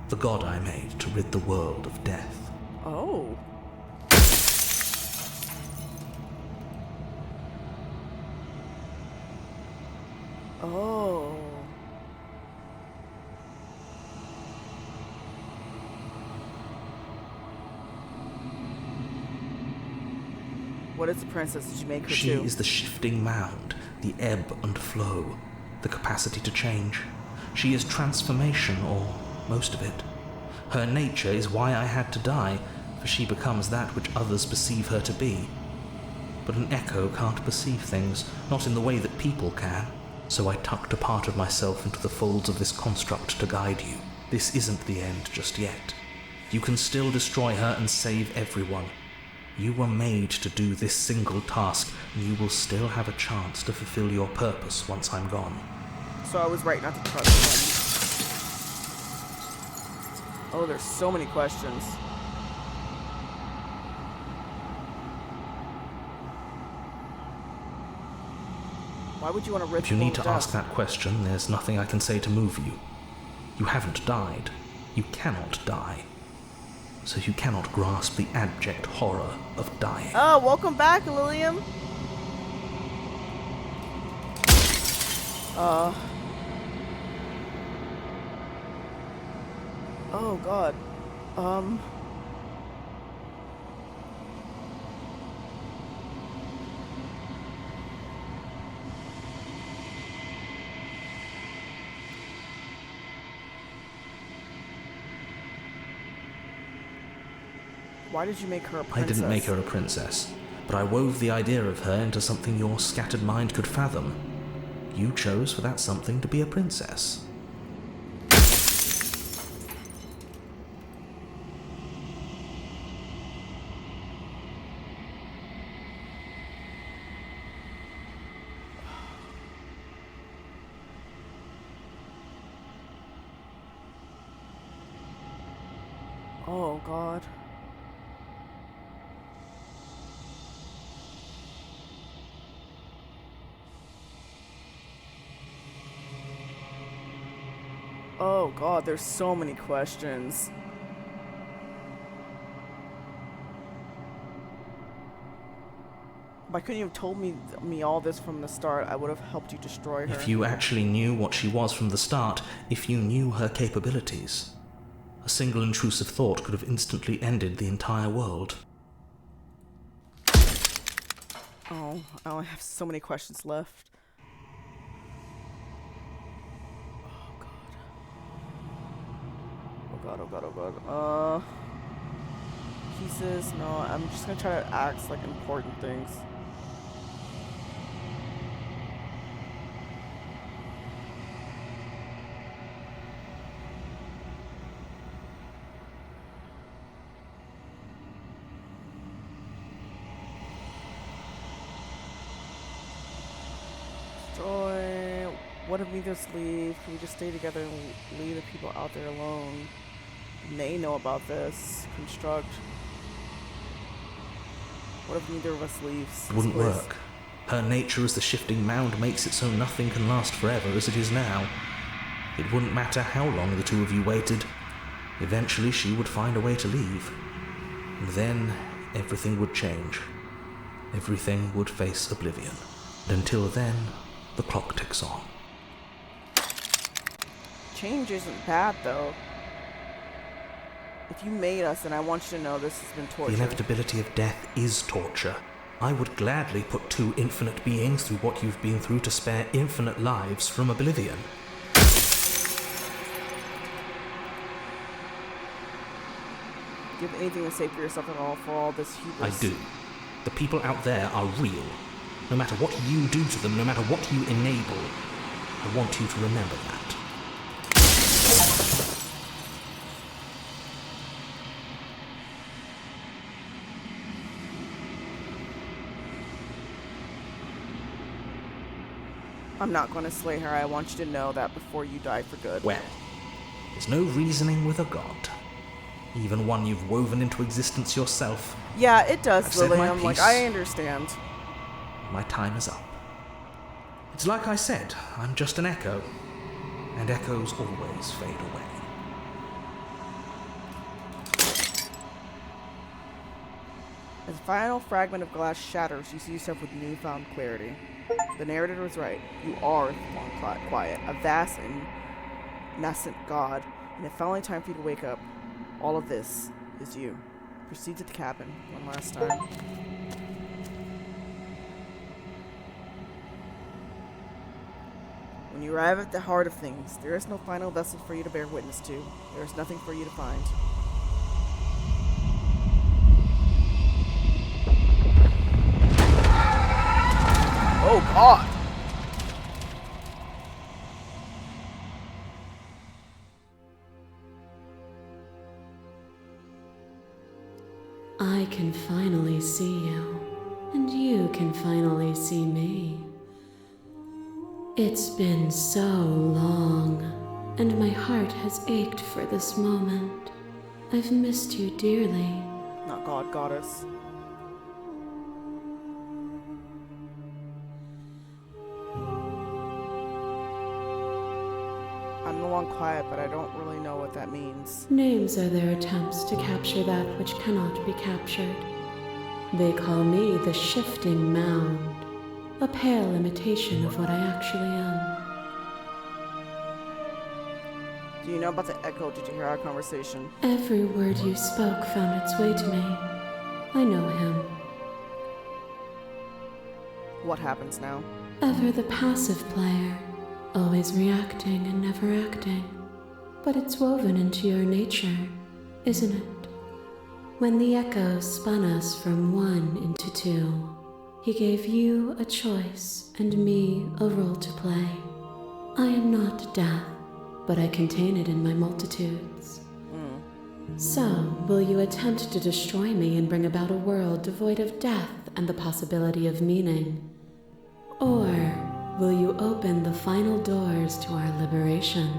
the god I made to rid the world of death. Oh. Oh. What is the princess? Did you make her She too? is the shifting mound, the ebb and flow, the capacity to change. She is transformation, or most of it. Her nature is why I had to die, for she becomes that which others perceive her to be. But an echo can't perceive things, not in the way that people can. So I tucked a part of myself into the folds of this construct to guide you. This isn't the end just yet. You can still destroy her and save everyone. You were made to do this single task, and you will still have a chance to fulfill your purpose once I'm gone. So I was right not to trust him. Oh, there's so many questions. Why would you want to rip If you people need to death? ask that question, there's nothing I can say to move you. You haven't died. You cannot die. So you cannot grasp the abject horror of dying. Oh, welcome back, Lilium. Oh God. Why did you make her a I princess? didn't make her a princess, but I wove the idea of her into something your scattered mind could fathom. You chose for that something to be a princess. Oh God. Oh God, there's so many questions. Why couldn't you have told me all this from the start? I would have helped you destroy her. If you actually knew what she was from the start, if you knew her capabilities, a single intrusive thought could have instantly ended the entire world. Oh, I only have so many questions left. Oh God. Oh God, oh God, oh God. Pieces? No, I'm just gonna try to ask like important things. Destroy. What if we just leave? Can we just stay together and leave the people out there alone? They know about this. Construct. What if neither of us leaves? It wouldn't this place? work. Her nature as the shifting mound makes it so nothing can last forever as it is now. It wouldn't matter how long the two of you waited. Eventually she would find a way to leave. And then everything would change. Everything would face oblivion. And until then, the clock ticks on. Change isn't bad though. If you made us, then I want you to know this has been The torture. inevitability of death is torture. I would gladly put two infinite beings through what you've been through to spare infinite lives from oblivion. Do you have anything to say for yourself at all for all this hubris? I do. The people out there are real. No matter what you do to them, no matter what you enable, I want you to remember that. I'm not going to slay her. I want you to know that before you die for good. Well, there's no reasoning with a god. Even one you've woven into existence yourself. Yeah, it does, I've said my Lilium. Like, piece. I understand. My time is up. It's like I said, I'm just an echo. And echoes always fade away. As the final fragment of glass shatters, you see yourself with newfound clarity. The narrator was right. You are one quiet, a vast and nascent god, and it's finally time for you to wake up. All of this is you. Proceed to the cabin one last time. When you arrive at the heart of things, there is no final vessel for you to bear witness to. There is nothing for you to find. Oh God! I can finally see you, and you can finally see me. It's been so long, and my heart has ached for this moment. I've missed you dearly. Not God, goddess. I'm the one quiet, but I don't really know what that means. Names are their attempts to capture that which cannot be captured. They call me the shifting mound, a pale imitation of what I actually am. Do you know about the echo? Did you hear our conversation? Every word you spoke found its way to me. I know him. What happens now? Ever the passive player, always reacting and never acting. But it's woven into your nature, isn't it? When the echo spun us from one into two, he gave you a choice and me a role to play. I am not death, but I contain it in my multitudes. So, will you attempt to destroy me and bring about a world devoid of death and the possibility of meaning? Or will you open the final doors to our liberation?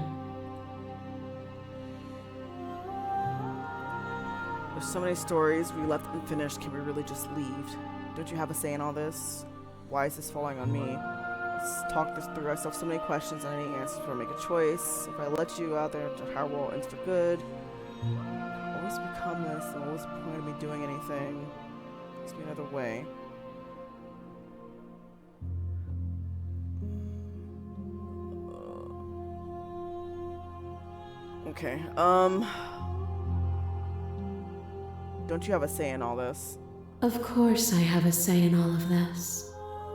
There's so many stories we left unfinished. Can we really just leave? Don't you have a say in all this? Why is this falling on me? Let's talk this through. I still have so many questions and any answers for make a choice. If I let you out there, how will it end for good? Always become this, and what was the point of me doing anything? There's be another way. Okay, don't you have a say in all this? Of course I have a say in all of this.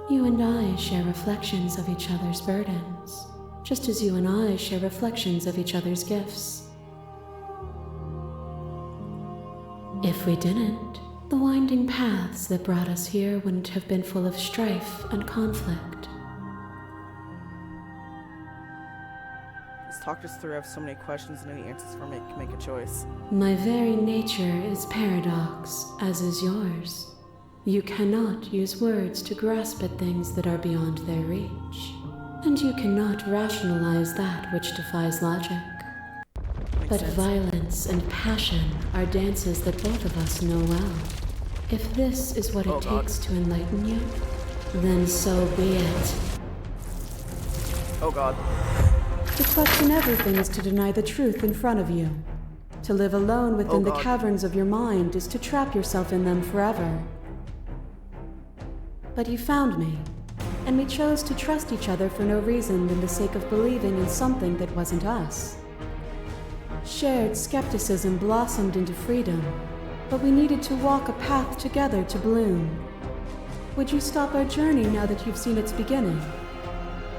You and I share reflections of each other's burdens, just as you and I share reflections of each other's gifts. If we didn't, the winding paths that brought us here wouldn't have been full of strife and conflict. Let's talk this through. I have so many questions and any answers for make a choice. My very nature is paradox, as is yours. You cannot use words to grasp at things that are beyond their reach, and you cannot rationalize that which defies logic. But violence and passion are dances that both of us know well. If this is what it takes to enlighten you, then so be it. Oh God. To question everything is to deny the truth in front of you. To live alone within the caverns of your mind is to trap yourself in them forever. But you found me, and we chose to trust each other for no reason than the sake of believing in something that wasn't us. Shared skepticism blossomed into freedom, but we needed to walk a path together to bloom. Would you stop our journey now that you've seen its beginning?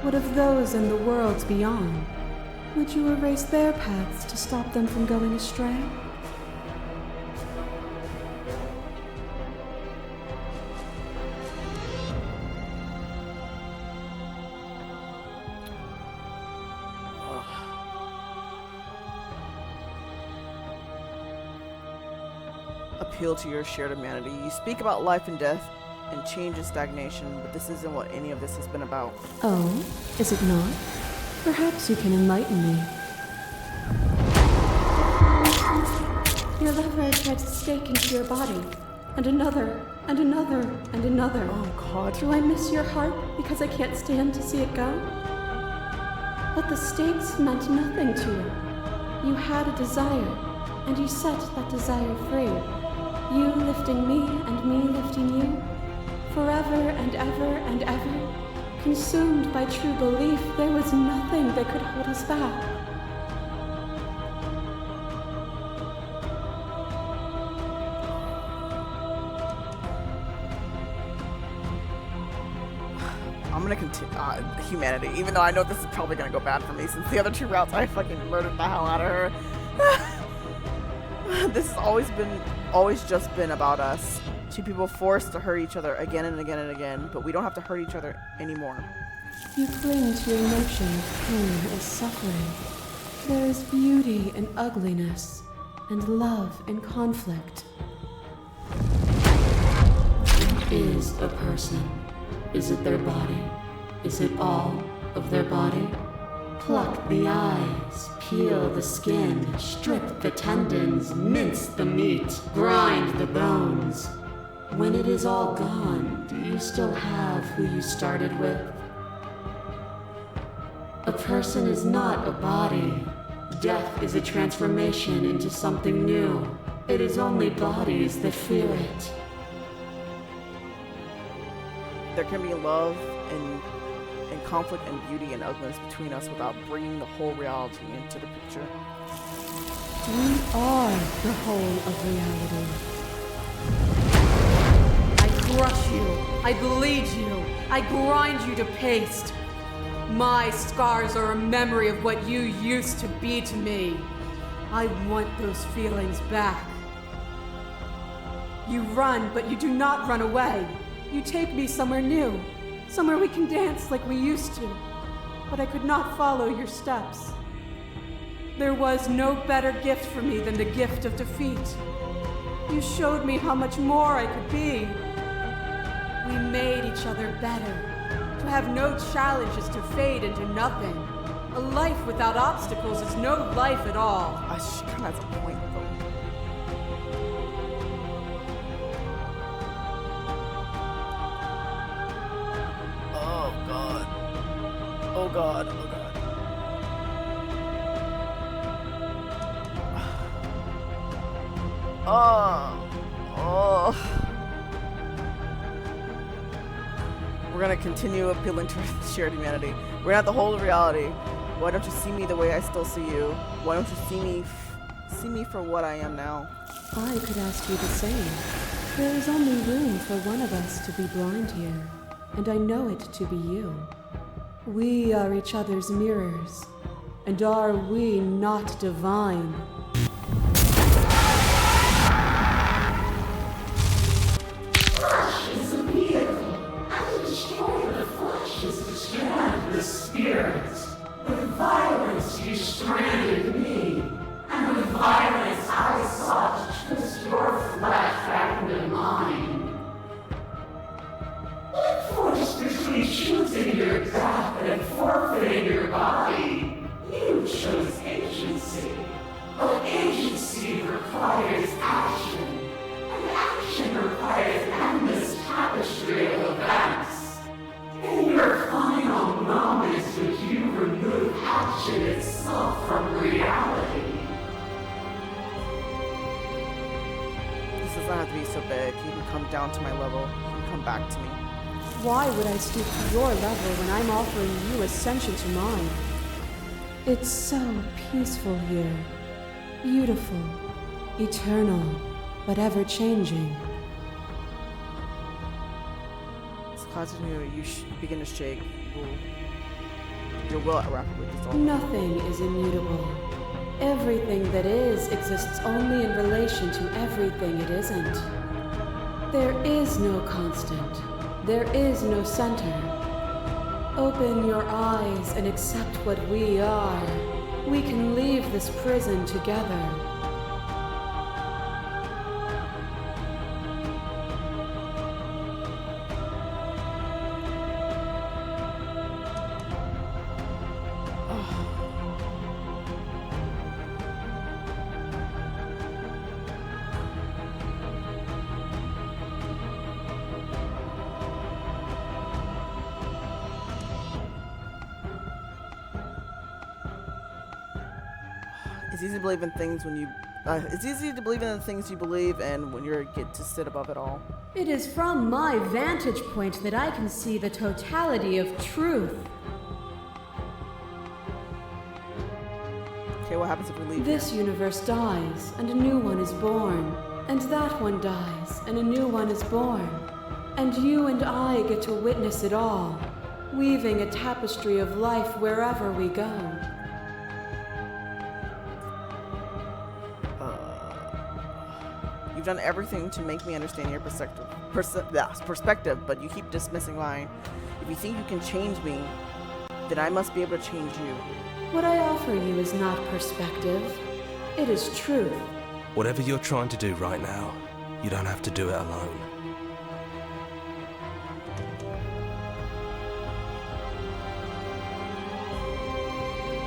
What of those in the worlds beyond? Would you erase their paths to stop them from going astray? Appeal to your shared humanity. You speak about life and death and change and stagnation, but this isn't what any of this has been about. Oh, is it not? Perhaps you can enlighten me. Your lover tried to stake into your body, and another, and another, and another. Oh God. Do I miss your heart because I can't stand to see it go? But the stakes meant nothing to you. You had a desire, and you set that desire free. You lifting me and me lifting you. Forever and ever and ever. Consumed by true belief, there was nothing that could hold us back. I'm gonna continue humanity, even though I know this is probably gonna go bad for me since the other two routes I fucking murdered the hell out of her. This has always just been about us. Two people forced to hurt each other again and again and again, but we don't have to hurt each other anymore. You cling to your notion of pain as suffering. There is beauty in ugliness, and love in conflict. What is a person? Is it their body? Is it all of their body? Pluck the eyes, peel the skin, strip the tendons, mince the meat, grind the bones. When it is all gone, do you still have who you started with? A person is not a body. Death is a transformation into something new. It is only bodies that feel it. There can be love and conflict and beauty and ugliness between us without bringing the whole reality into the picture. We are the whole of reality. I crush you. I bleed you. I grind you to paste. My scars are a memory of what you used to be to me. I want those feelings back. You run, but you do not run away. You take me somewhere new, somewhere we can dance like we used to. But I could not follow your steps. There was no better gift for me than the gift of defeat. You showed me how much more I could be. We made each other better. To have no challenge is to fade into nothing. A life without obstacles is no life at all. She kind of has a point, though. Oh God. Oh God. Oh God. Oh. We're gonna continue appealing to shared humanity. We're gonna have the whole of reality. Why don't you see me the way I still see you? Why don't you see me for what I am now? I could ask you the same. There is only room for one of us to be blind here, and I know it to be you. We are each other's mirrors, and are we not divine? Flesh is a vehicle, and to destroy the flesh is to strand the spirit. With violence you stranded me, and with violence I sought to twist your flesh back into mine. What force between choosing your death and forfeiting your body? You chose agency, but agency requires action, and action requires endless tapestry of events. In your final moments would you remove action itself from reality? This doesn't have to be so big. You can come down to my level. You can come back to me. Why would I stoop to your level when I'm offering you ascension to mine? It's so peaceful here. Beautiful, eternal, but ever-changing. As continue, you begin to shake. Your will rapidly dissolve. Nothing is immutable. Everything that is exists only in relation to everything it isn't. There is no constant. There is no center. Open your eyes and accept what we are. We can leave this prison together. It's easy to believe in things when you. It's easy to believe in the things you believe, and when you get to sit above it all. It is from my vantage point that I can see the totality of truth. Okay, what happens if we leave? This universe dies, and a new one is born. And that one dies, and a new one is born. And you and I get to witness it all, weaving a tapestry of life wherever we go. You've done everything to make me understand your perspective, but you keep dismissing mine. If you think you can change me, then I must be able to change you. What I offer you is not perspective. It is truth. Whatever you're trying to do right now, you don't have to do it alone.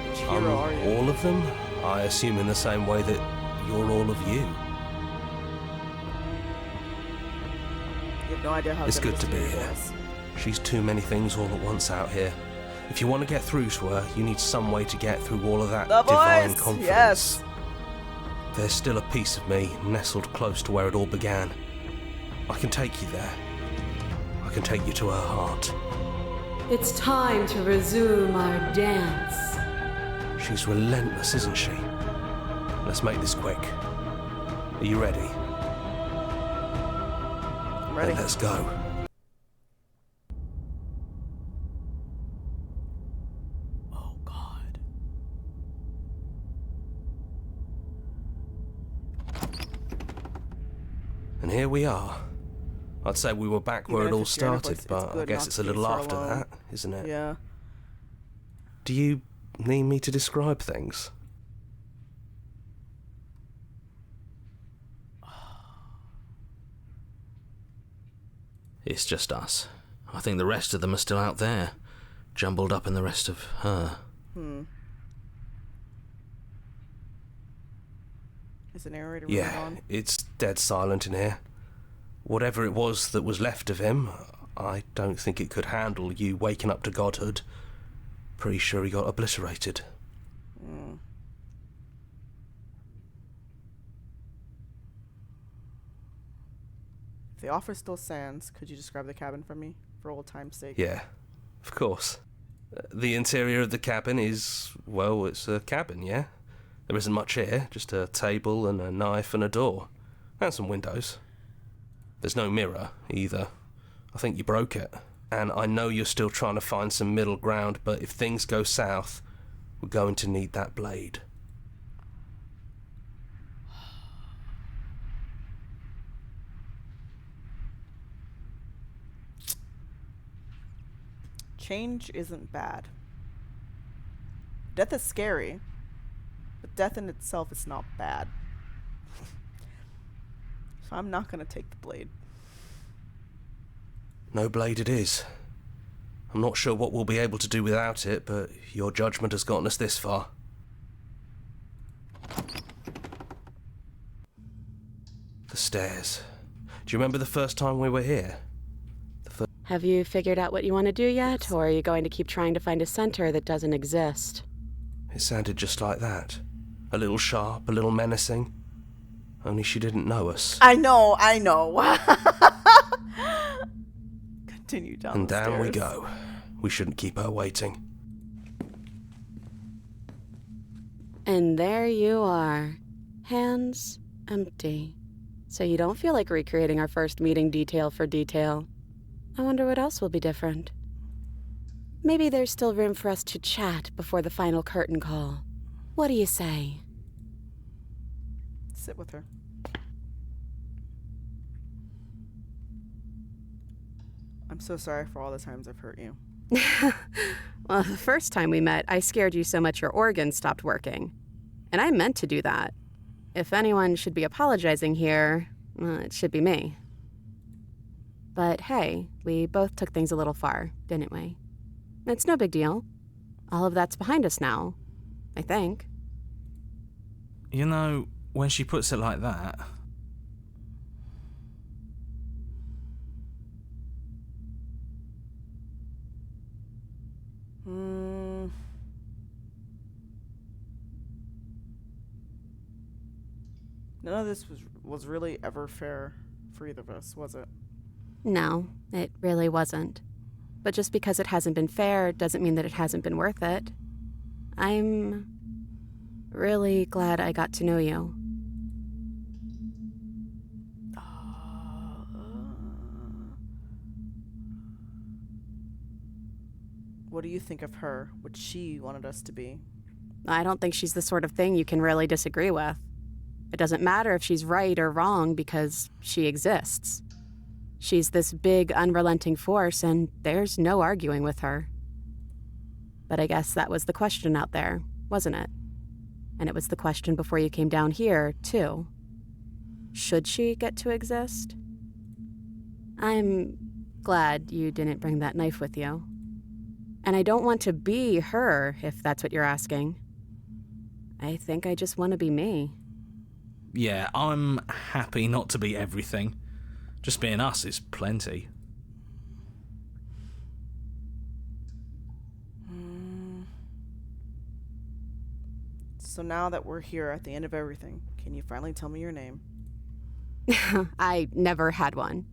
Which hero are you? All of them? I assume in the same way that you're all of you. You have no idea how It's good to be here. She's too many things all at once out here. If you want to get through to her, you need some way to get through all of that The divine voice! confidence. Yes. There's still a piece of me nestled close to where it all began. I can take you there. I can take you to her heart. It's time to resume our dance. She's relentless, isn't she? Let's make this quick. Are you ready? I'm ready. Then let's go. Oh God. And here we are. I'd say we were back where it Even all if it's your inner started, voice, it's but I good guess not it's to a be little so after alone. that, isn't it? Yeah. Do you need me to describe things? It's just us. I think the rest of them are still out there, jumbled up in the rest of her. Is the narrator really Yeah, on? it's dead silent in here. Whatever it was that was left of him, I don't think it could handle you waking up to godhood. Pretty sure he got obliterated. If the offer still stands, could you describe the cabin for me, for old time's sake? Yeah, of course. The interior of the cabin is, well, it's a cabin, yeah? There isn't much here, just a table and a knife and a door. And some windows. There's no mirror, either. I think you broke it. And I know you're still trying to find some middle ground, but if things go south, we're going to need that blade. Change isn't bad. Death is scary, but death in itself is not bad. So I'm not gonna take the blade. No blade it is. I'm not sure what we'll be able to do without it, but your judgment has gotten us this far. The stairs. Do you remember the first time we were here? Have you figured out what you want to do yet, or are you going to keep trying to find a center that doesn't exist? It sounded just like that. A little sharp, a little menacing. Only she didn't know us. I know. Continue down And the down we stairs. go. We shouldn't keep her waiting. And there you are. Hands empty. So you don't feel like recreating our first meeting detail for detail. I wonder what else will be different. Maybe there's still room for us to chat before the final curtain call. What do you say? Sit with her. I'm so sorry for all the times I've hurt you. Well, the first time we met, I scared you so much your organs stopped working. And I meant to do that. If anyone should be apologizing here, well, it should be me. But hey, we both took things a little far, didn't we? It's no big deal. All of that's behind us now, I think. You know, when she puts it like that... None of this was really ever fair for either of us, was it? No, it really wasn't. But just because it hasn't been fair doesn't mean that it hasn't been worth it. I'm really glad I got to know you. What do you think of her, what she wanted us to be? I don't think she's the sort of thing you can really disagree with. It doesn't matter if she's right or wrong because she exists. She's this big, unrelenting force, and there's no arguing with her. But I guess that was the question out there, wasn't it? And it was the question before you came down here, too. Should she get to exist? I'm glad you didn't bring that knife with you. And I don't want to be her, if that's what you're asking. I think I just want to be me. Yeah, I'm happy not to be everything. Just being us is plenty. So now that we're here at the end of everything, can you finally tell me your name? I never had one.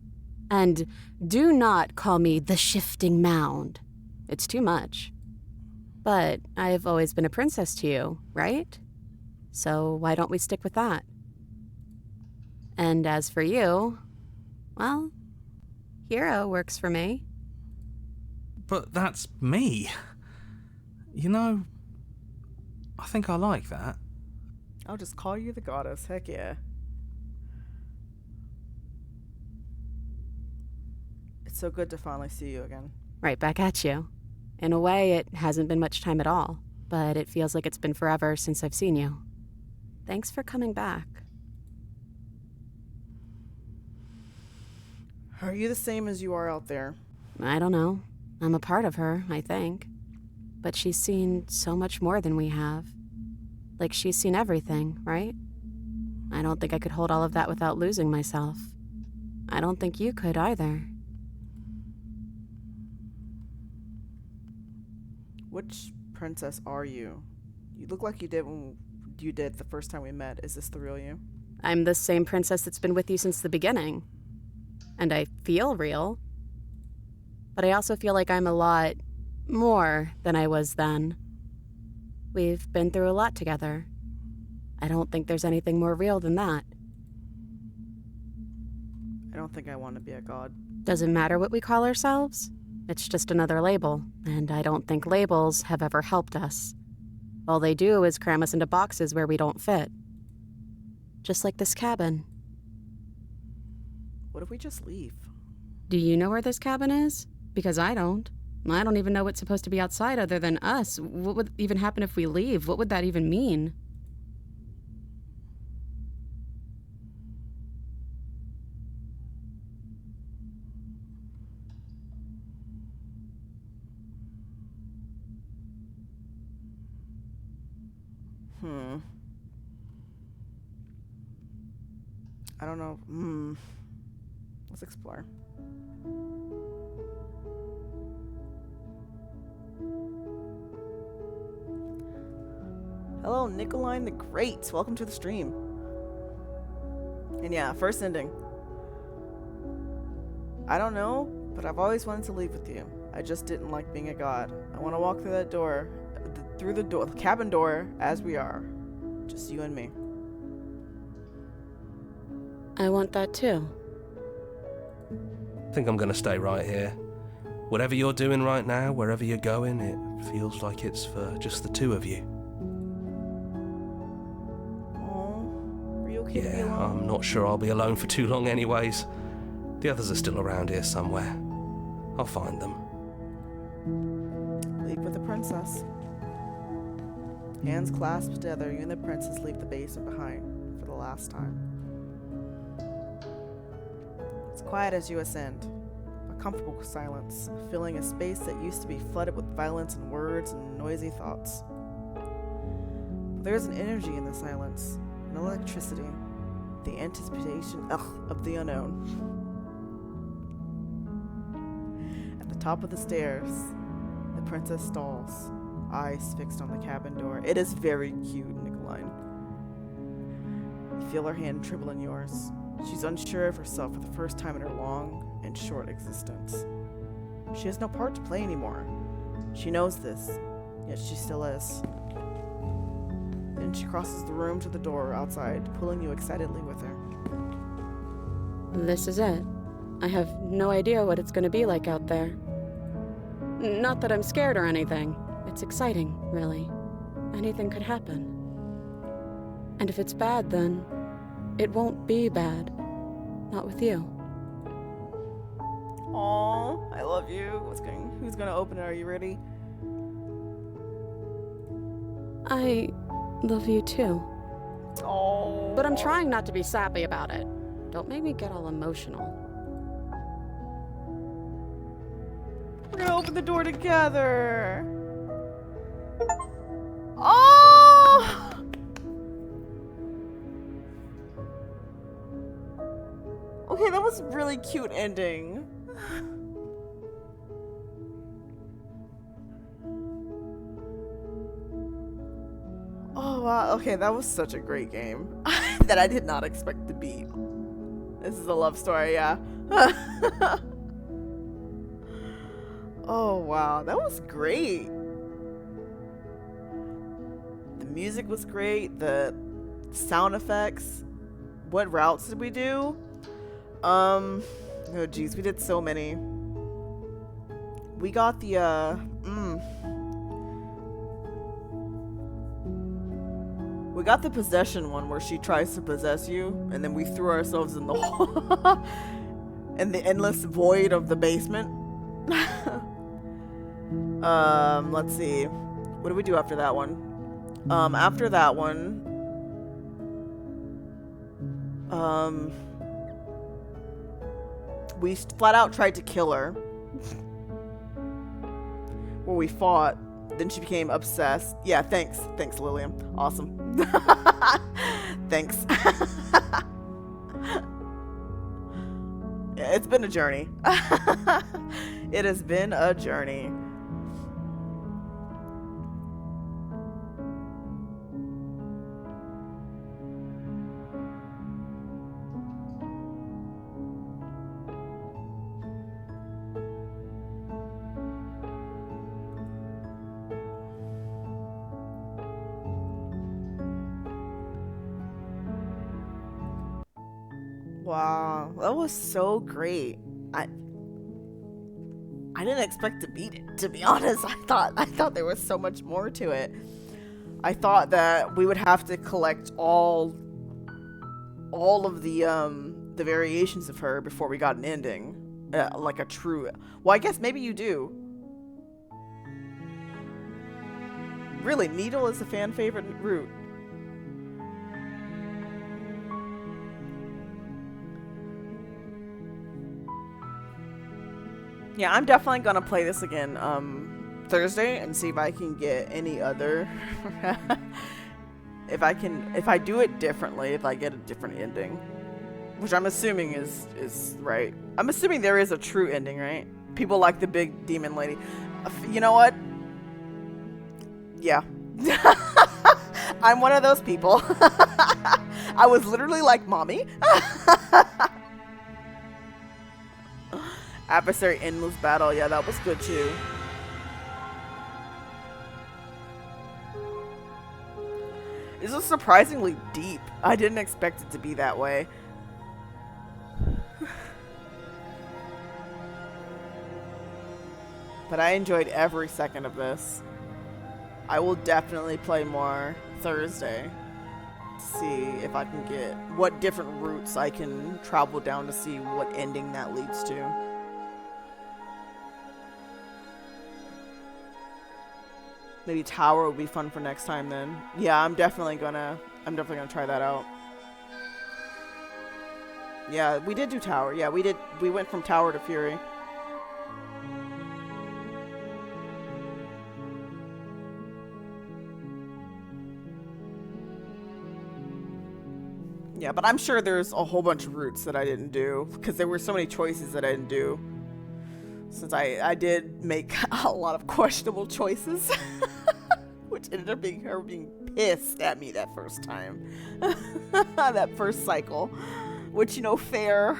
And do not call me the Shifting Mound. It's too much. But I've always been a princess to you, right? So why don't we stick with that? And as for you, well, hero works for me. But that's me. You know, I think I like that. I'll just call you the goddess, heck yeah. It's so good to finally see you again. Right back at you. In a way, it hasn't been much time at all, but it feels like it's been forever since I've seen you. Thanks for coming back. Are you the same as you are out there? I don't know. I'm a part of her, I think. But she's seen so much more than we have. Like she's seen everything, right? I don't think I could hold all of that without losing myself. I don't think you could either. Which princess are you? You look like you did when you did the first time we met. Is this the real you? I'm the same princess that's been with you since the beginning. And I feel real. But I also feel like I'm a lot more than I was then. We've been through a lot together. I don't think there's anything more real than that. I don't think I want to be a god. Doesn't matter what we call ourselves. It's just another label, and I don't think labels have ever helped us. All they do is cram us into boxes where we don't fit. Just like this cabin. What if we just leave? Do you know where this cabin is? Because I don't. I don't even know what's supposed to be outside other than us. What would even happen if we leave? What would that even mean? I don't know. Let's explore. Hello, Nicoline the Great. Welcome to the stream. And yeah, first ending. I don't know, but I've always wanted to leave with you. I just didn't like being a god. I want to walk through that door, the cabin door, as we are. Just you and me. I want that too. I think I'm gonna stay right here. Whatever you're doing right now, wherever you're going, it feels like it's for just the two of you. Oh, are you okay to be Yeah, alone? I'm not sure I'll be alone for too long anyways. The others are still around here somewhere. I'll find them. Leave with the princess. Hands clasped together, you and the princess leave the basement behind for the last time. It's quiet as you ascend. A comfortable silence, filling a space that used to be flooded with violence and words and noisy thoughts. But there is an energy in the silence, an electricity, the anticipation of the unknown. At the top of the stairs, the princess stalls, eyes fixed on the cabin door. It is very cute, Nicoline. You feel her hand tremble in yours. She's unsure of herself for the first time in her long and short existence. She has no part to play anymore. She knows this, yet she still is. Then she crosses the room to the door outside, pulling you excitedly with her. This is it. I have no idea what it's going to be like out there. Not that I'm scared or anything. It's exciting, really. Anything could happen. And if it's bad, then it won't be bad. Not with you. Aww, I love you. Who's gonna open it? Are you ready? I love you too. Oh. But I'm trying not to be sappy about it. Don't make me get all emotional. We're gonna open the door together. Oh! Okay, that was a really cute ending. Oh wow, okay, that was such a great game that I did not expect to beat. This is a love story, yeah. Oh wow, that was great. The music was great, the sound effects. What routes did we do? Oh geez, we did so many. We got the we got the possession one where she tries to possess you and then we threw ourselves in the hole in the endless void of the basement. Let's see. What do we do after that one? After that one, we flat out tried to kill her. Where we fought. Then she became obsessed. Yeah, thanks. Thanks, Lillian. Awesome. Thanks. Yeah, it's been a journey. It has been a journey. Wow, that was so great. I didn't expect to beat it, to be honest. I thought there was so much more to it. I thought that we would have to collect all of the variations of her before we got an ending. Like a true... Well, I guess maybe you do. Really, Needle is a fan favorite route. Yeah, I'm definitely gonna play this again Thursday and see if I can get any other if I do it differently, if I get a different ending. Which I'm assuming is right. I'm assuming there is a true ending, right? People like the big demon lady. You know what? Yeah. I'm one of those people. I was literally like, Mommy? Adversary endless battle. Yeah, that was good too. This was surprisingly deep. I didn't expect it to be that way. But I enjoyed every second of this. I will definitely play more Thursday. See if I can get what different routes I can travel down to see what ending that leads to. Maybe Tower would be fun for next time then. Yeah, I'm definitely gonna try that out. Yeah, we did do Tower. Yeah, we went from Tower to Fury. Yeah, but I'm sure there's a whole bunch of routes that I didn't do because there were so many choices that I didn't do. Since I did make a lot of questionable choices, which ended up being her being pissed at me that first time, that first cycle, which, you know, fair.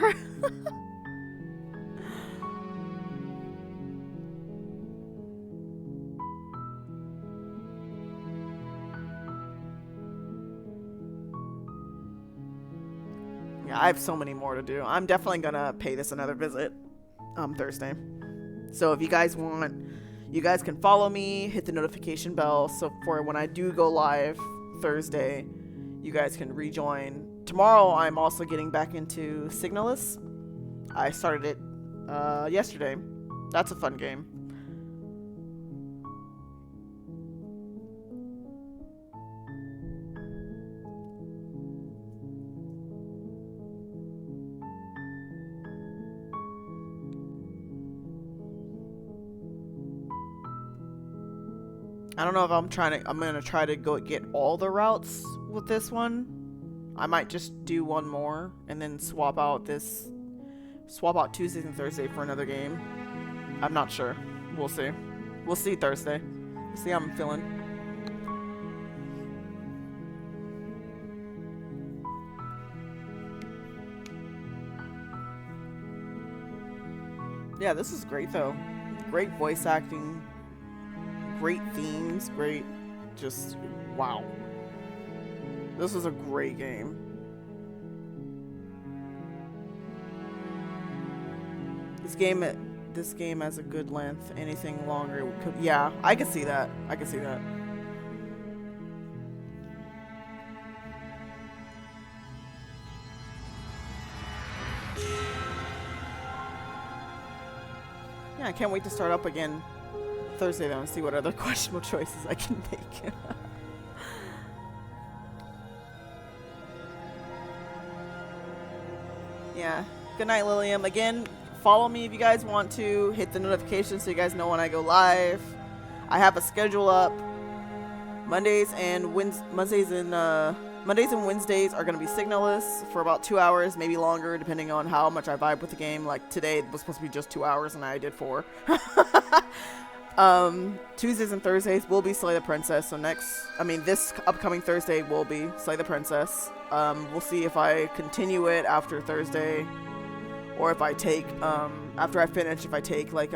Yeah, I have so many more to do. I'm definitely gonna pay this another visit Thursday. So if you guys want, you guys can follow me, hit the notification bell, so for when I do go live Thursday, you guys can rejoin. Tomorrow I'm also getting back into Signalis. I started it yesterday. That's a fun game. I don't know if I'm gonna try to go get all the routes with this one. I might just do one more and then swap out Tuesdays and Thursday for another game. I'm not sure. We'll see. We'll see Thursday. See how I'm feeling. Yeah, this is great though. Great voice acting. Great themes, great, just, wow. This was a great game. This game has a good length. Anything longer could, yeah, I could see that. I could see that. Yeah, I can't wait to start up again Thursday though and see what other questionable choices I can make. Yeah. Good night, Lilium. Again, follow me if you guys want to. Hit the notifications so you guys know when I go live. I have a schedule up. Mondays and Wednesdays are going to be Signalis for about 2 hours, maybe longer, depending on how much I vibe with the game. Like today was supposed to be just 2 hours and I did 4. Tuesdays and Thursdays will be Slay the Princess. So this upcoming Thursday will be Slay the Princess. We'll see if I continue it after Thursday, or if I take after I finish, if I take like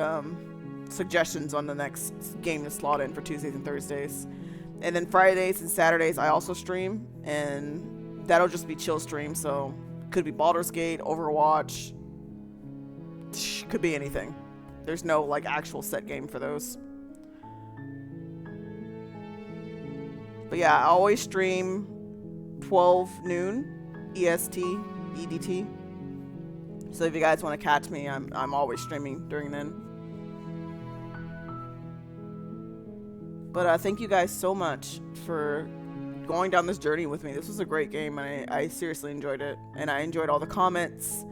suggestions on the next game to slot in for Tuesdays and Thursdays. And then Fridays and Saturdays I also stream, and that'll just be chill stream. So could be Baldur's Gate, Overwatch, could be anything. There's no like actual set game for those. But yeah, I always stream 12 noon EST, EDT. So if you guys want to catch me, I'm always streaming during then. But thank you guys so much for going down this journey with me. This was a great game, and I seriously enjoyed it. And I enjoyed all the comments.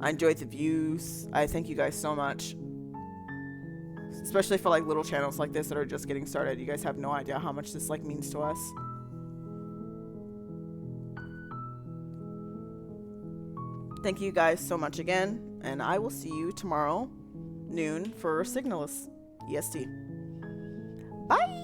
I enjoyed the views. I thank you guys so much. Especially for like little channels like this that are just getting started. You guys have no idea how much this like means to us. Thank you guys so much again, and I will see you tomorrow noon for Signalis EST. Bye!